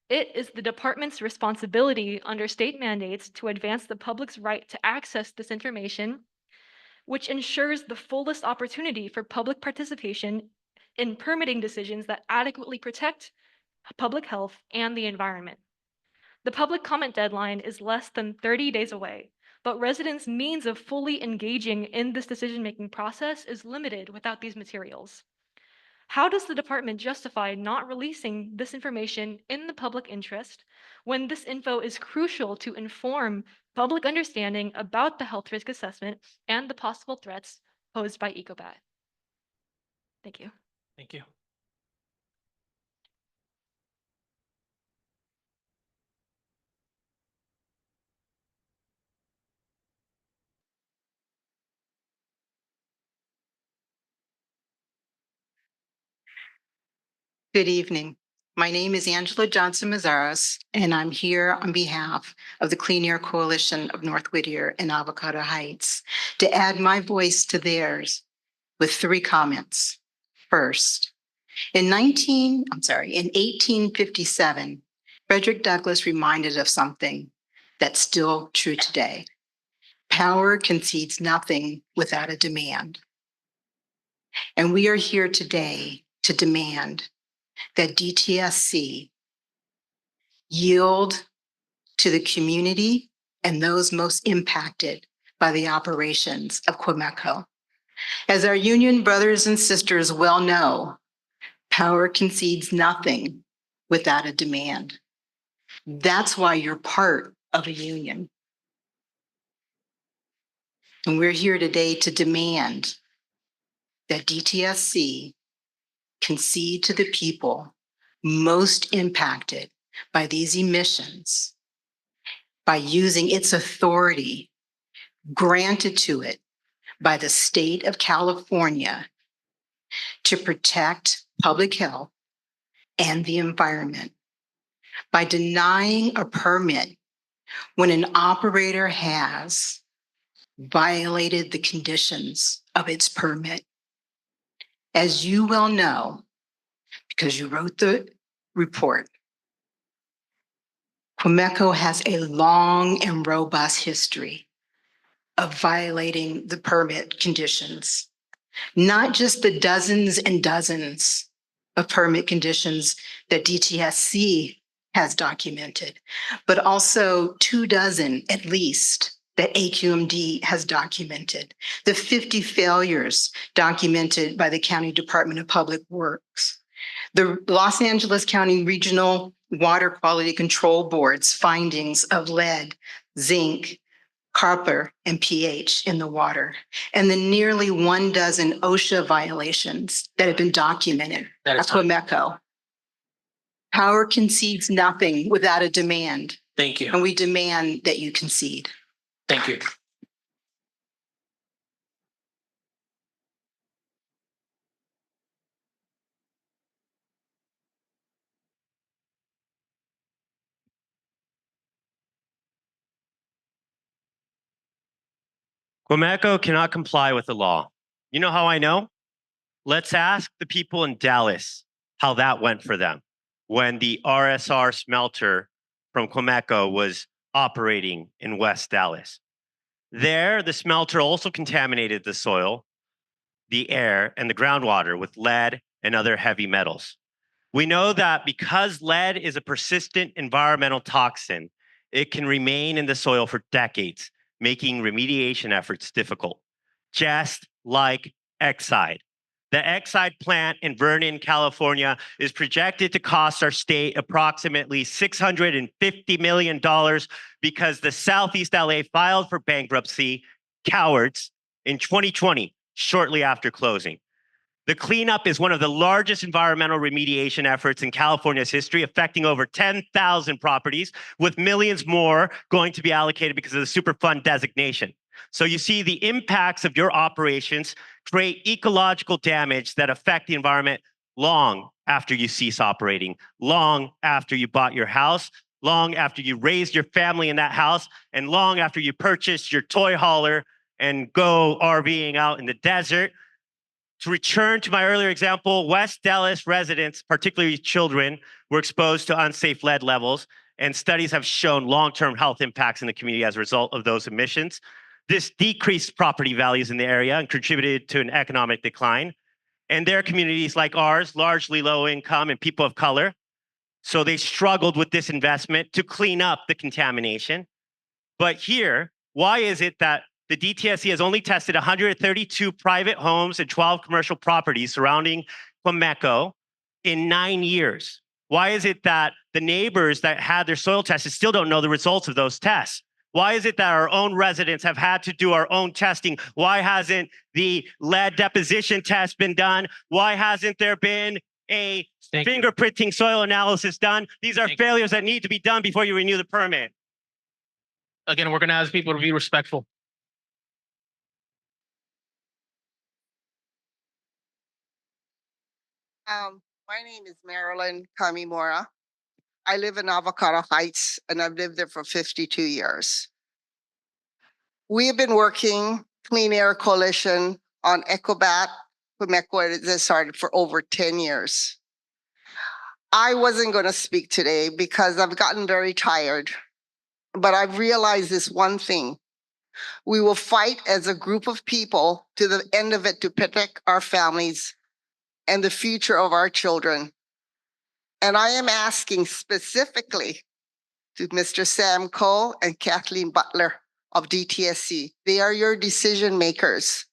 It is the department's responsibility under state mandates to advance the public's right to access this information, which ensures the fullest opportunity for public participation in permitting decisions that adequately protect public health and the environment. The public comment deadline is less than 30 days away, but residents' means of fully engaging in this decision-making process is limited without these materials. How does the department justify not releasing this information in the public interest when this info is crucial to inform public understanding about the health risk assessment and the possible threats posed by Ecobat? Thank you. Thank you. Good evening. My name is Angela Johnson Mazaros, and I'm here on behalf of the Clean Air Coalition of North Whittier and Avocado Heights to add my voice to theirs with 3 comments. First, in 1857, Frederick Douglass reminded of something that's still true today. Power concedes nothing without a demand. And we are here today to demand that DTSC yield to the community and those most impacted by the operations of Quemeco. As our union brothers and sisters well know, power concedes nothing without a demand. That's why you're part of a union. And we're here today to demand that DTSC concede to the people most impacted by these emissions by using its authority granted to it by the state of California to protect public health and the environment by denying a permit when an operator has violated the conditions of its permit. As you well know, because you wrote the report. Quemeco has a long and robust history of violating the permit conditions, not just the dozens and dozens of permit conditions that DTSC has documented, but also 24 at least that AQMD has documented, the 50 failures documented by the County Department of Public Works, the Los Angeles County Regional Water Quality Control Board's findings of lead, zinc, copper, and pH in the water, and the nearly 12 OSHA violations that have been documented at Quemeco. Power concedes nothing without a demand, Thank you. and we demand that you concede. Thank you. Quemeco cannot comply with the law. You know how I know? Let's ask the people in Dallas how that went for them when the RSR smelter from Quemeco was operating in West Dallas. There, the smelter also contaminated the soil, the air, and the groundwater with lead and other heavy metals. We know that because lead is a persistent environmental toxin, it can remain in the soil for decades, making remediation efforts difficult, just like Exide. The Exide plant in Vernon, California is projected to cost our state approximately $650 million because the Southeast LA filed for bankruptcy, cowards, in 2020, shortly after closing. The cleanup is one of the largest environmental remediation efforts in California's history, affecting over 10,000 properties, with millions more going to be allocated because of the Superfund designation. So you see the impacts of your operations create ecological damage that affect the environment long after you cease operating, long after you bought your house, long after you raised your family in that house, and long after you purchased your toy hauler and go RVing out in the desert. To return to my earlier example, West Dallas residents, particularly children, were exposed to unsafe lead levels, and studies have shown long-term health impacts in the community as a result of those emissions. This decreased property values in the area and contributed to an economic decline. And their communities like ours, largely low income and people of color, so they struggled with this investment to clean up the contamination. But here, why is it that the DTSC has only tested 132 private homes and 12 commercial properties surrounding Quemeco in 9 years? Why is it that the neighbors that had their soil tested still don't know the results of those tests? Why is it that our own residents have had to do our own testing? Why hasn't the lead deposition test been done? Why hasn't there been a fingerprinting soil analysis done? These are failures that need to be done before you renew the permit. Again, we're going to ask people to be respectful. My name is Marilyn Kamimura. I live in Avocado Heights and I've lived there for 52 years. We have been working Clean Air Coalition on Ecobat, Quemeco, that started for over 10 years. I wasn't going to speak today because I've gotten very tired, but I've realized this one thing. We will fight as a group of people to the end of it to protect our families and the future of our children. And I am asking specifically to Mr. Sam Cole and Kathleen Butler of DTSC. They are your decision makers.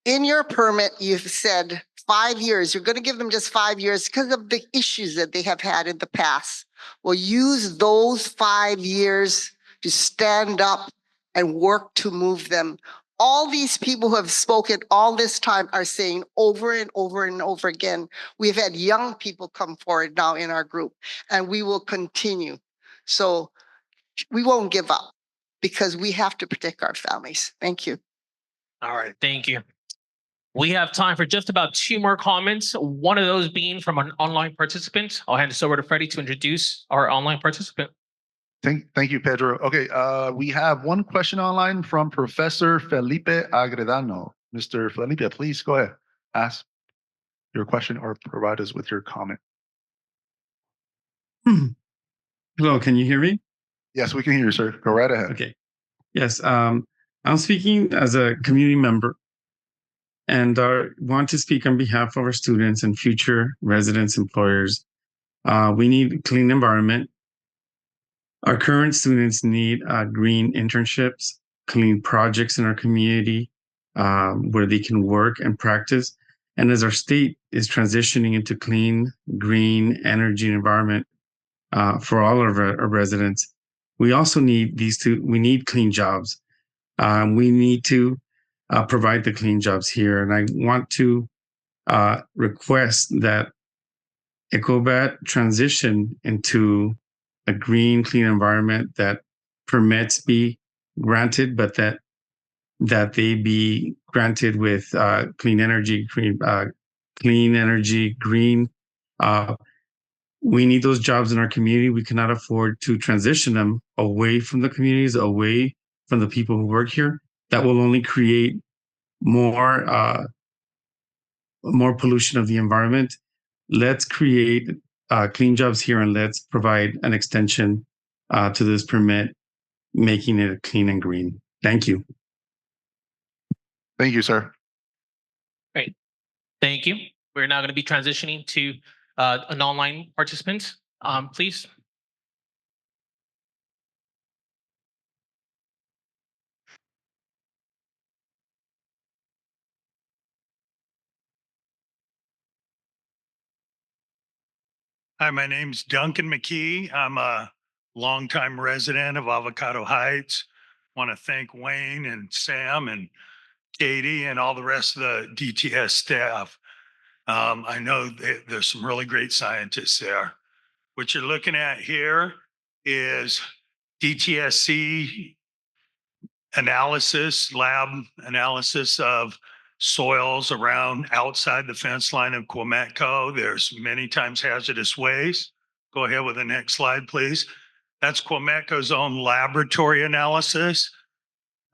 In your permit, you've said 5 years. You're going to give them just 5 years because of the issues that they have had in the past. Well, use those 5 years to stand up and work to move them. All these people who have spoken all this time are saying over and over and over again, we've had young people come forward now in our group, and we will continue. So we won't give up because we have to protect our families. Thank you. All right, thank you. We have time for just about 2 more comments, one of those being from an online participant. I'll hand this over to Freddie to introduce our online participant. Thank you, Pedro. Okay, we have one question online from Professor Felipe Agredano. Mr. Felipe, please go ahead. Ask your question or provide us with your comment. Hello, can you hear me? Yes, we can hear you, sir. Go right ahead. Okay. Yes, I'm speaking as a community member and want to speak on behalf of our students and future residents, employers. We need a clean environment. Our current students need green internships, clean projects in our community where they can work and practice. And as our state is transitioning into clean, green energy and environment for all of our residents, we also need we need clean jobs. We need to provide the clean jobs here. And I want to request that Ecobat transition into a green, clean environment, that permits be granted, but that they be granted with clean energy, green. We need those jobs in our community. We cannot afford to transition them away from the communities, away from the people who work here. That will only create more pollution of the environment. Let's create clean jobs here, and let's provide an extension to this permit, making it clean and green. Thank you. Thank you, sir. Great. Thank you. We're now going to be transitioning to an online participant. Please. Hi, my name's Duncan McKee. I'm a longtime resident of Avocado Heights. Want to thank Wayne and Sam and Katie and all the rest of the DTS staff. I know there's some really great scientists there. What you're looking at here is DTSC analysis, lab analysis of soils around outside the fence line of Quemetco. There's many times hazardous waste. Go ahead with the next slide, please. That's Quemetco's own laboratory analysis.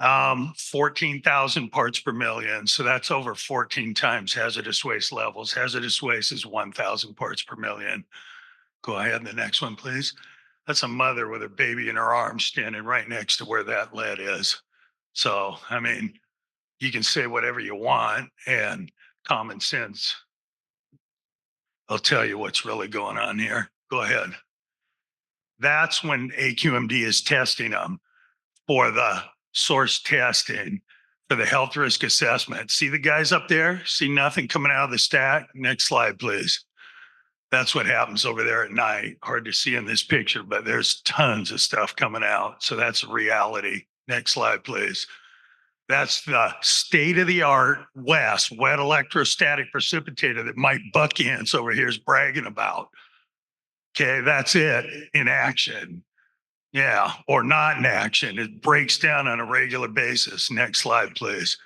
14,000 parts per million. So that's over 14 times hazardous waste levels. Hazardous waste is 1,000 parts per million. Go ahead, the next one, please. That's a mother with her baby in her arms standing right next to where that lead is. So, I mean, you can say whatever you want, and common sense will tell you what's really going on here. Go ahead. That's when AQMD is testing them for the source testing, for the health risk assessment. See the guys up there? See nothing coming out of the stack? Next slide, please. That's what happens over there at night. Hard to see in this picture, but there's tons of stuff coming out. So that's reality. Next slide, please. That's the state-of-the-art wet electrostatic precipitator that Mike Buckhands over here is bragging about. Okay, that's it in action. Yeah, or not in action. It breaks down on a regular basis. Next slide, please.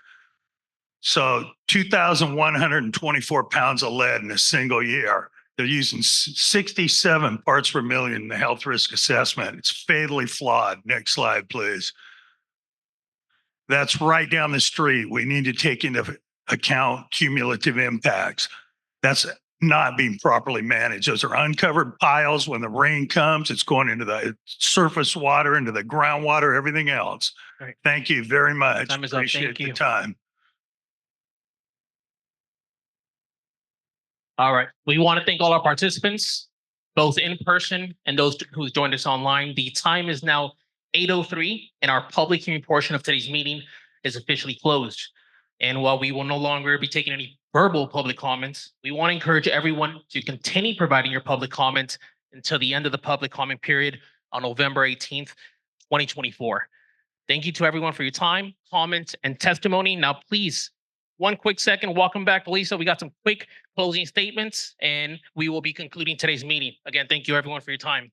So 2,124 pounds of lead in a single year. They're using 67 parts per million in the health risk assessment. It's fatally flawed. Next slide, please. That's right down the street. We need to take into account cumulative impacts. That's not being properly managed. Those are uncovered piles. When the rain comes, it's going into the surface water, into the groundwater, everything else. Right. Thank you very much. Time is up. Appreciate Thank the you. time. All right. We want to thank all our participants, both in person and those who joined us online. The time is now 8:03, and our public hearing portion of today's meeting is officially closed. And while we will no longer be taking any verbal public comments, we want to encourage everyone to continue providing your public comments until the end of the public comment period on November 18th, 2024. Thank you to everyone for your time, comments, and testimony. Now, please, one quick second. Welcome back, Lisa. We got some quick closing statements, and we will be concluding today's meeting. Again, thank you everyone for your time.